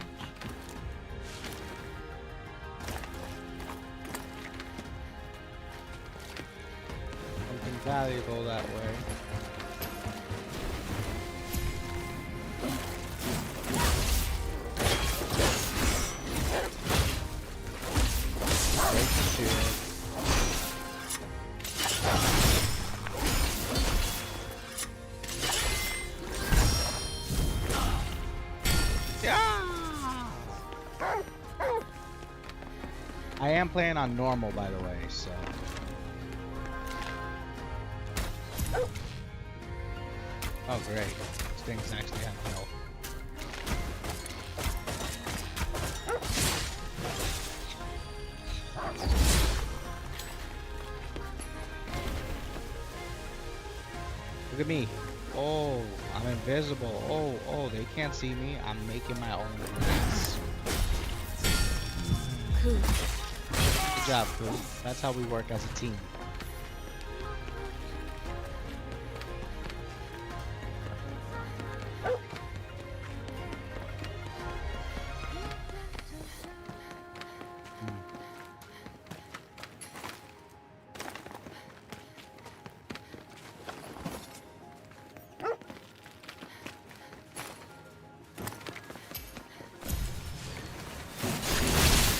Something valuable that way. Break the shield. I am playing on normal, by the way, so. Oh, great. This thing's actually have health. Look at me. Oh, I'm invisible. Oh, they can't see me. I'm making my own grass. Cool. Good job, Pooh. That's how we work as a team.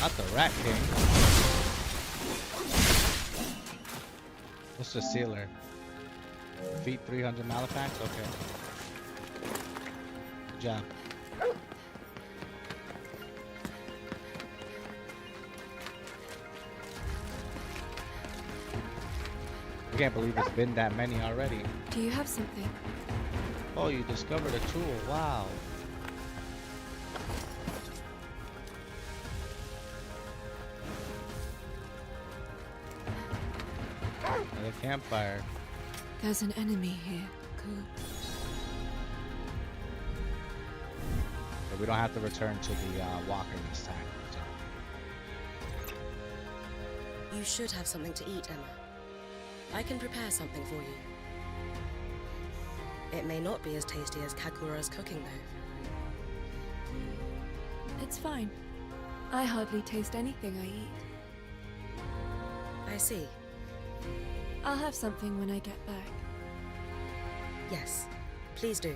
Not the Rat King. What's the sealer? Feet 300 Malafax? Okay. Good job. I can't believe it's been that many already. Do you have something? Oh, you discovered a tool. Wow. Another campfire. There's an enemy here. Cool. But we don't have to return to the walker this time. So. You should have something to eat, Emma. I can prepare something for you. It may not be as tasty as Kagura's cooking, though. It's fine. I hardly taste anything I eat. I see. I'll have something when I get back. Yes, please do.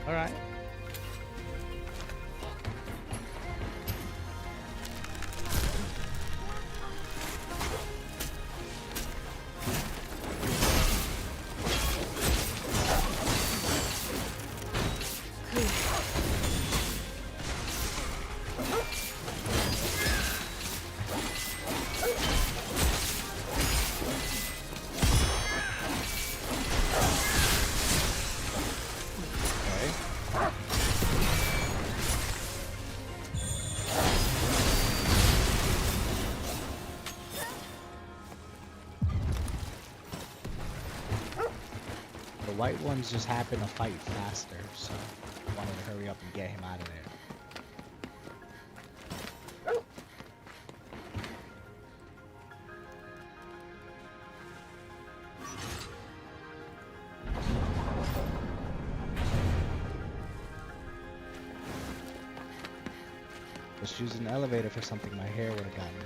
All right. The white ones just happen to fight faster, so I wanted to hurry up and get him out of there. Just use an elevator for something, my hair would have gotten me.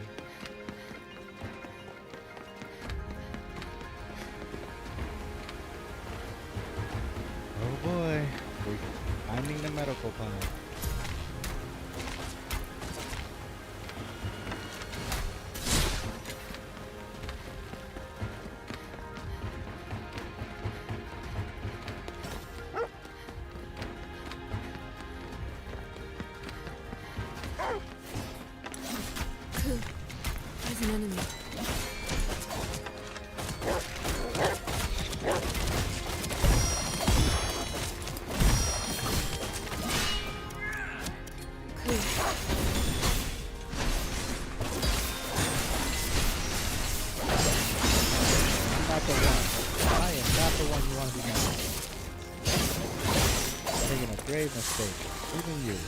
Oh boy, we're finding the medical pod. There's an enemy. Not the one. I am not the one you want to be messing with. Making a grave mistake. Even you.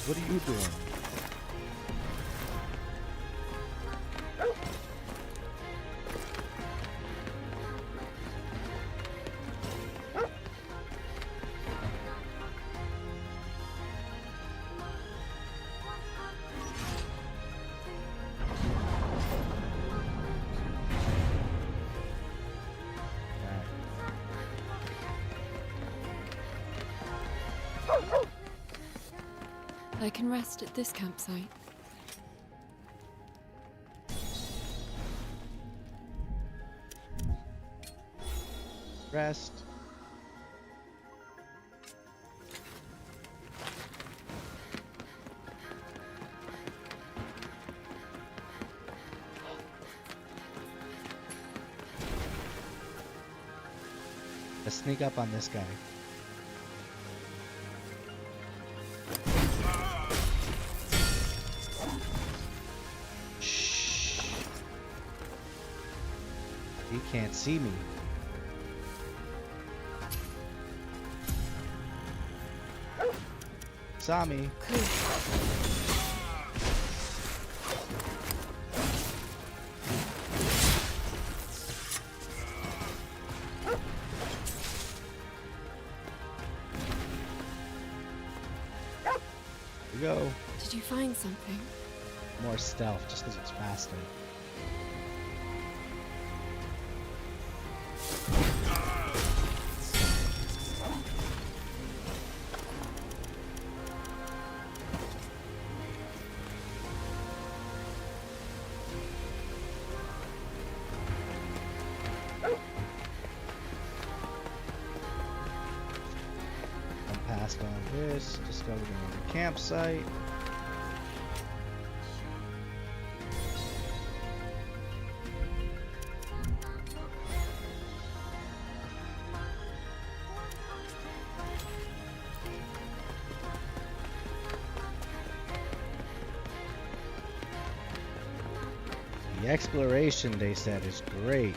What are you doing? I can rest at this campsite. Rest. Let's sneak up on this guy. Shh. He can't see me. Saw me. We go. Did you find something? More stealth, just because it's faster. this. Discover the campsite. The exploration, they said, is great.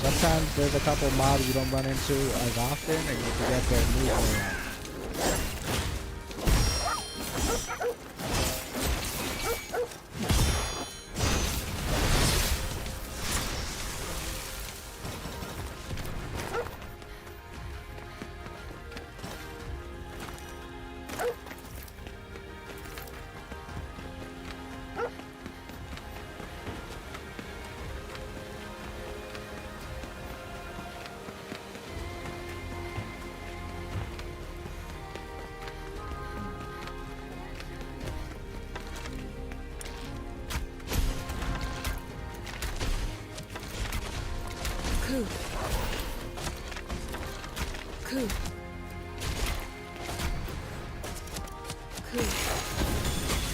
Sometimes there's a couple mobs you don't run into as often, and you forget their movement.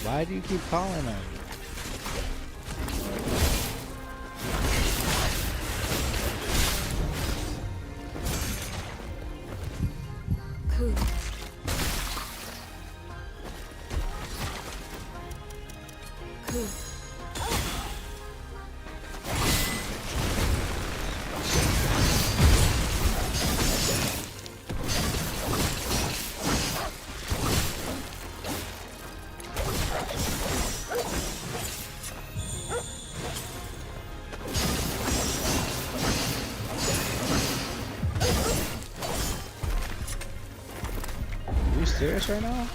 Why do you keep calling him? Serious right now?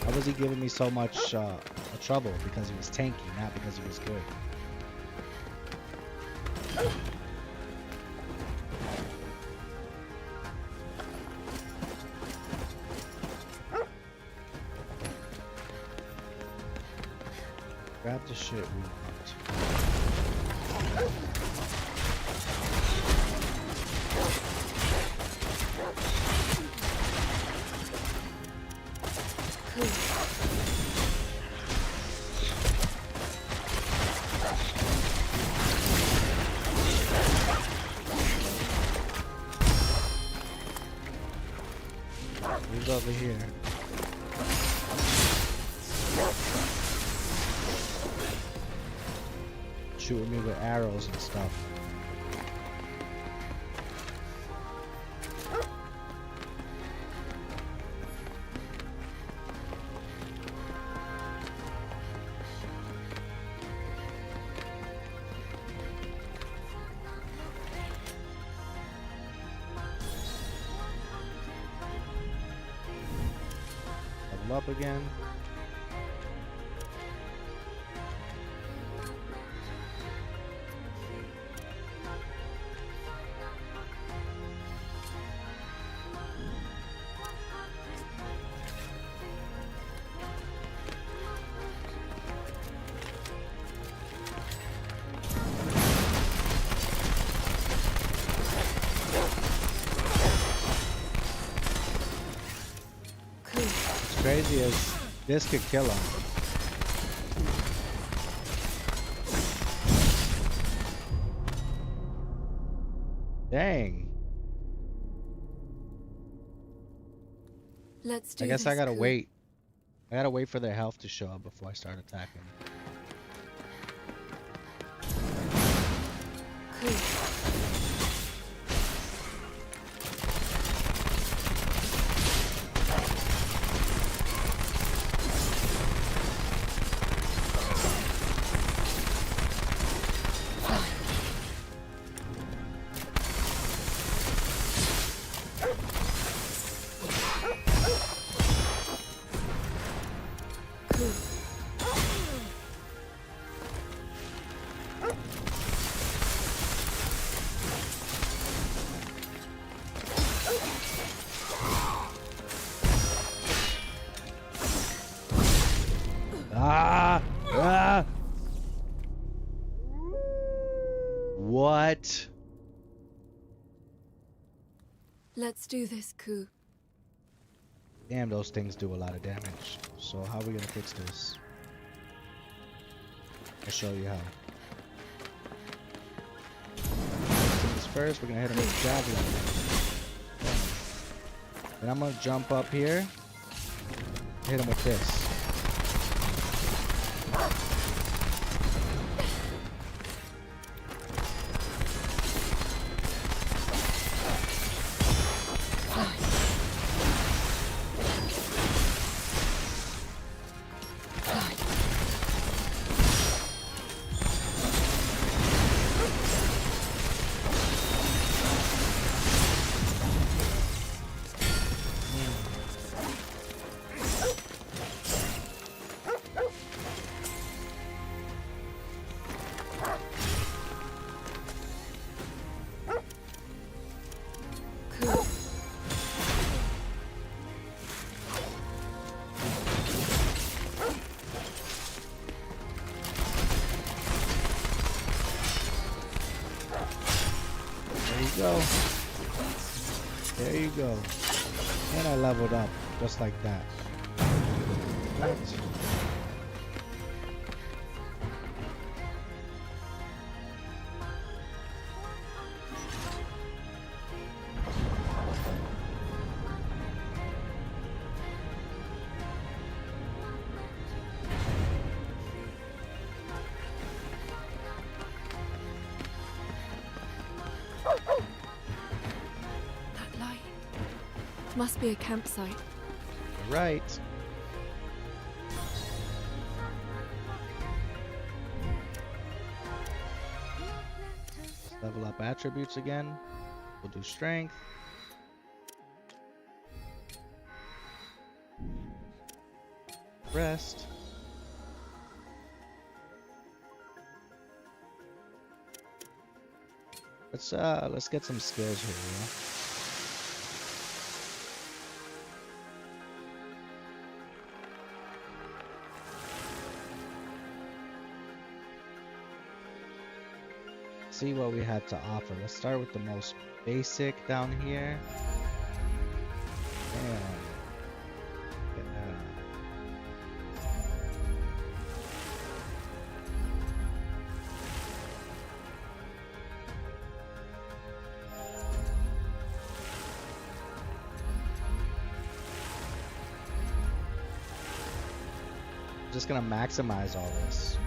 Why was he giving me so much trouble? Because he was tanky, not because he was good. Grab the shit we want. Who's over here? Shooting me with arrows and stuff. Up again. crazy is this could kill him. Dang. Let's do I guess this, I gotta Ku. wait. I gotta wait for their health to show up before I start attacking. Ku. Ah! Ah! What? Let's do this, Ku. Damn, those things do a lot of damage. So how are we gonna fix this? I'll show you how. First, we're gonna hit him with javelin. Then I'm gonna jump up here, hit him with this. Go. There you go. And I leveled up just like that. What? That light must be a campsite. Right. Level up attributes again. We'll do strength. Rest. Let's get some skills here, you know? See what we have to offer. Let's start with the most basic down here. Damn. Just gonna maximize all this.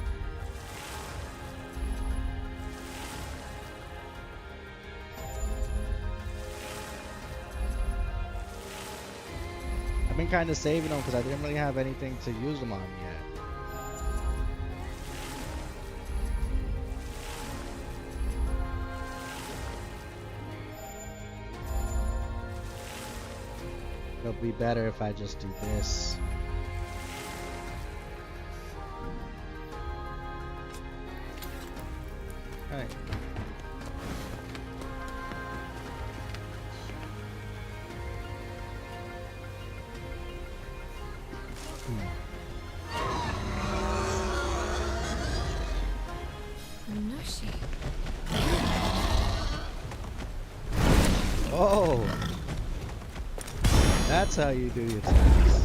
I've been kind of saving them because I didn't really have anything to use them on yet. It'll be better if I just do this. Alright. Oh, that's how you do your attacks.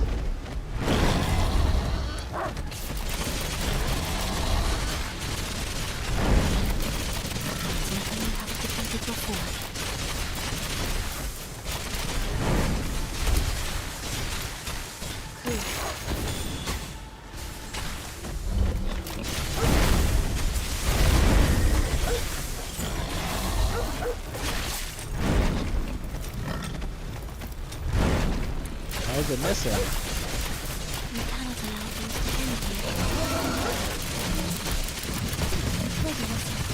is it missing? You cannot allow things to end here. Ready yourself.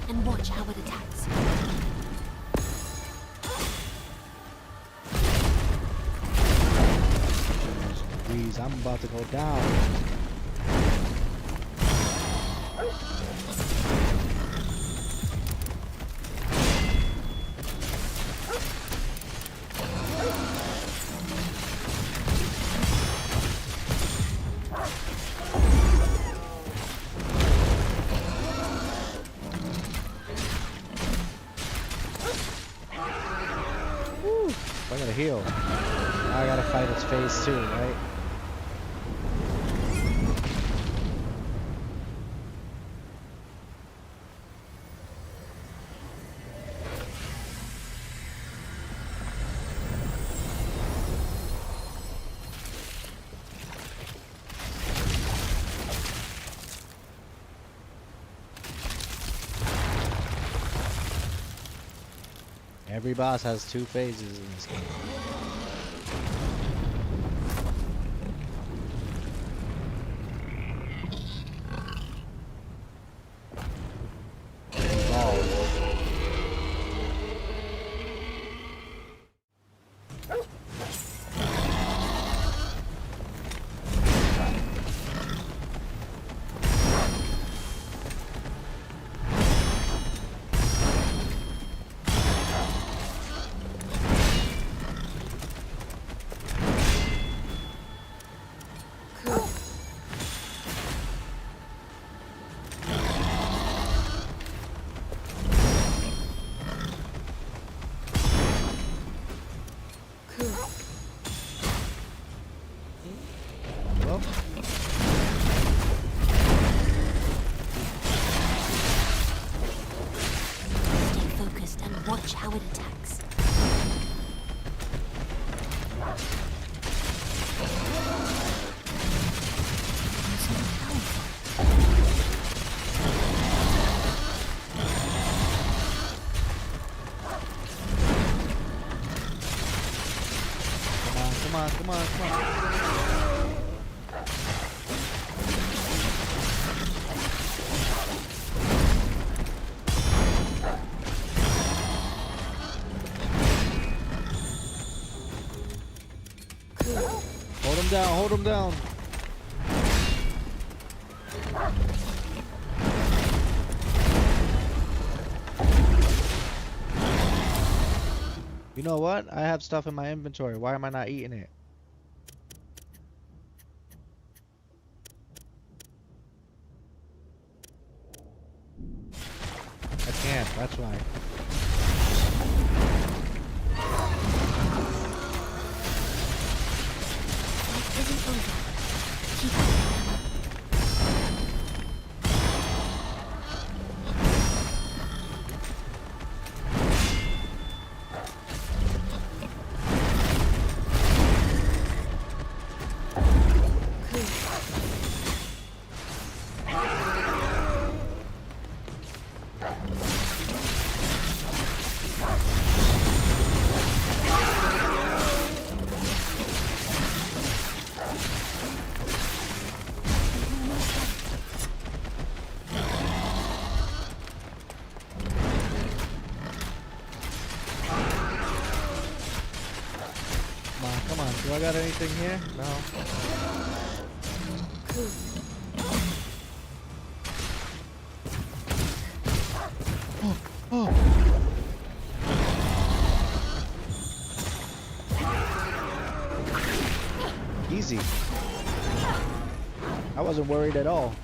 And watch how it attacks. Please, I'm about to go down. I gotta heal. Now I gotta fight its phase too, right? Every boss has 2 phases in this game. Well, Stay focused and watch how it attacks. come on. Hold him down. You know what? I have stuff in my inventory. Why am I not eating it? I can't, that's why. It isn't over. Keep it. Come on. Do I got anything here? No. Oh. Easy. I wasn't worried at all.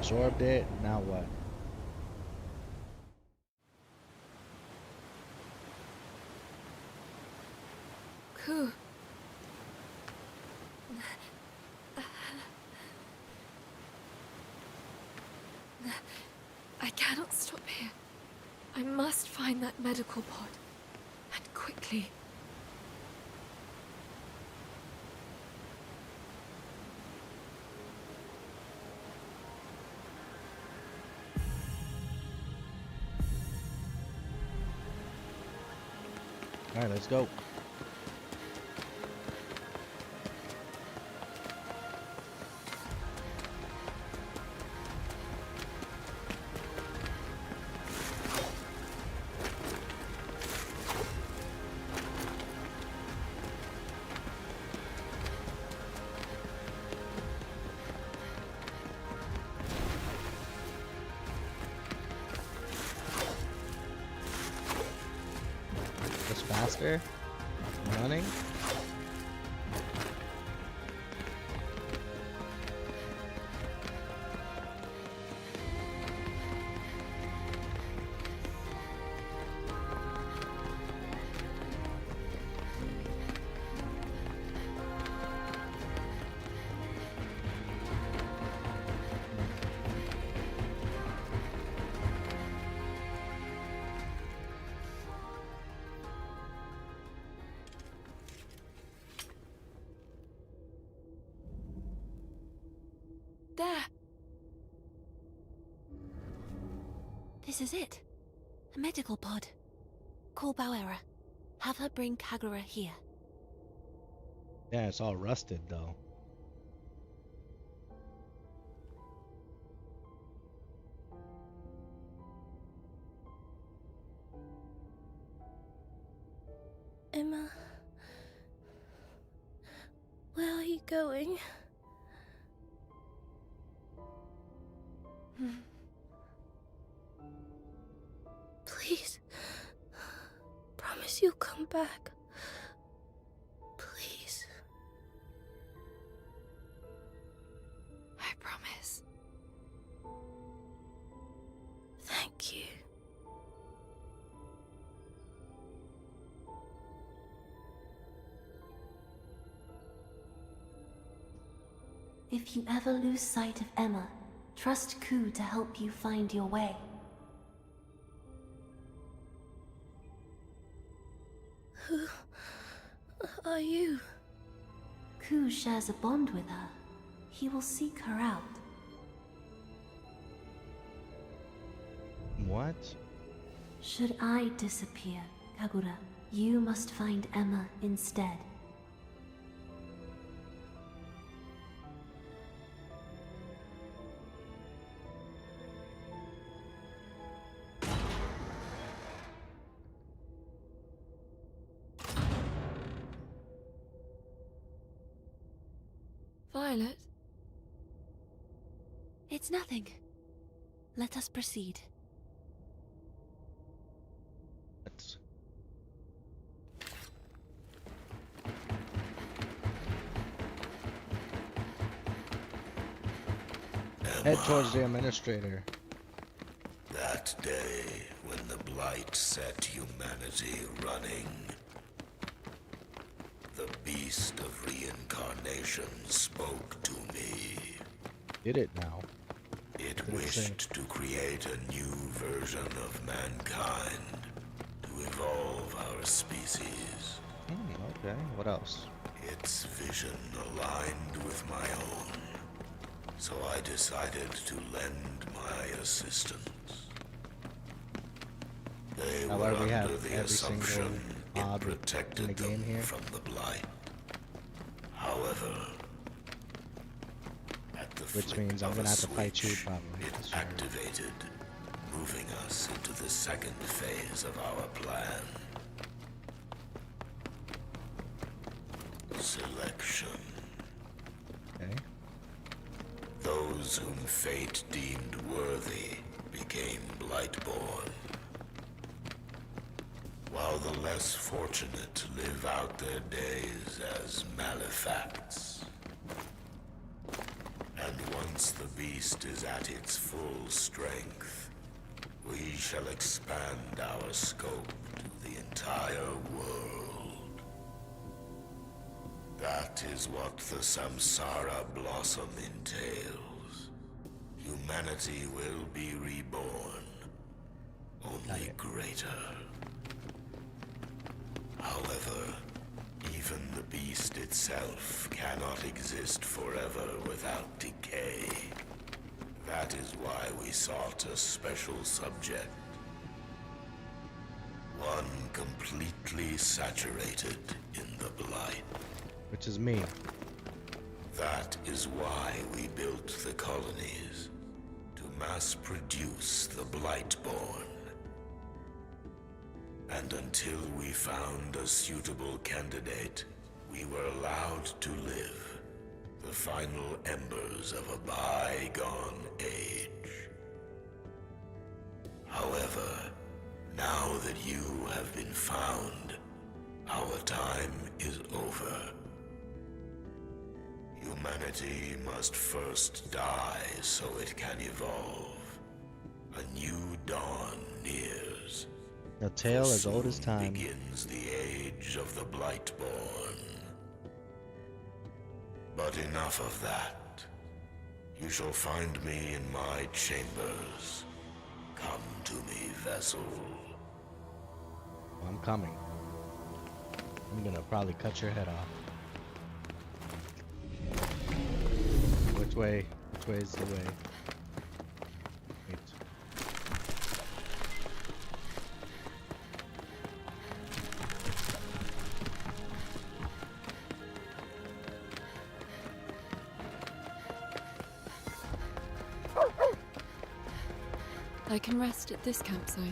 absorbed it. Now what? Ku. I cannot stop here. I must find that medical pod. And quickly. All right, let's go. Just faster. Running. There. This is it. A medical pod. Call Bauera. Have her bring Kagura here. Yeah, it's all rusted though. Emma, where are you going? Please, promise you'll come back. Please. I promise. Thank you. If you ever lose sight of Emma, trust Ku to help you find your way. Who are you? Ku shares a bond with her. He will seek her out. What? Should I disappear, Kagura, you must find Emma instead. Violet? It's nothing. Let us proceed. Let's... Head towards the administrator. That day when the Blight set humanity running, the Beast of Reincarnation spoke to me. Did it now? It wished to create a new version of mankind, to evolve our species. Okay, what else? Its vision aligned with my own, so I decided to lend my assistance. They Now, were we have under the every assumption single it protected in the game them here. from the Blight. However, at the Which flick means I'm of gonna a have to fight you switch, probably. it So- activated, moving us into the second phase of our plan. Selection. Okay. Those whom fate deemed worthy became Blightborn, while the less fortunate live out their days as malefacts. And one Once the beast is at its full strength, we shall expand our scope to the entire world. That is what the Samsara Blossom entails. Humanity will be reborn, only greater. However, even the beast itself cannot exist forever without decay. That is why we sought a special subject. One completely saturated in the blight. Which is me. That is why we built the colonies, to mass produce the Blightborn. And until we found a suitable candidate, we were allowed to live, the final embers of a bygone age. However, now that you have been found, our time is over. Humanity must first die so it can evolve. A new dawn nears. A tale as old as time. Begins the age of the Blightborn. But enough of that. You shall find me in my chambers. Come to me, vessel. I'm coming. I'm gonna probably cut your head off. Which way? Which way is the way? Wait. I can rest at this campsite.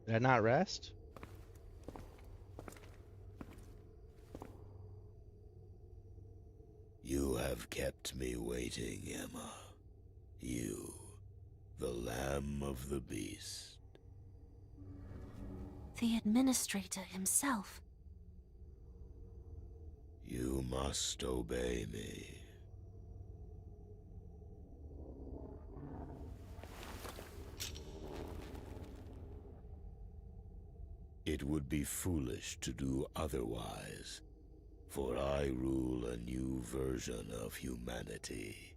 Did I not rest? You have kept me waiting, Emma. You, the Lamb of the Beast. The administrator himself. You must obey me. It would be foolish to do otherwise, for I rule a new version of humanity.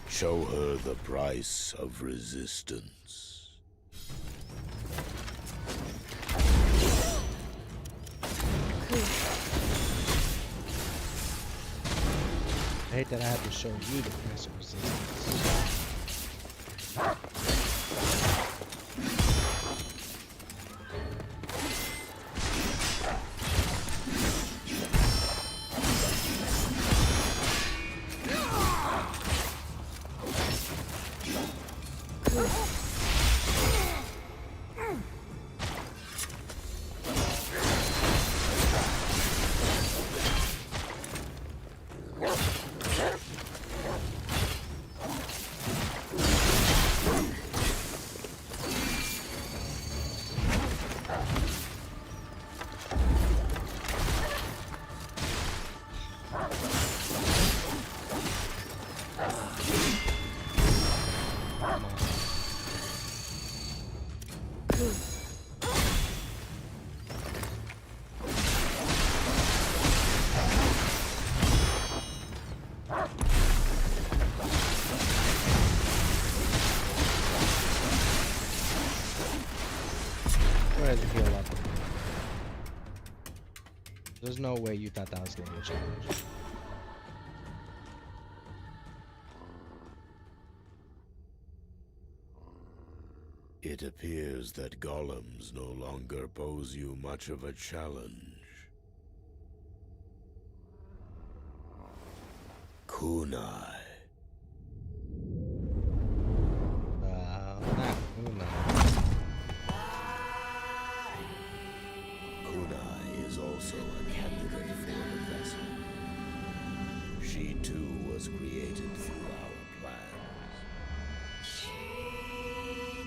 Show her the price of resistance. I hate that I have to show you the price of resistance. There's no way you thought that was gonna be a challenge. It appears that golems no longer pose you much of a challenge. Kunai. Not Kunai. She too was created through our plans.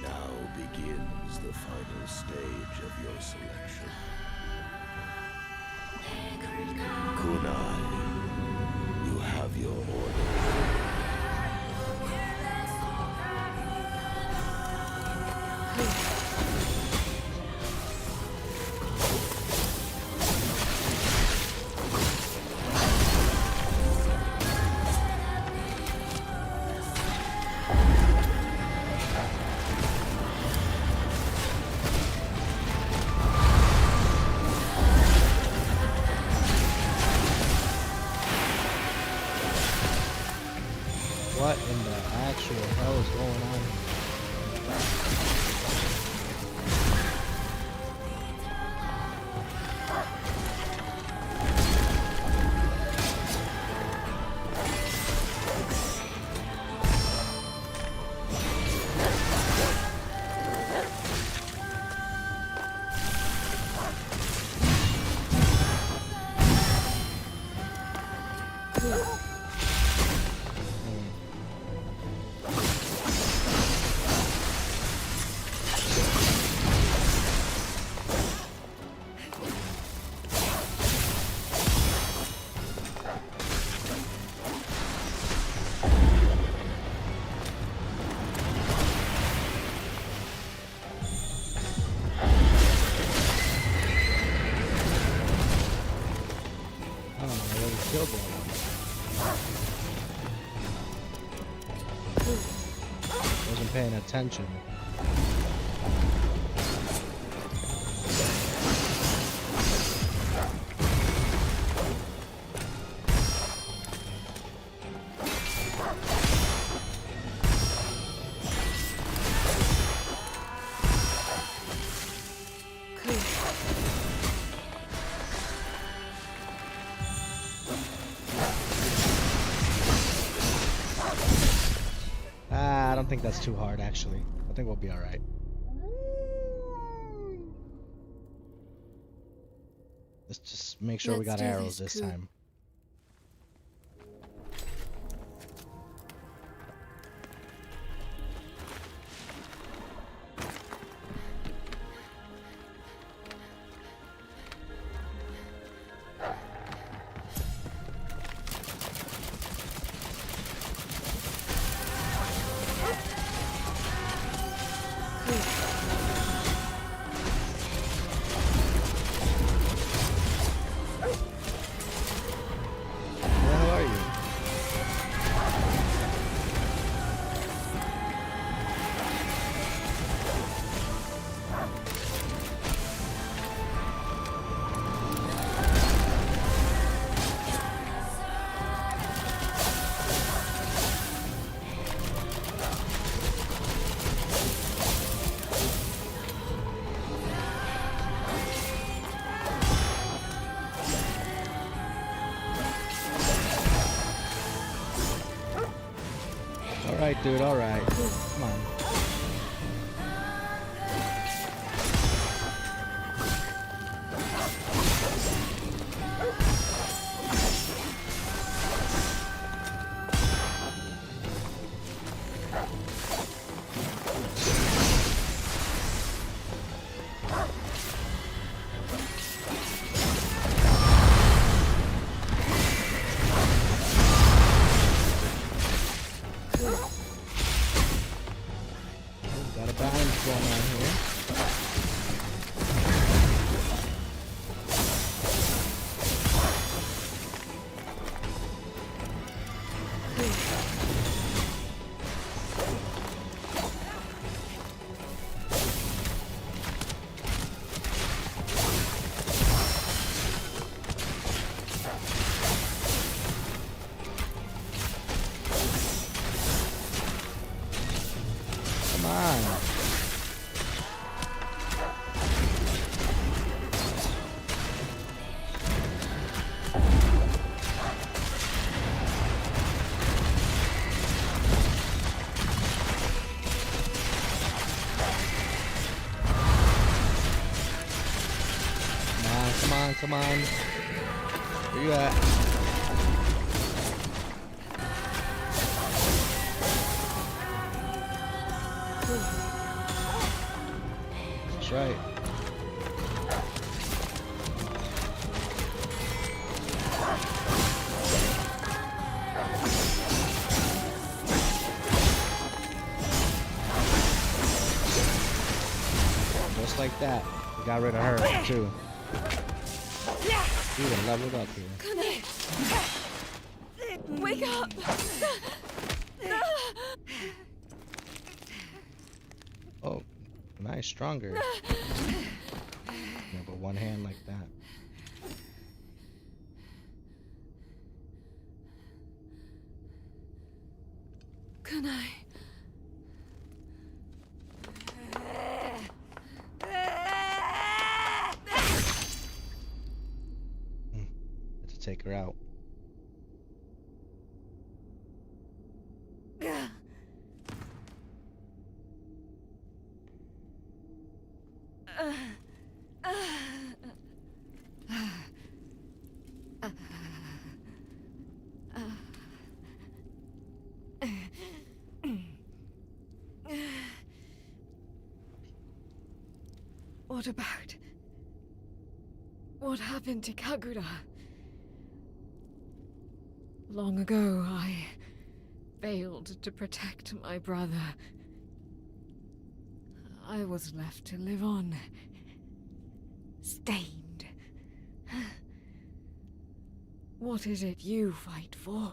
Now begins the final stage of your selection. Kunai, you have your order. What in the actual hell is going on here? Wasn't paying attention. I don't think that's too hard, actually. I think we'll be all right. Let's just make sure we got arrows this time. Alright, dude, alright. Come on. Got a balance going on here. Come on. Come on, come on. Where you at? like that. We got rid of her, too. Even leveled up here. Kunai! Wake up! Oh, nice, stronger. Yeah, but one hand like that. Kunai. Had to take her out. What about... What happened to Kagura? Long ago, I failed to protect my brother. I was left to live on, stained. What is it you fight for?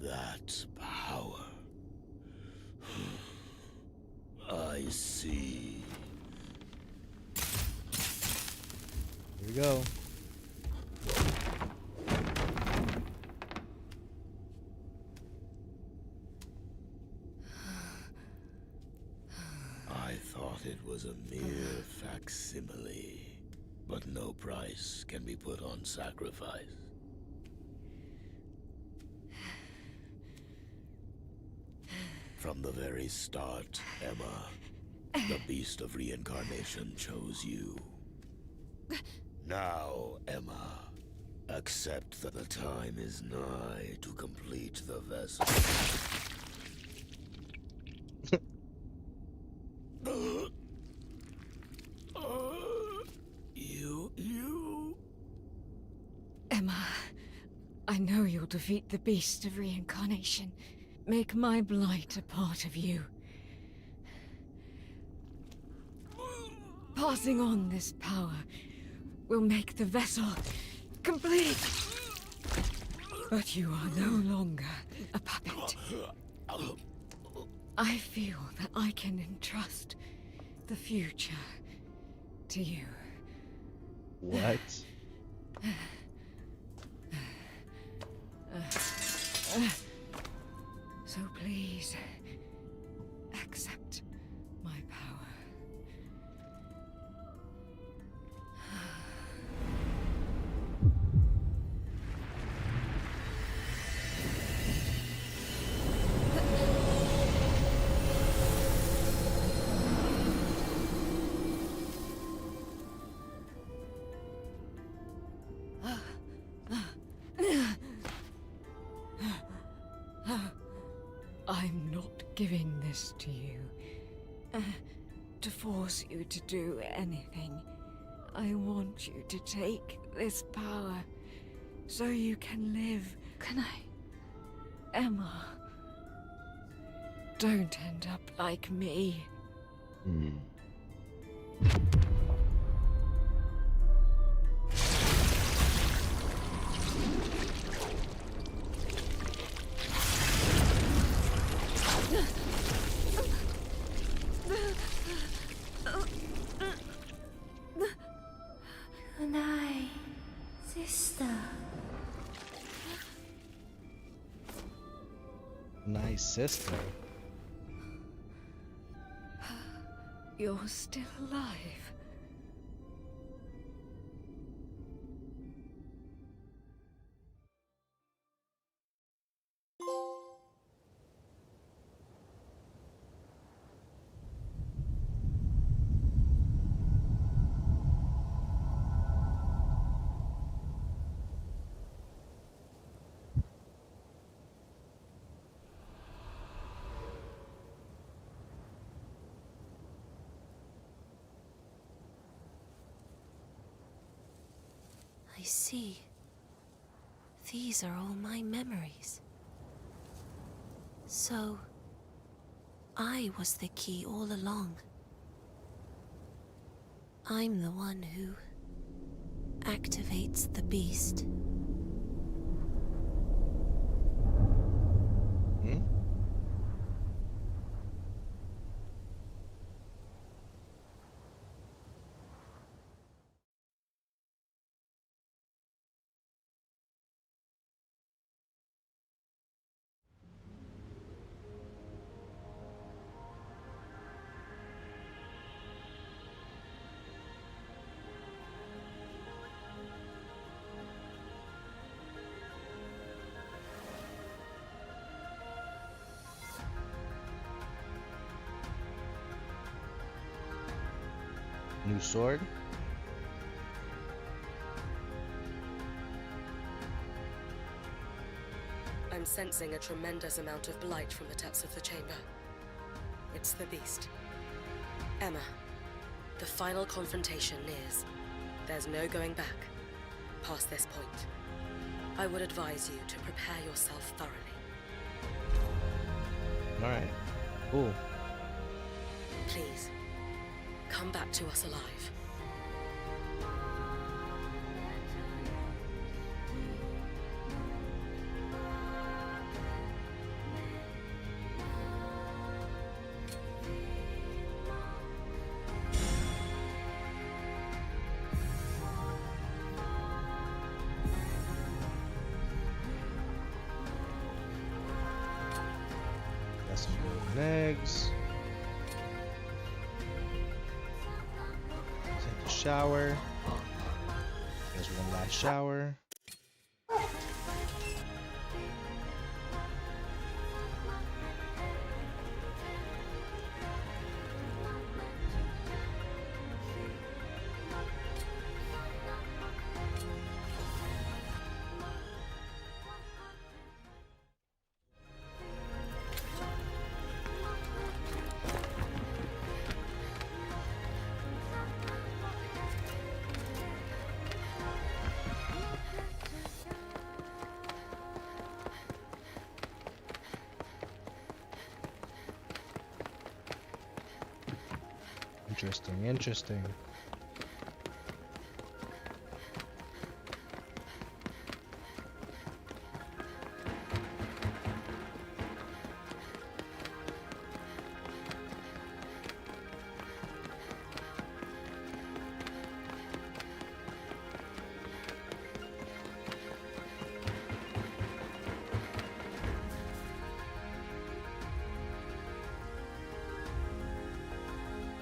That power. I see. Here we go. I thought it was a mere facsimile, but no price can be put on sacrifice. From the very start, Emma, the Beast of Reincarnation chose you. Now, Emma, accept that the time is nigh to complete the vessel. You... Emma, I know you'll defeat the Beast of Reincarnation. Make my blight a part of you. Passing on this power will make the vessel complete. But you are no longer a puppet. I feel that I can entrust the future to you. What? So please, accept my power. I'm not giving this to you to force you to do anything. I want you to take this power so you can live. Can I? Emma, don't end up like me. Kunai, sister. Nice sister. You're still alive. I see. These are all my memories. So, I was the key all along. I'm the one who activates the beast. Hmm? New sword. I'm sensing a tremendous amount of blight from the depths of the chamber. It's the beast. Emma, the final confrontation nears. There's no going back past this point. I would advise you to prepare yourself thoroughly. Alright. Cool. Please, come back to us alive. Got some golden eggs. Take a shower. There's one last shower. Interesting, interesting.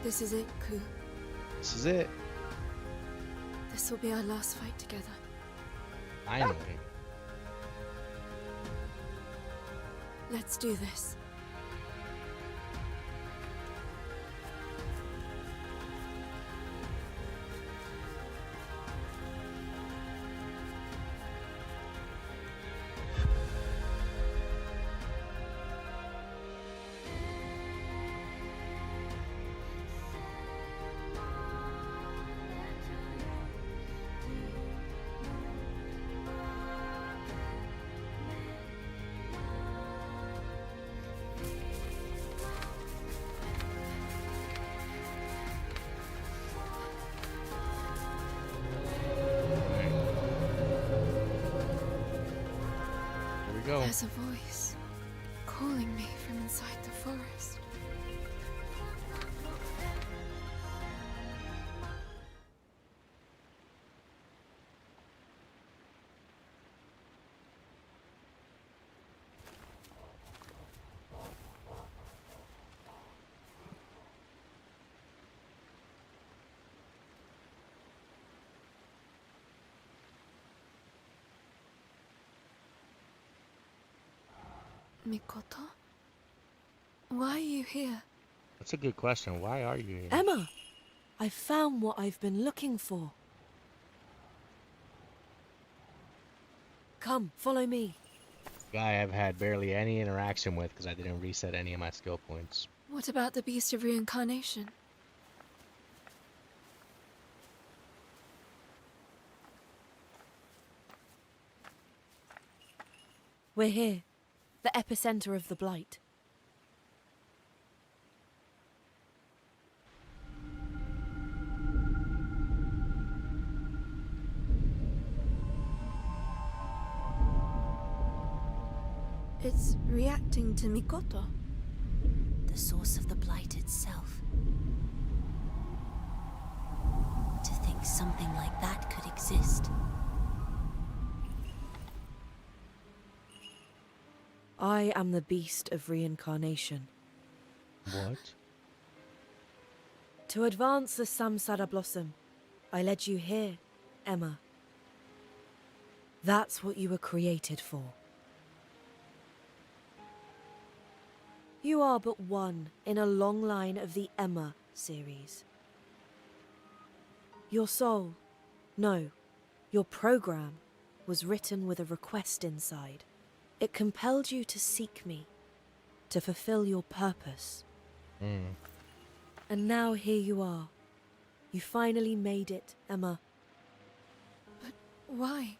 This is it, Ku. This is it. This will be our last fight together. Finally. Let's do this. Go. There's a voice calling me from inside the forest. Mikoto? Why are you here? That's a good question. Why are you here? Emma! I found what I've been looking for. Come, follow me. Guy I've had barely any interaction with because I didn't reset any of my skill points. What about the Beast of Reincarnation? We're here. The epicenter of the blight. It's reacting to Mikoto. The source of the blight itself. To think something like that could exist. I am the Beast of Reincarnation. What? To advance the Samsara Blossom, I led you here, Emma. That's what you were created for. You are but one in a long line of the Emma series. Your soul, no, your program, was written with a request inside. It compelled you to seek me, to fulfill your purpose. And now here you are. You finally made it, Emma. But why?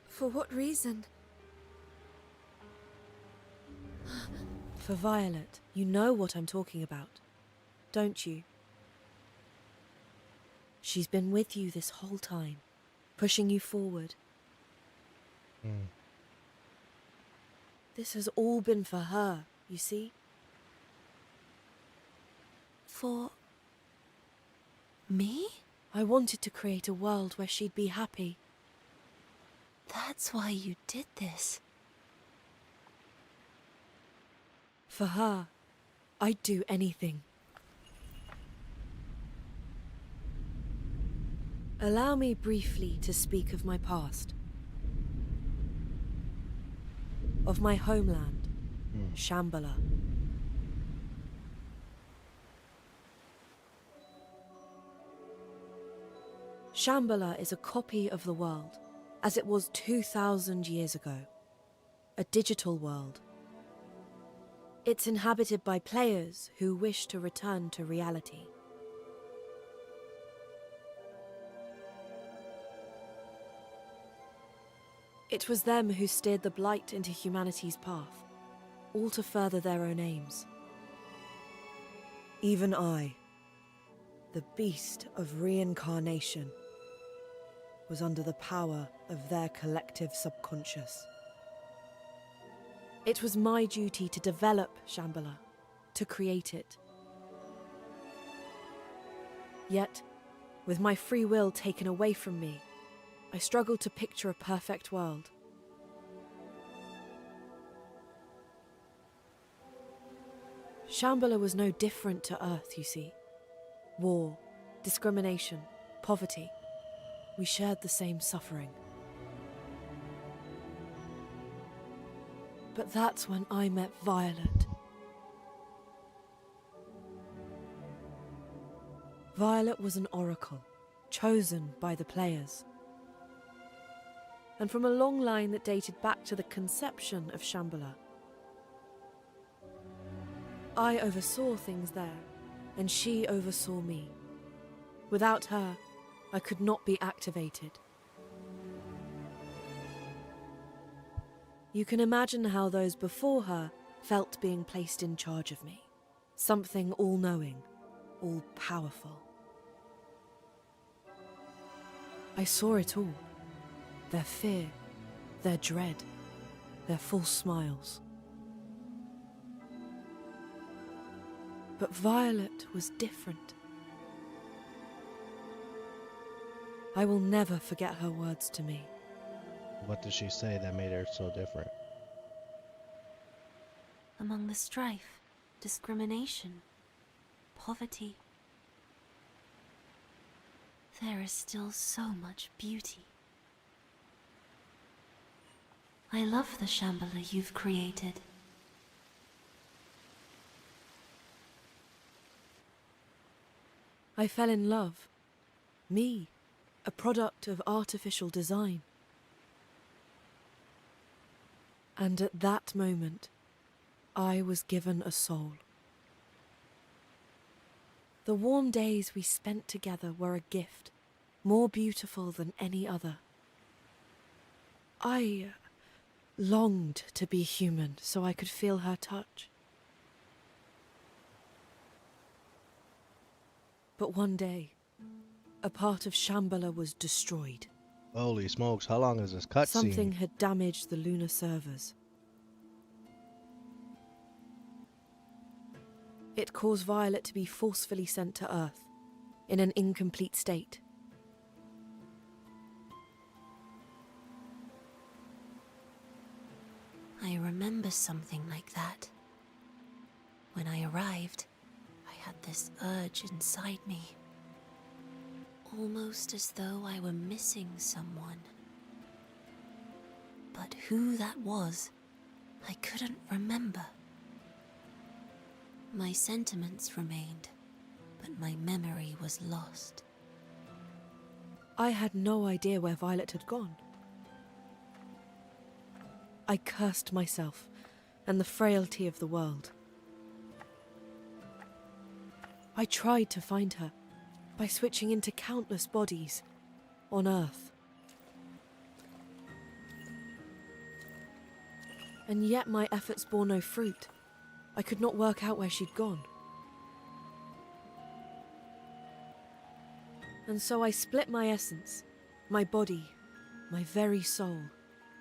For what reason? For Violet, you know what I'm talking about, don't you? She's been with you this whole time, pushing you forward. This has all been for her, you see? For me? I wanted to create a world where she'd be happy. That's why you did this. For her, I'd do anything. Allow me briefly to speak of my past. Of my homeland, Shambhala. Shambhala is a copy of the world, as it was 2,000 years ago. A digital world. It's inhabited by players who wish to return to reality. It was them who steered the blight into humanity's path, all to further their own aims. Even I, the Beast of Reincarnation, was under the power of their collective subconscious. It was my duty to develop Shambhala, to create it. Yet, with my free will taken away from me, I struggled to picture a perfect world. Shambhala was no different to Earth, you see. War, discrimination, poverty. We shared the same suffering. But that's when I met Violet. Violet was an oracle, chosen by the players. And from a long line that dated back to the conception of Shambhala. I oversaw things there, and she oversaw me. Without her, I could not be activated. You can imagine how those before her felt being placed in charge of me. Something all-knowing, all-powerful. I saw it all. Their fear, their dread, their false smiles. But Violet was different. I will never forget her words to me. What did she say that made her so different? Among the strife, discrimination, poverty, there is still so much beauty. I love the Shambhala you've created. I fell in love. Me, a product of artificial design. And at that moment, I was given a soul. The warm days we spent together were a gift, more beautiful than any other. I longed to be human so I could feel her touch. But one day, a part of Shambhala was destroyed. Holy smokes, how long is this cutscene? Something had damaged the lunar servers. It caused Violet to be forcefully sent to Earth, in an incomplete state. I remember something like that. When I arrived, I had this urge inside me. Almost as though I were missing someone. But who that was, I couldn't remember. My sentiments remained, but my memory was lost. I had no idea where Violet had gone. I cursed myself and the frailty of the world. I tried to find her by switching into countless bodies on Earth. And yet my efforts bore no fruit. I could not work out where she'd gone. And so I split my essence, my body, my very soul,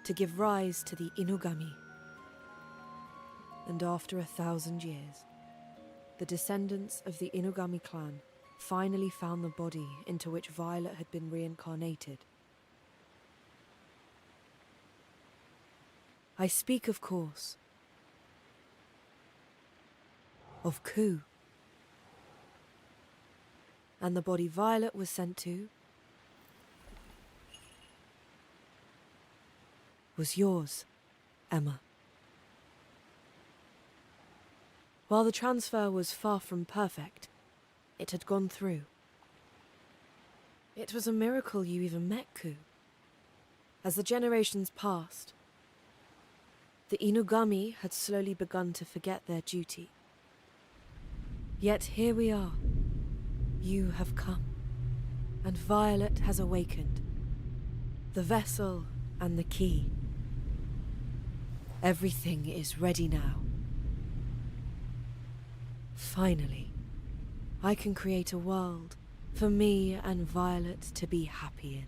to give rise to the Inugami. And after 1,000 years, the descendants of the Inugami clan finally found the body into which Violet had been reincarnated. I speak, of course, of Ku. And the body Violet was sent to was yours, Emma. While the transfer was far from perfect, it had gone through. It was a miracle you even met Ku. As the generations passed, the Inugami had slowly begun to forget their duty. Yet here we are. You have come, and Violet has awakened. The vessel and the key. Everything is ready now. Finally, I can create a world for me and Violet to be happy in.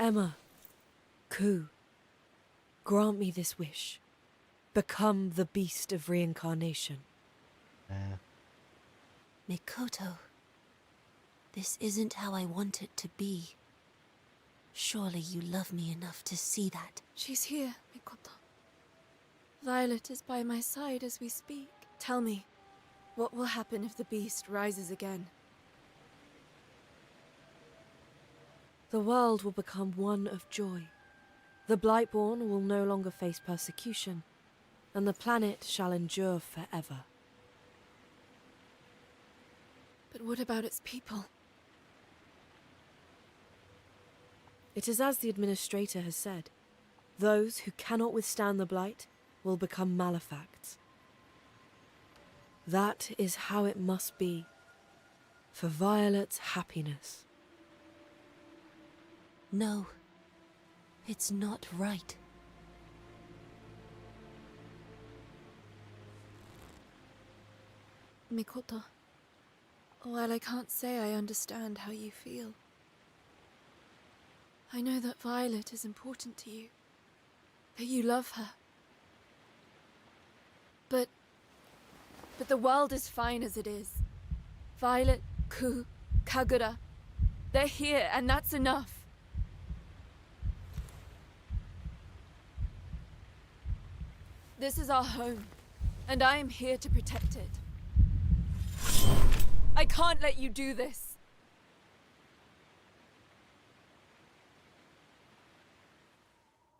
Emma, Ku, grant me this wish. Become the Beast of Reincarnation. Mikoto, this isn't how I want it to be. Surely you love me enough to see that. She's here, Mikoto. Violet is by my side as we speak. Tell me, what will happen if the beast rises again? The world will become one of joy. The Blightborn will no longer face persecution, and the planet shall endure forever. But what about its people? It is as the Administrator has said. Those who cannot withstand the Blight will become malefacts. That is how it must be, for Violet's happiness. No, it's not right. Mikoto, while I can't say I understand how you feel, I know that Violet is important to you, that you love her. But the world is fine as it is. Violet, Ku, Kagura, they're here, and that's enough. This is our home, and I am here to protect it. I can't let you do this.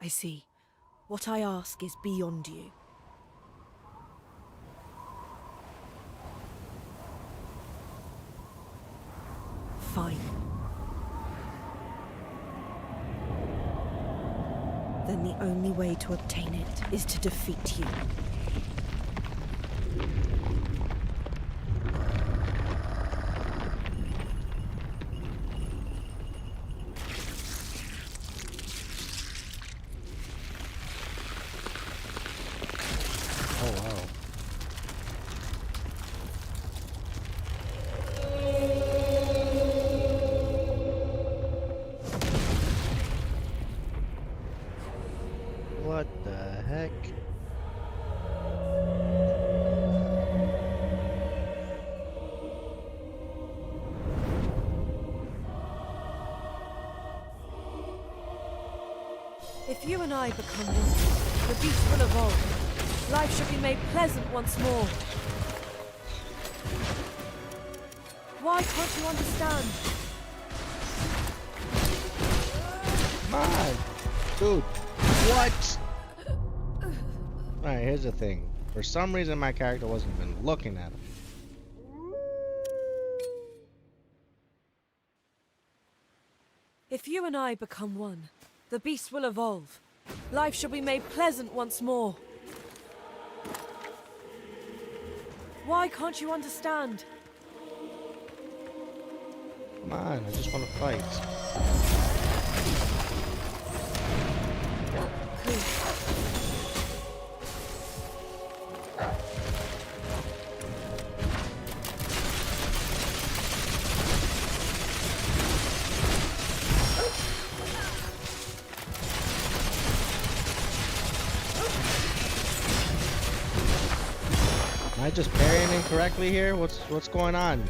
I see. What I ask is beyond you. Fine. Then the only way to obtain it is to defeat you. What the heck? If you and I become one, the beast will evolve. Life shall be made pleasant once more. Why can't you understand? Come on, dude. What? Alright, here's the thing. For some reason, my character wasn't even looking at him. If you and I become one, the beast will evolve. Life shall be made pleasant once more. Why can't you understand? Come on, I just want to fight. Am I just parrying incorrectly here? What's going on?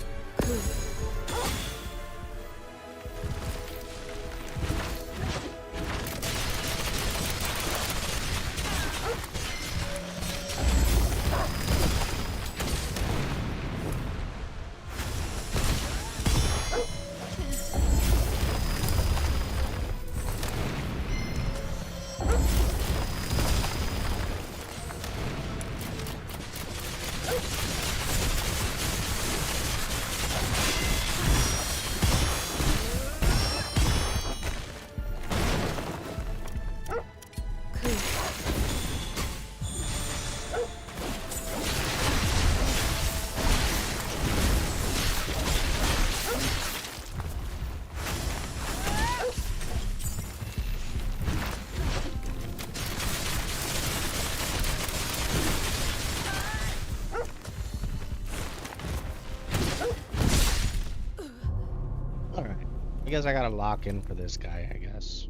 I guess I gotta lock in for this guy, I guess.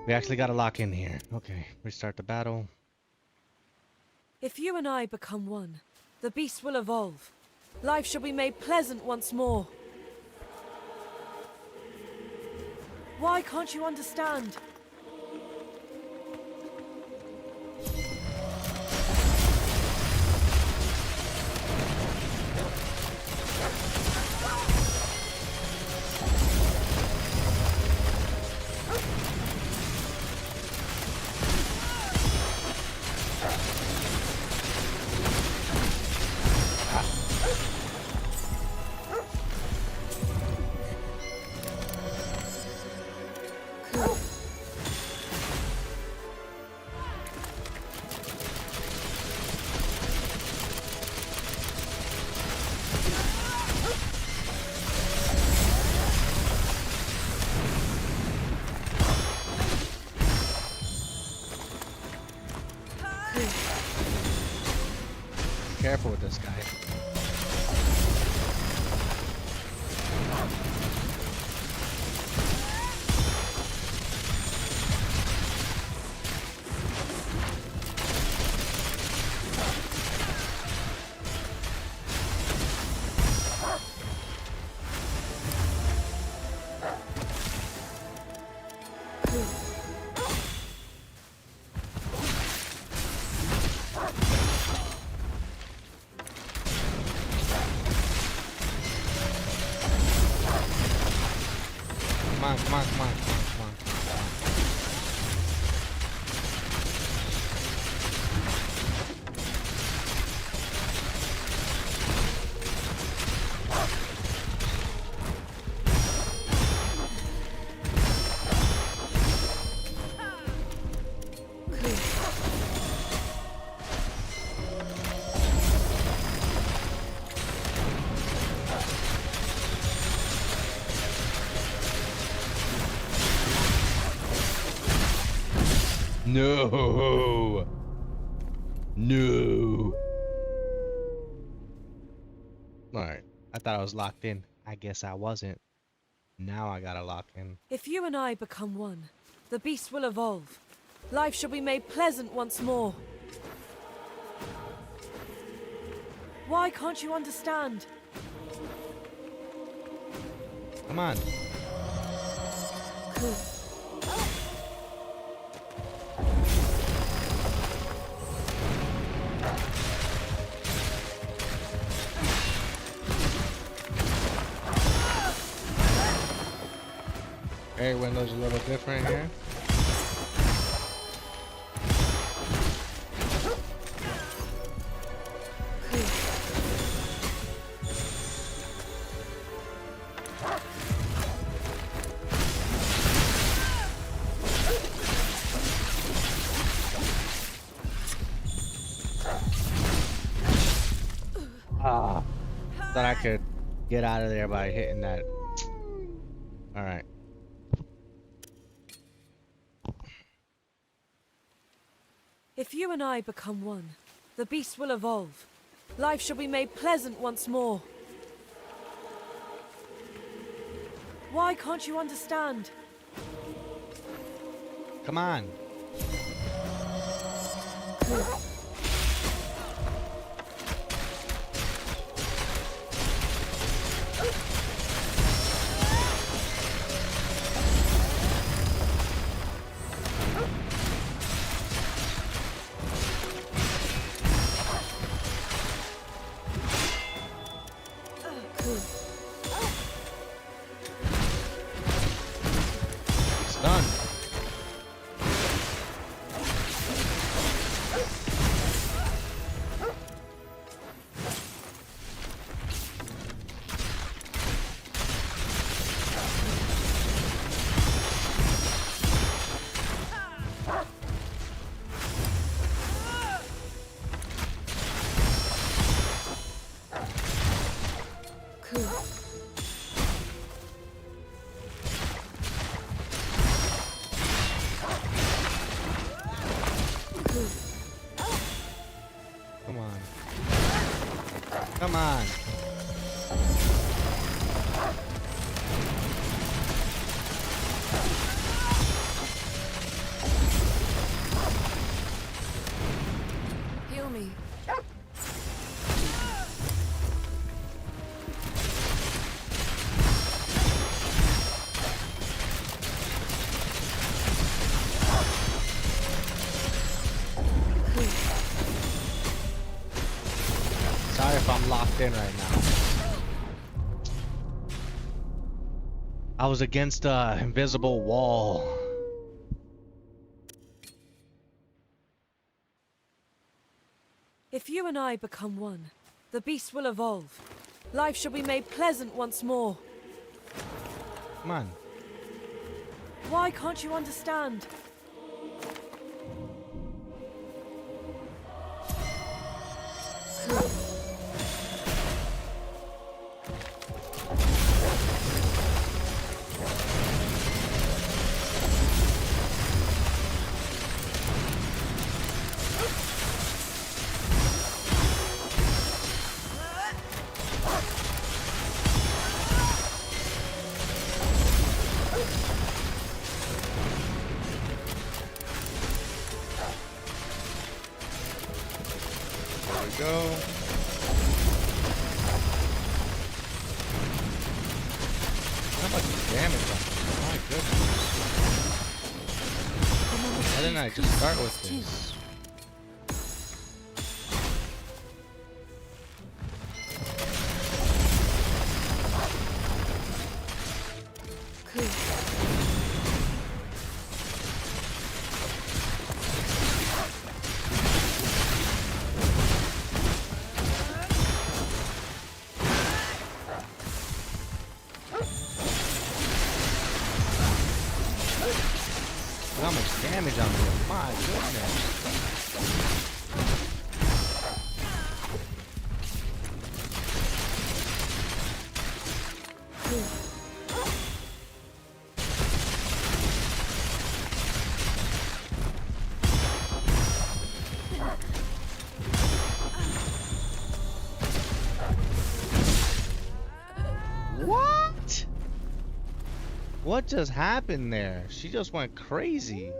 We actually gotta lock in here. Okay, restart the battle. If you and I become one, the beast will evolve. Life shall be made pleasant once more. Why can't you understand? Careful with this guy. Come on. No. Alright. I thought I was locked in. I guess I wasn't. Now I gotta lock in. If you and I become one, the beast will evolve. Life shall be made pleasant once more. Why can't you understand? Come on. Every window's a little different here. Ah, thought I could get out of there by hitting that. All right. If you and I become one, the beast will evolve. Life shall be made pleasant once more. Why can't you understand? Come on. It's done. Come on. Come on. Heal me. Sorry if I'm locked in right now. I was against a invisible wall. If you and I become one, the beast will evolve. Life shall be made pleasant once more. Come on. Why can't you understand? There we go. How much damage on this? My goodness. Why didn't I just start with this? How much damage on here? My goodness. What? What just happened there? She just went crazy.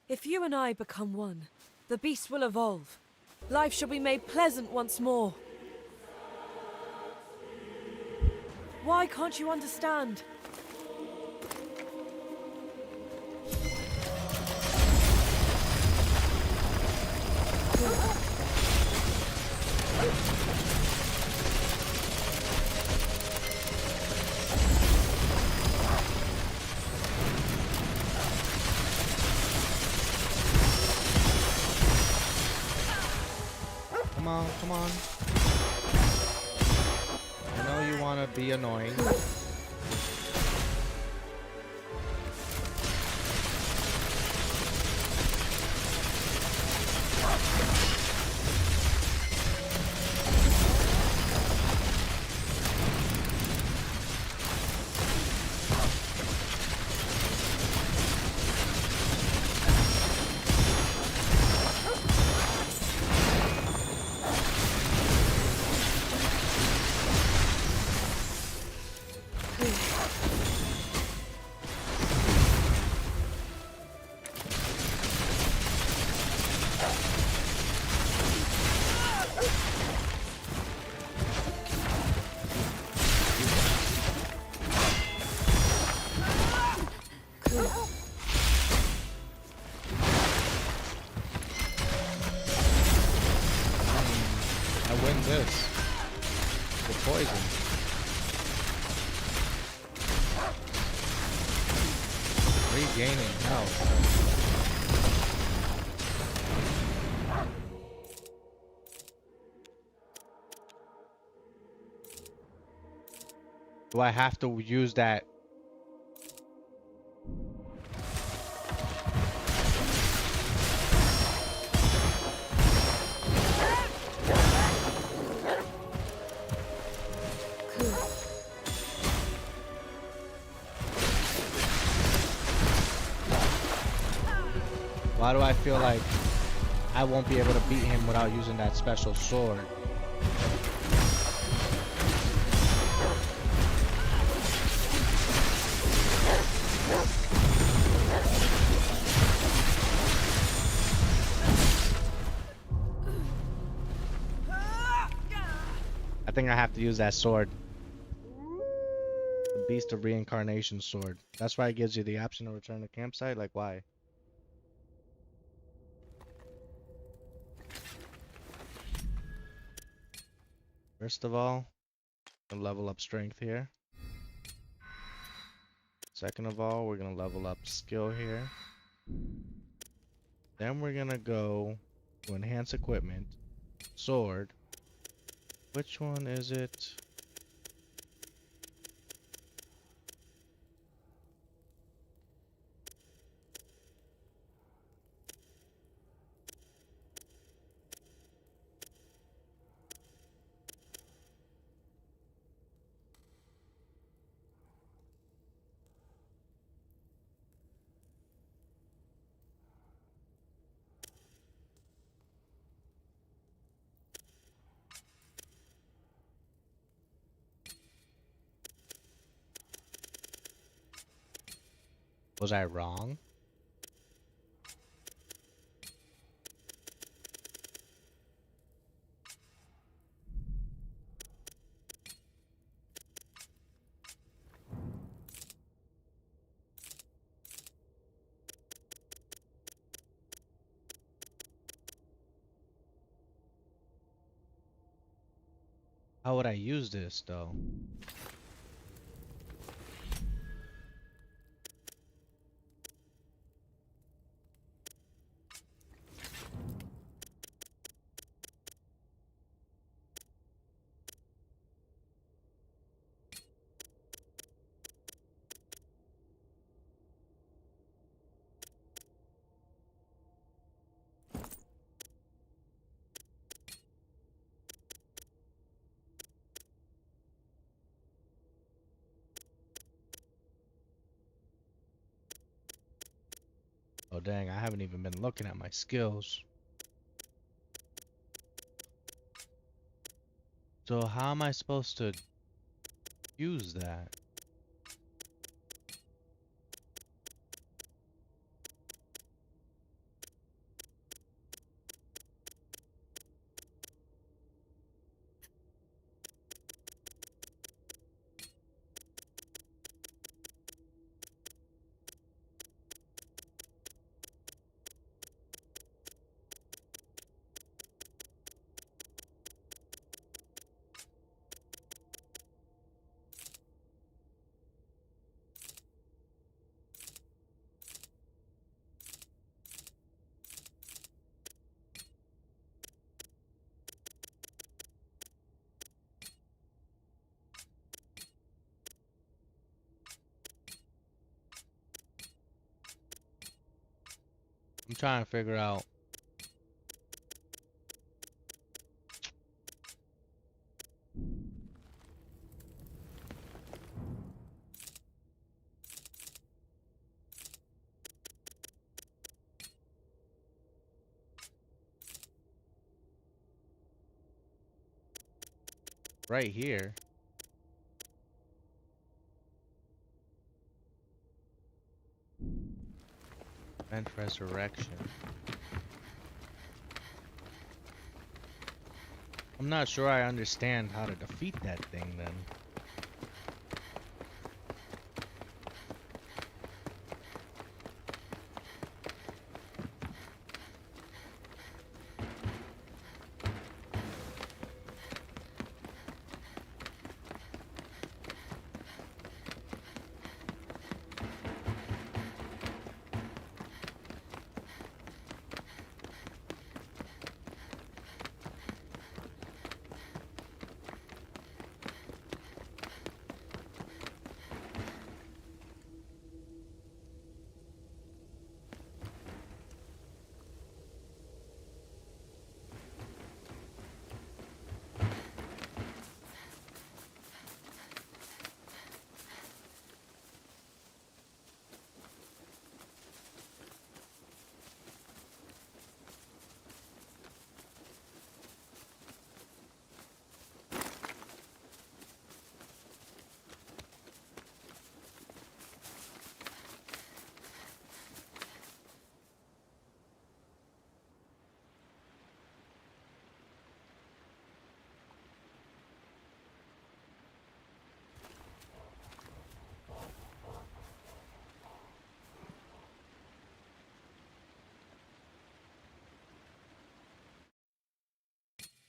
If you and I become one, the beast will evolve. Life shall be made pleasant once more. Why can't you understand? come on. I know you want to be annoying. I win this. The poison. Regaining health. Do I have to use that? Why do I feel like I won't be able to beat him without using that special sword? I think I have to use that sword. The Beast of Reincarnation sword. That's why it gives you the option to return to campsite? Like, why? First of all, we'll level up strength here. Second of all, we're going to level up skill here. Then we're going to go to enhance equipment. Sword. Which one is it? Was I wrong? How would I use this though? Oh dang, I haven't even been looking at my skills. So how am I supposed to use that? I'm trying to figure out. Right here. Prevent resurrection. I'm not sure I understand how to defeat that thing then.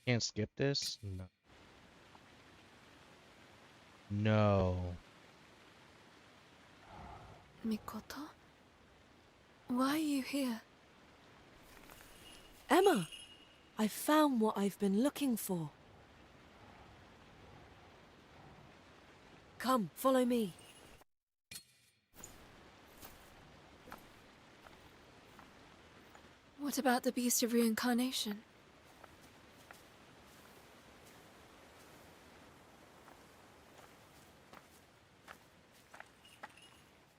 Can't skip this? No. No. Mikoto? Why are you here? Emma, I found what I've been looking for. Come, follow me. What about the Beast of Reincarnation?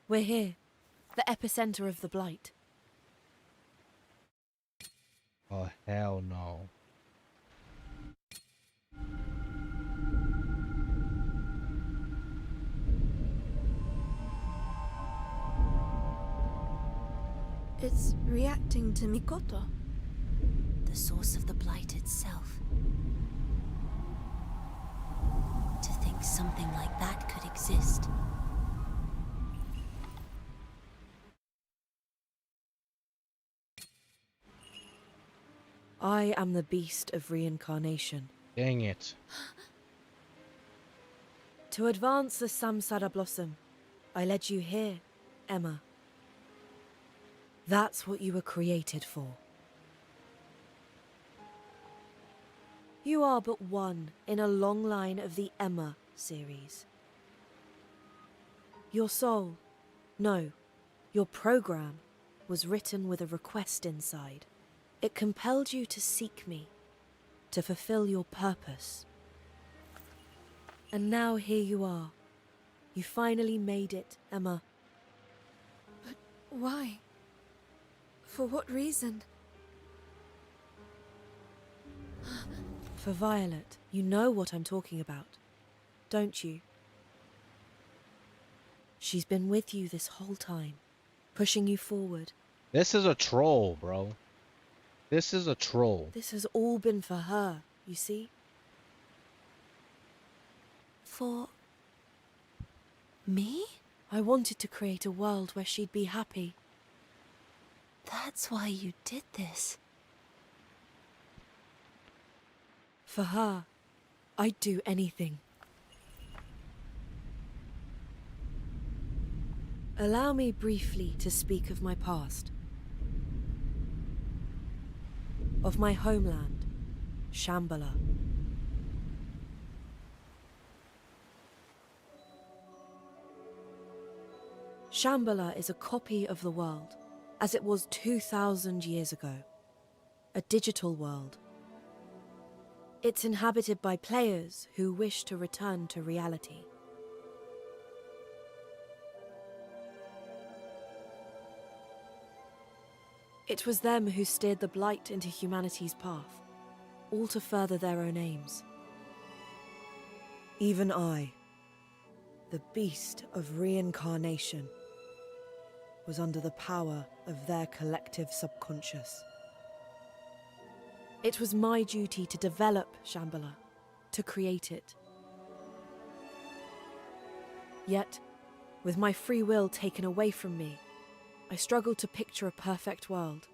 We're here, the epicenter of the blight. Oh, hell no. It's reacting to Mikoto. The source of the blight itself. To think something like that could exist. I am the Beast of Reincarnation. Dang it. To advance the Samsara Blossom, I led you here, Emma. That's what you were created for. You are but one in a long line of the Emma series. Your soul, no, your program, was written with a request inside. It compelled you to seek me, to fulfill your purpose. And now here you are. You finally made it, Emma. But why? For what reason? For Violet, you know what I'm talking about, don't you? She's been with you this whole time, pushing you forward. This is a troll, bro. This is a troll. This has all been for her, you see? For me? I wanted to create a world where she'd be happy. That's why you did this. For her, I'd do anything. Allow me briefly to speak of my past. Of my homeland, Shambhala. Shambhala is a copy of the world, as it was 2,000 years ago. A digital world. It's inhabited by players who wish to return to reality. It was them who steered the Blight into humanity's path, all to further their own aims. Even I, the Beast of Reincarnation, was under the power of their collective subconscious. It was my duty to develop Shambhala, to create it. Yet, with my free will taken away from me, I struggled to picture a perfect world.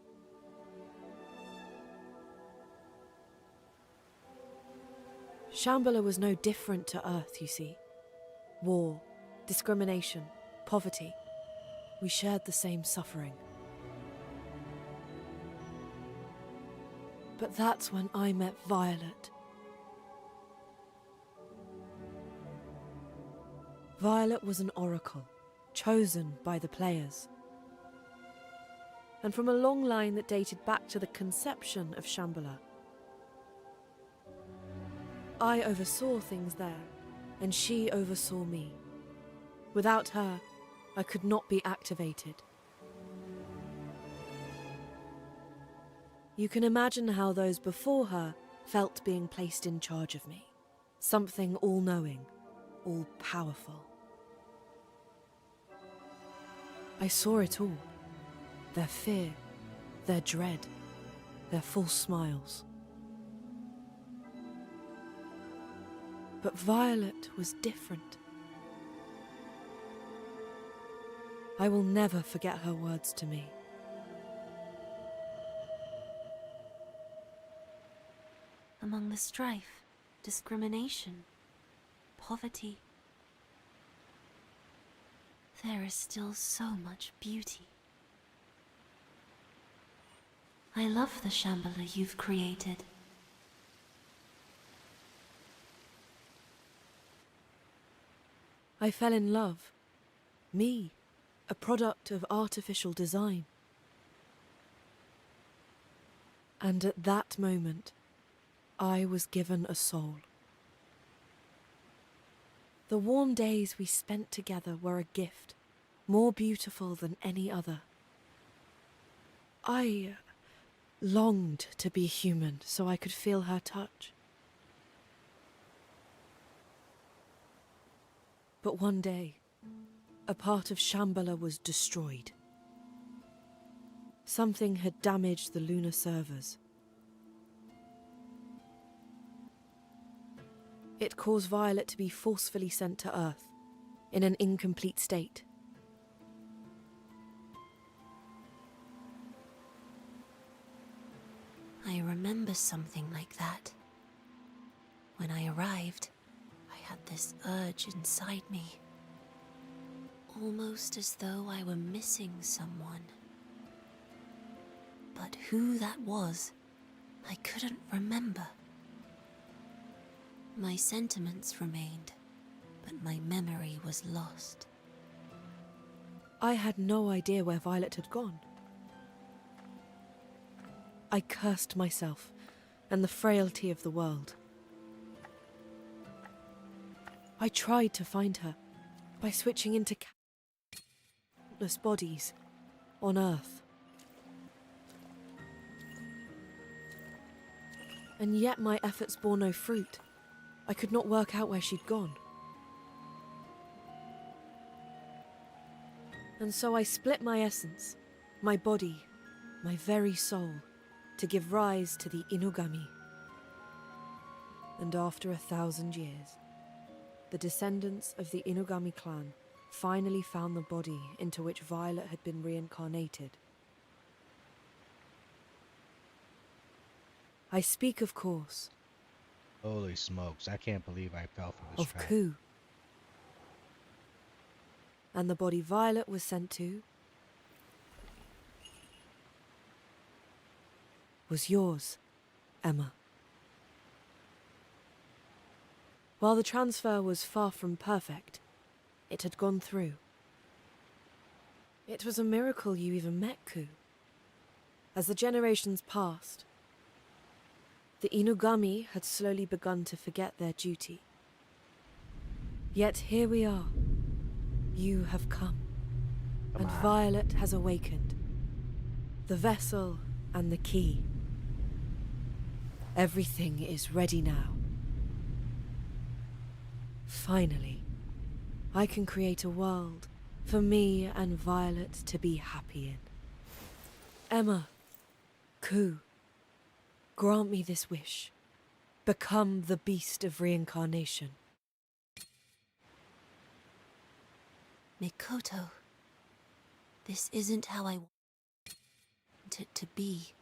Shambhala was no different to Earth, you see. War, discrimination, poverty. We shared the same suffering. But that's when I met Violet. Violet was an oracle, chosen by the players. And from a long line that dated back to the conception of Shambhala. I oversaw things there, and she oversaw me. Without her, I could not be activated. You can imagine how those before her felt being placed in charge of me. Something all-knowing, all-powerful. I saw it all. Their fear, their dread, their false smiles. But Violet was different. I will never forget her words to me. Among the strife, discrimination, poverty, there is still so much beauty. I love the Shambhala you've created. I fell in love. Me, a product of artificial design. And at that moment, I was given a soul. The warm days we spent together were a gift, more beautiful than any other. I longed to be human so I could feel her touch. But one day, a part of Shambhala was destroyed. Something had damaged the lunar servers. It caused Violet to be forcefully sent to Earth, in an incomplete state. I remember something like that. When I arrived, I had this urge inside me. Almost as though I were missing someone. But who that was, I couldn't remember. My sentiments remained, but my memory was lost. I had no idea where Violet had gone. I cursed myself and the frailty of the world. I tried to find her by switching into countless bodies on Earth. And yet my efforts bore no fruit. I could not work out where she'd gone. And so I split my essence, my body, my very soul, to give rise to the Inugami. And after 1,000 years, the descendants of the Inugami clan finally found the body into which Violet had been reincarnated. I speak, of course, Holy smokes, I can't believe I fell for this of trap. Ku. And the body Violet was sent to was yours, Emma. While the transfer was far from perfect, it had gone through. It was a miracle you even met Ku. As the generations passed, the Inugami had slowly begun to forget their duty. Yet here we are. You have come. And Violet has awakened. The vessel and the key. Everything is ready now. Finally, I can create a world for me and Violet to be happy in. Emma, Ku, grant me this wish. Become the Beast of Reincarnation. Mikoto, this isn't how I want it to be.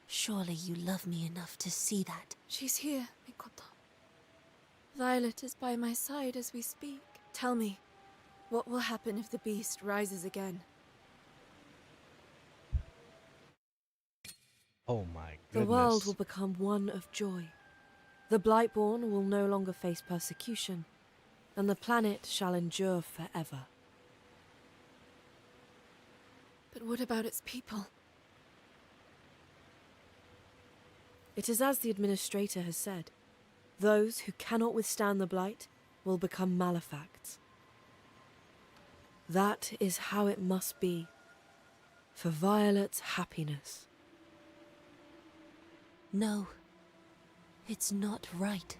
Surely you love me enough to see that. She's here, Mikoto. Violet is by my side as we speak. Tell me, what will happen if the beast rises again? Oh my goodness. The world will become one of joy. The Blightborn will no longer face persecution, and the planet shall endure forever. But what about its people? It is as the Administrator has said. Those who cannot withstand the Blight will become malefacts. That is how it must be, for Violet's happiness. No, it's not right.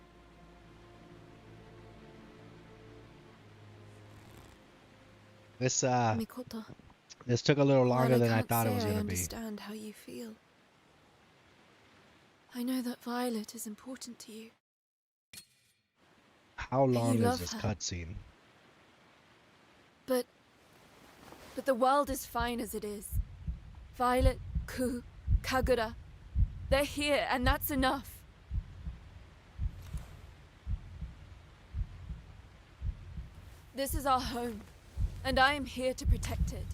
Mikoto, this took a little longer while than I can't thought it say was I going to be. understand how you feel. I know that Violet is important to you. How long is love this her. cutscene? But the world is fine as it is. Violet, Ku, Kagura, they're here, and that's enough. This is our home, and I am here to protect it.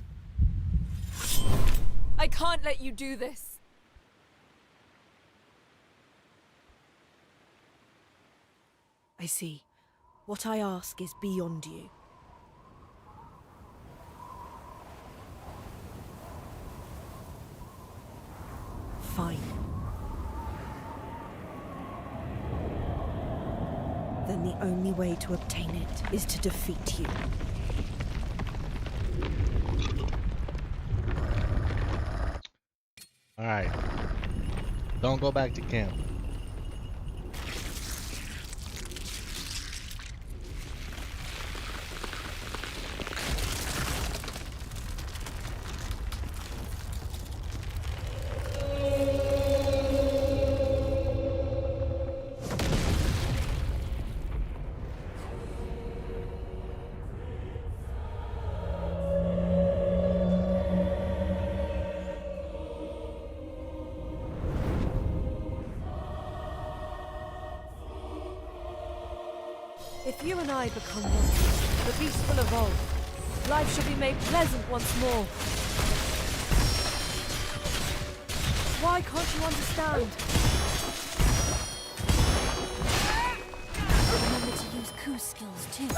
I can't let you do this. I see. What I ask is beyond you. Fine. Then the only way to obtain it is to defeat you. Alright. Don't go back to camp. If you and I become one, the beast will evolve. Life shall be made pleasant once more. Why can't you understand? Remember to use Ku's skills too.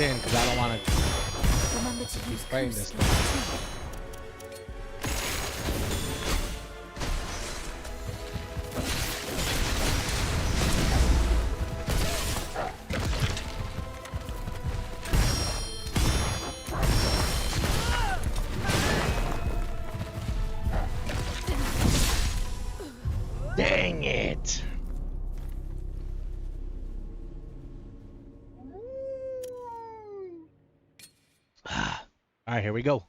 in because I don't want to Remember to use fighting coup this skills thing. too. Dang it. All right, here we go.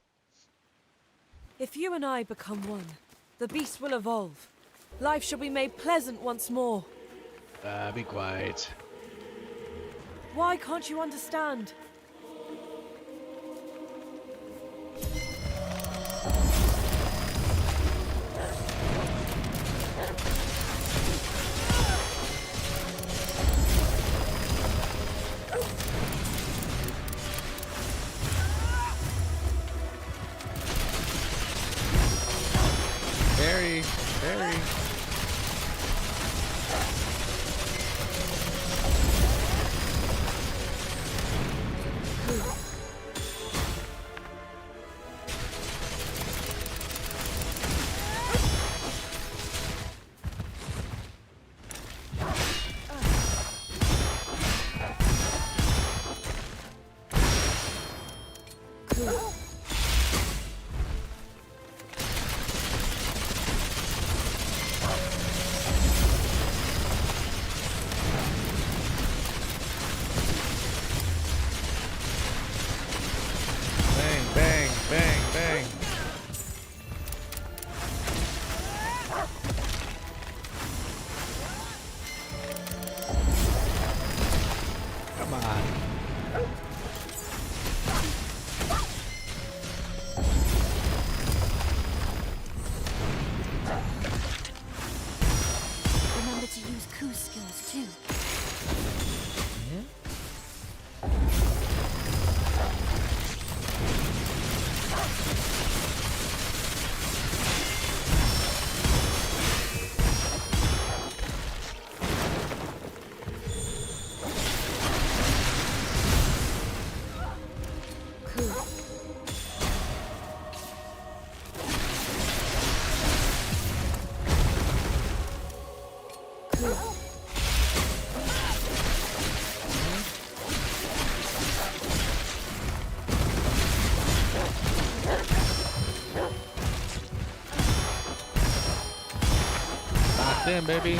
If you and I become one, the beast will evolve. Life shall be made pleasant once more. Be quiet. Why can't you understand? Very. Bang. Come on. Remember to use coup skills too. Locked in, baby.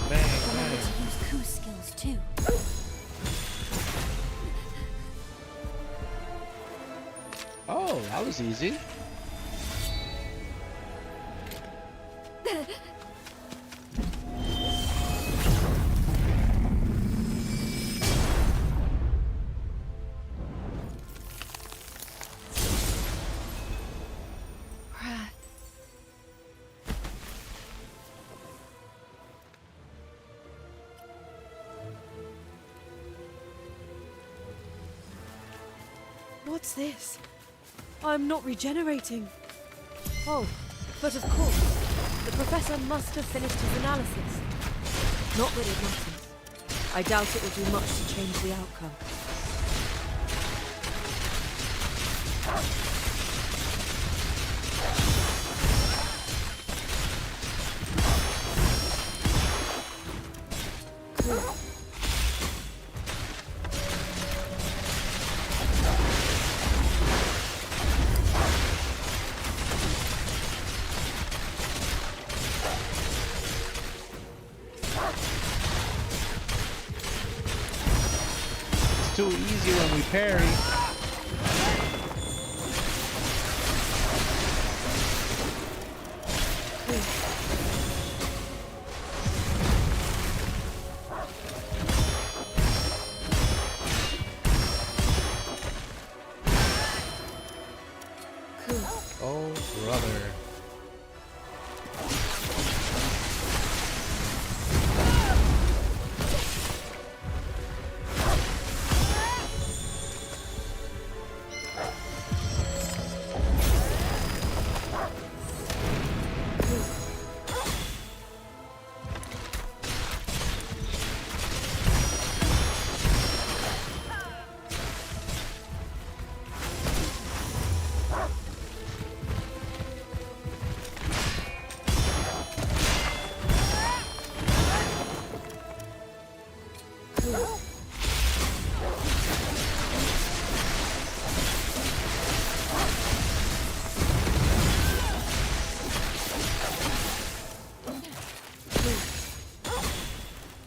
Remember to use coup skills too. Oh, that was easy. What's this? I'm not regenerating. Oh, but of course, the professor must have finished his analysis. Not that it matters. I doubt it will do much to change the outcome. It's too easy when we parry. Oh, brother.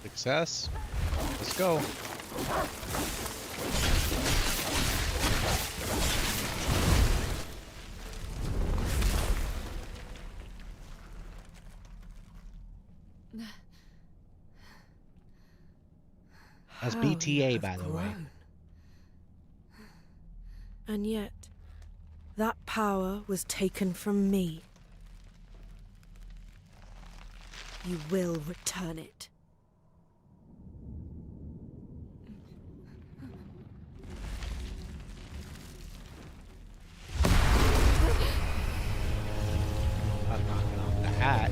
Success. Let's go. That's How you BTA, have by the way. grown. And yet, that power was taken from me. You will return it. I'm knocking off the hat.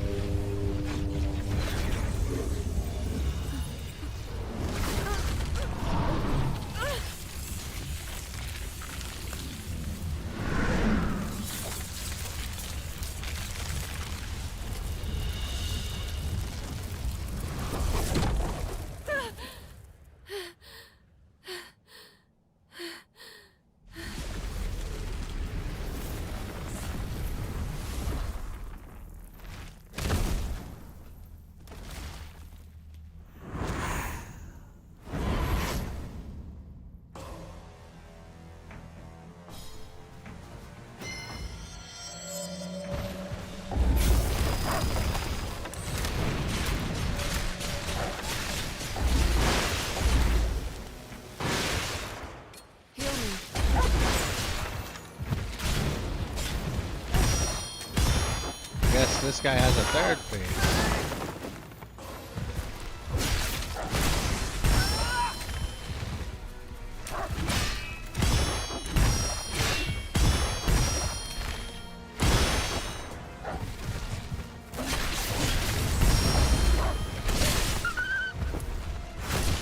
Guess this guy has a third phase.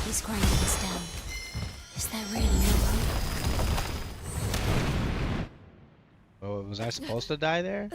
He's grinding us down. Is there really no hope? Oh, was I supposed to die there?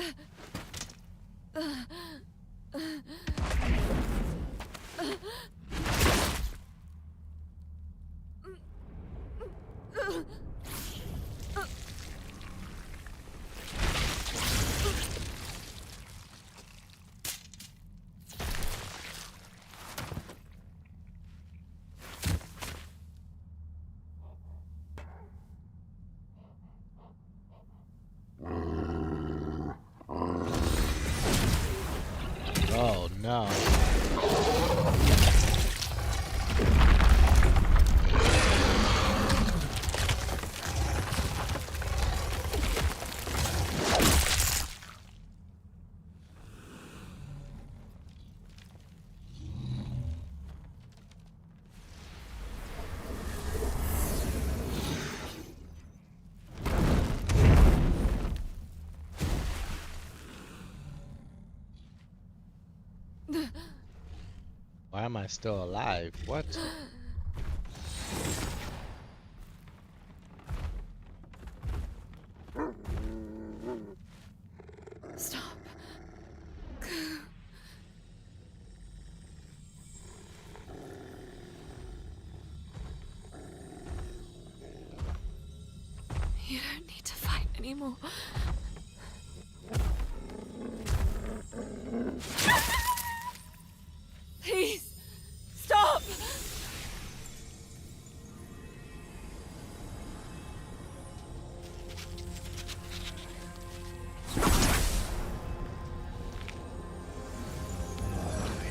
Oh no. Why am I still alive? What? Stop. You don't need to fight anymore. Please, stop!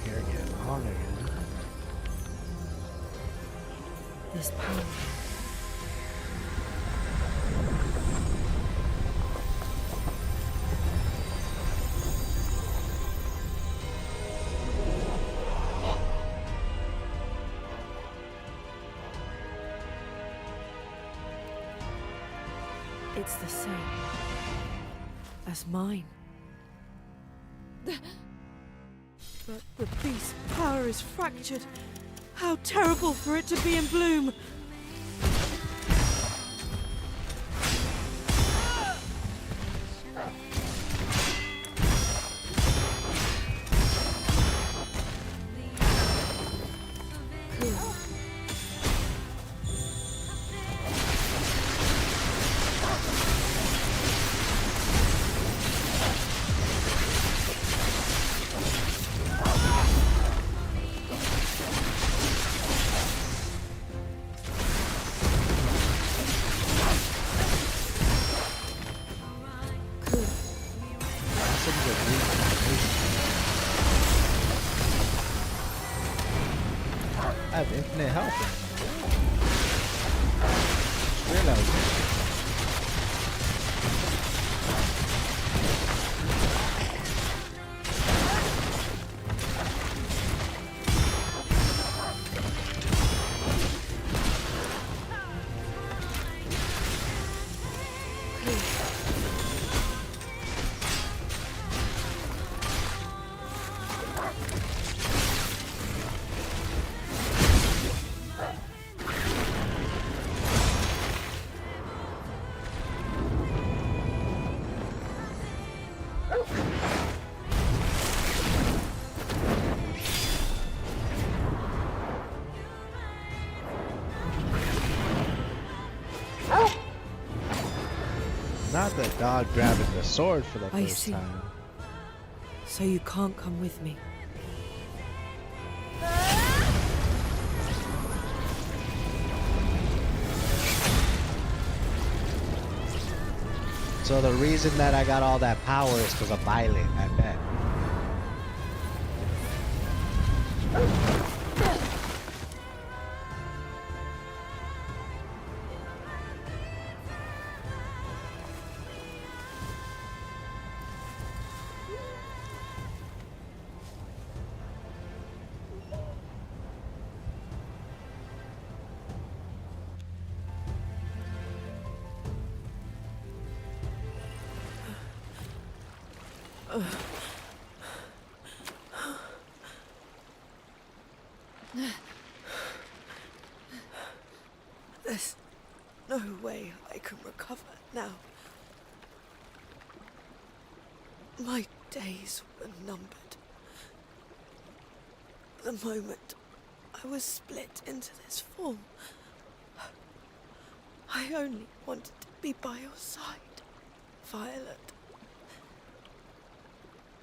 Here again, on again. This power. It's the same as mine. But the beast's power is fractured. How terrible for it to be in bloom! I have infinite health. Just realized it. Not the dog grabbing the sword for the I first see. time. So you can't come with me. So the reason that I got all that power is because of Violet, I bet. There's no way I can recover now. My days were numbered. The moment I was split into this form, I only wanted to be by your side, Violet.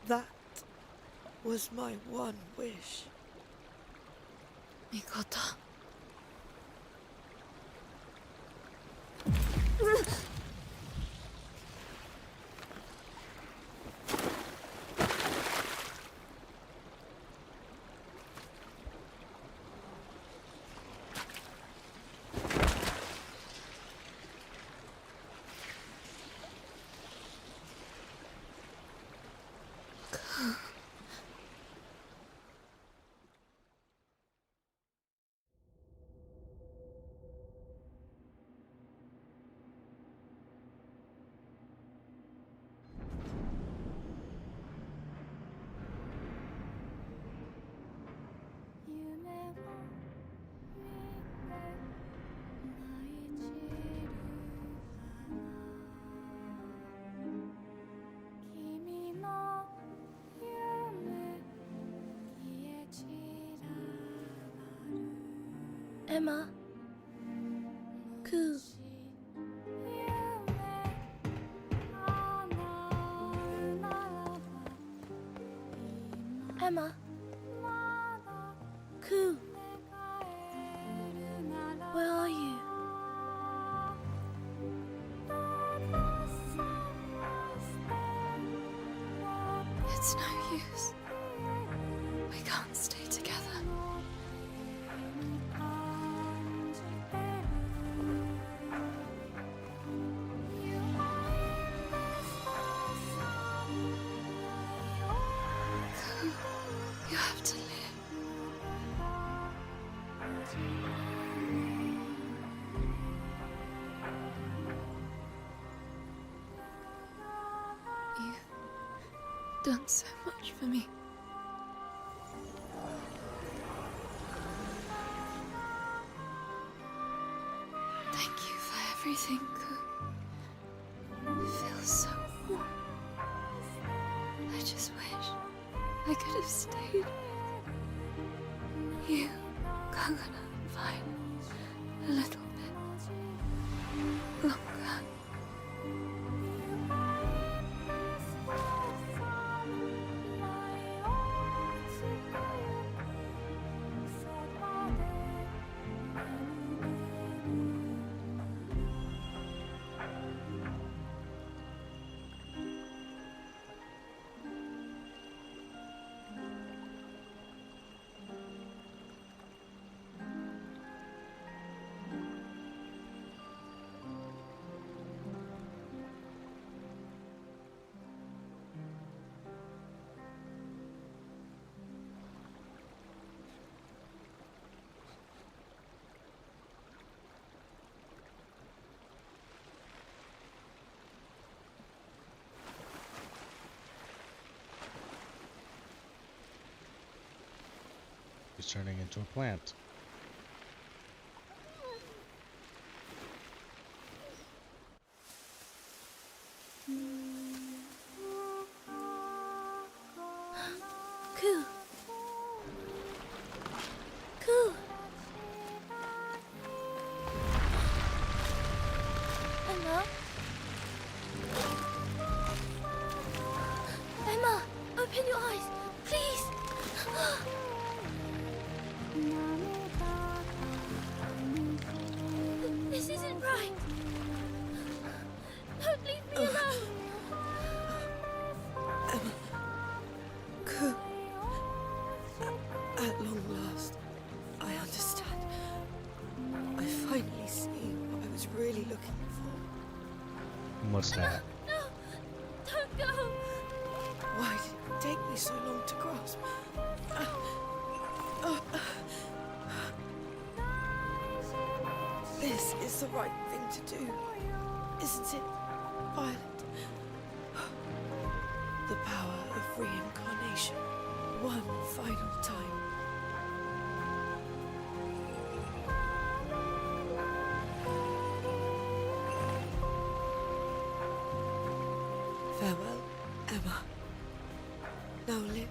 That was my one wish. Mikota. Emma. Coo. Emma. Coo. Where are you? It's no use. We can't stay together. You have to live. done so much for me. Thank you for everything. It feels so warm. I just wish I could have stayed with you, Coconut Vine, a little bit longer. He's turning into a plant. Cool. Cool. Emma? Emma, open your eyes, please. This isn't right. Don't leave me alone. Emma. Cool. At long last, I understand. I finally see what I was really looking for. What's that? No, don't go. Why did it take me so long to grasp? This is the right thing to do, isn't it, Violet? The power of reincarnation, one final time. Farewell, Emma. Now live.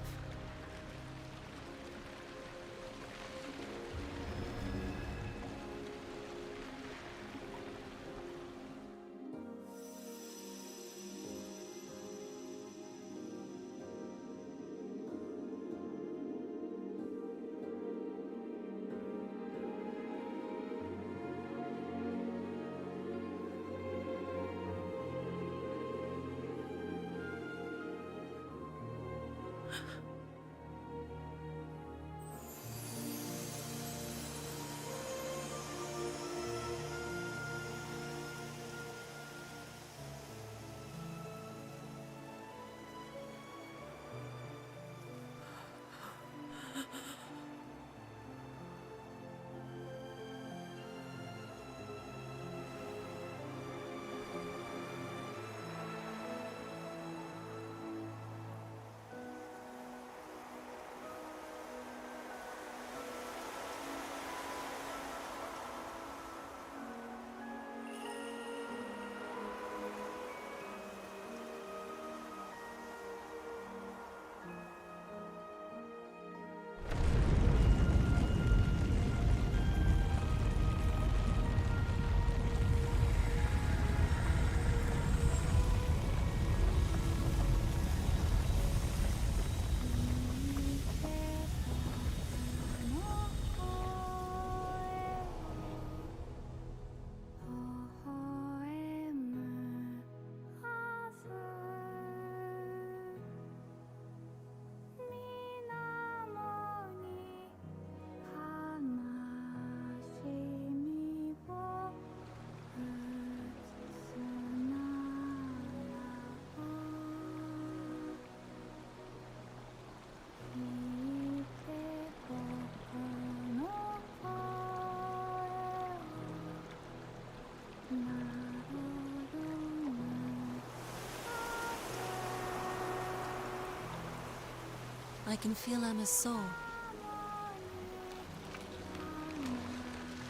I can feel Emma's soul.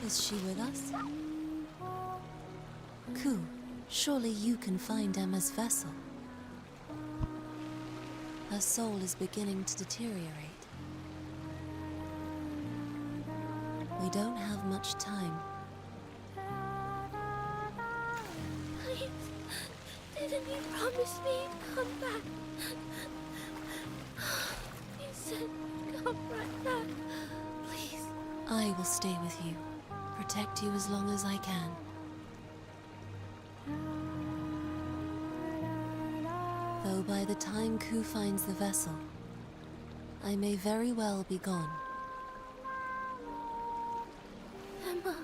Is she with us? Ku, surely you can find Emma's vessel. Her soul is beginning to deteriorate. We don't have much time. Please, didn't you promise me you'd come back? You said you'd come right back. Please. I will stay with you, protect you as long as I can. Though by the time Ku finds the vessel, I may very well be gone. Emma.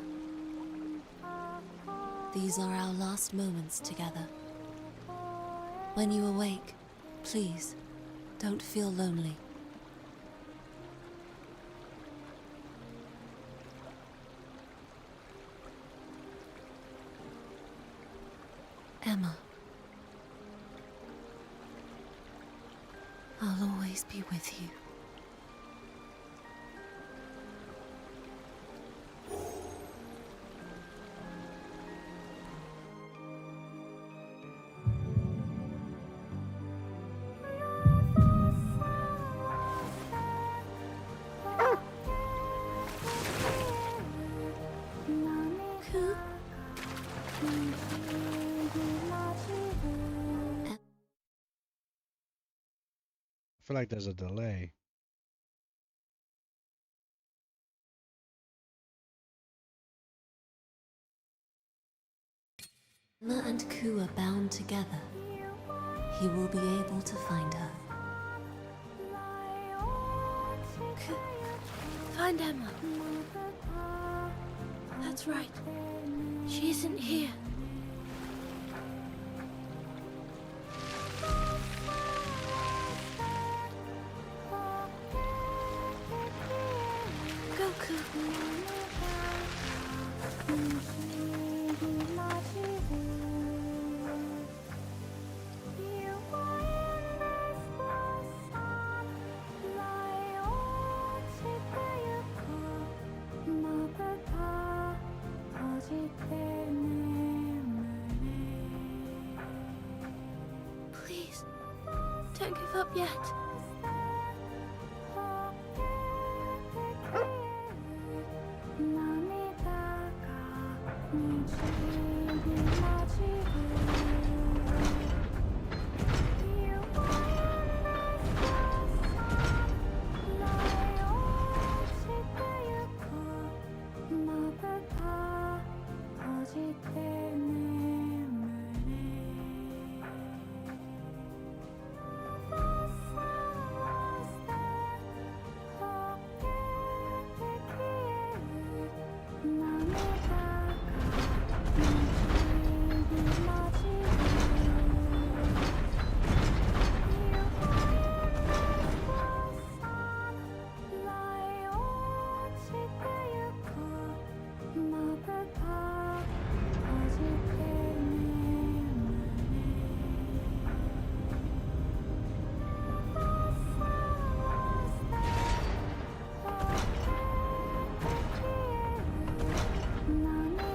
These are our last moments together. When you awake, please, don't feel lonely. Emma. I'll always be with you. Ku? I feel like there's a delay. Emma and Ku are bound together. He will be able to find her. Ku, find Emma. That's right. She isn't here. Goku. Please, don't give up yet.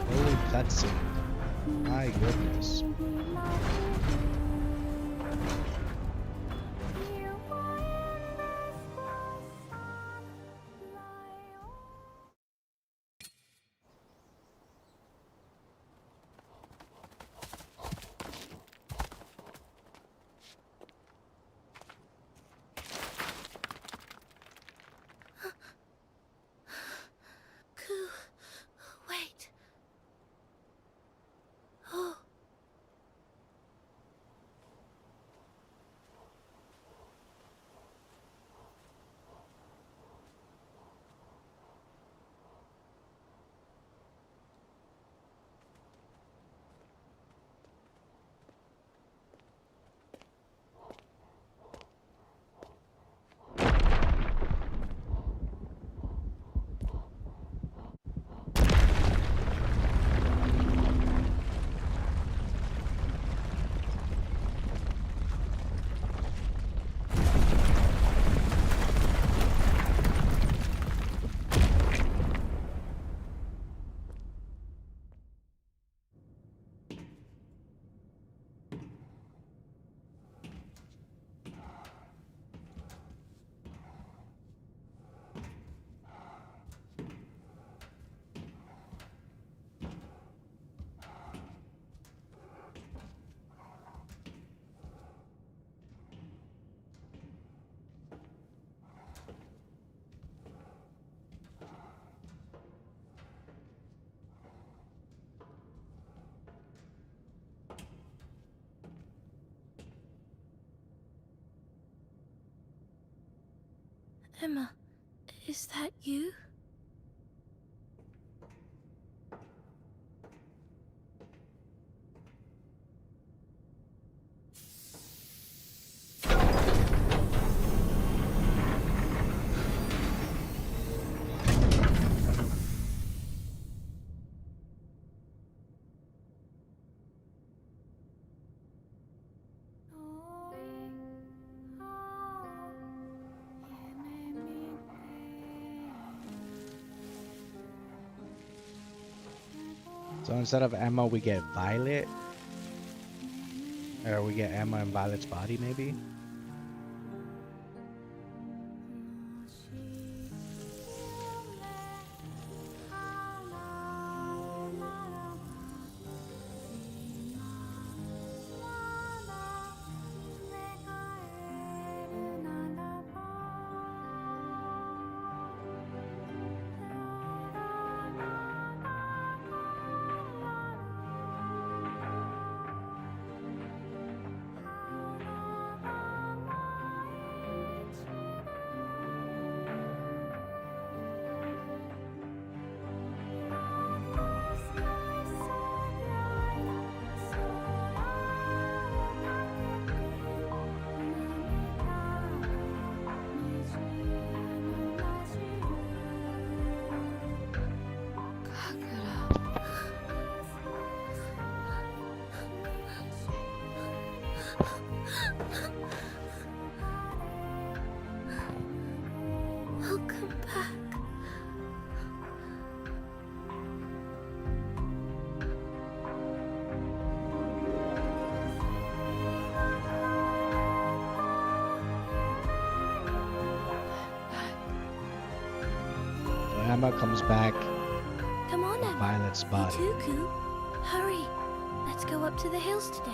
Holy cutscene. My goodness. Ku, wait. Oh, Emma, is that you? So instead of Emma, we get Violet. Or we get Emma and Violet's body, maybe? Welcome back. So Emma comes back. Come on, with Emma. Violet's body. You too, Coo. Hurry. Let's go up to the hills today.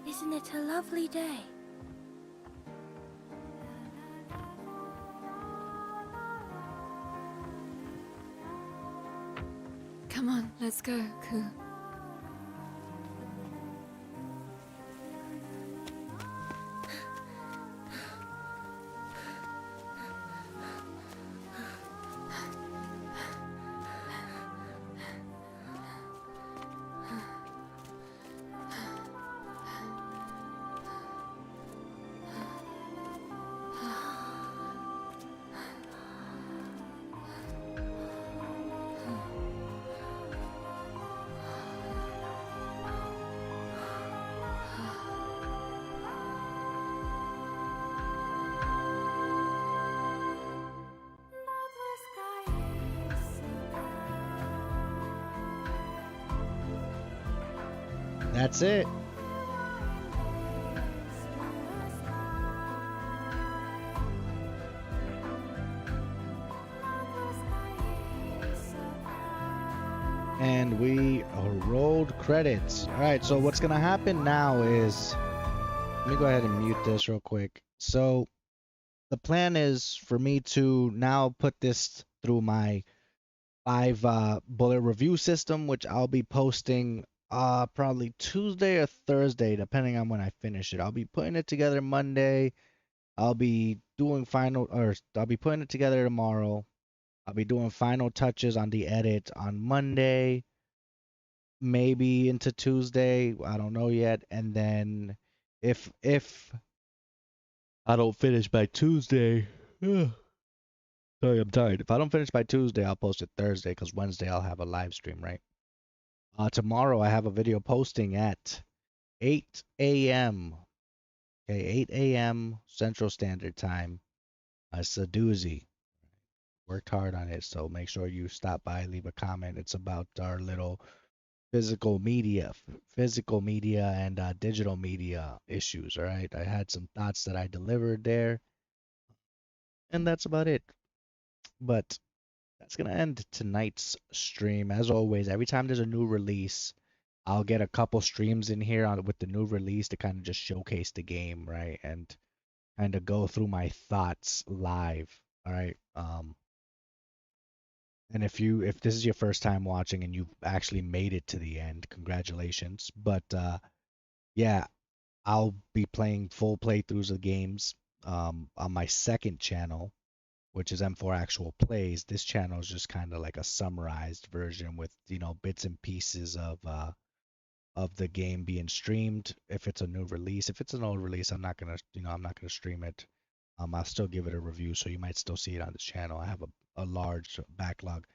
Isn't it a lovely day? Come on, let's go, Coo. That's it. And we rolled credits. All right, so what's going to happen now is, let me go ahead and mute this real quick. So the plan is for me to now put this through my 5 bullet review system, which I'll be posting probably Tuesday or Thursday, depending on when I finish it. I'll be putting it together Monday. I'll be putting it together tomorrow. I'll be doing final touches on the edit on Monday, maybe into Tuesday. I don't know yet. And then if I don't finish by Tuesday, sorry, I'm tired. If I don't finish by Tuesday, I'll post it Thursday because Wednesday I'll have a live stream, right? Tomorrow I have a video posting at 8 a.m. Okay, 8 a.m. Central Standard Time. It's a doozy. Worked hard on it, so make sure you stop by, leave a comment. It's about our little physical media and digital media issues. All right, I had some thoughts that I delivered there, and that's about it. But that's gonna end tonight's stream. As always, every time there's a new release, I'll get a couple streams in here with the new release to kind of just showcase the game, right? And kind of go through my thoughts live. All right. And if this is your first time watching and you've actually made it to the end, congratulations. But yeah, I'll be playing full playthroughs of games on my second channel, which is M4 Actual Plays. This channel is just kind of like a summarized version with, bits and pieces of the game being streamed. If it's a new release, if it's an old release, I'm not gonna stream it. I'll still give it a review, so you might still see it on this channel. I have a large backlog.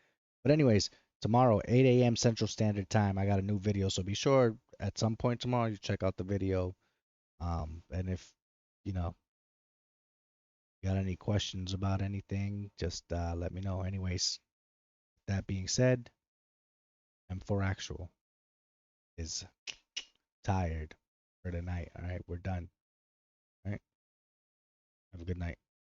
But anyways, tomorrow, 8 a.m. Central Standard Time, I got a new video, so be sure at some point tomorrow you check out the video. And if you know got any questions about anything, just let me know. Anyways, that being said, M4 Actual is tired for the night. All right, we're done. All right, have a good night.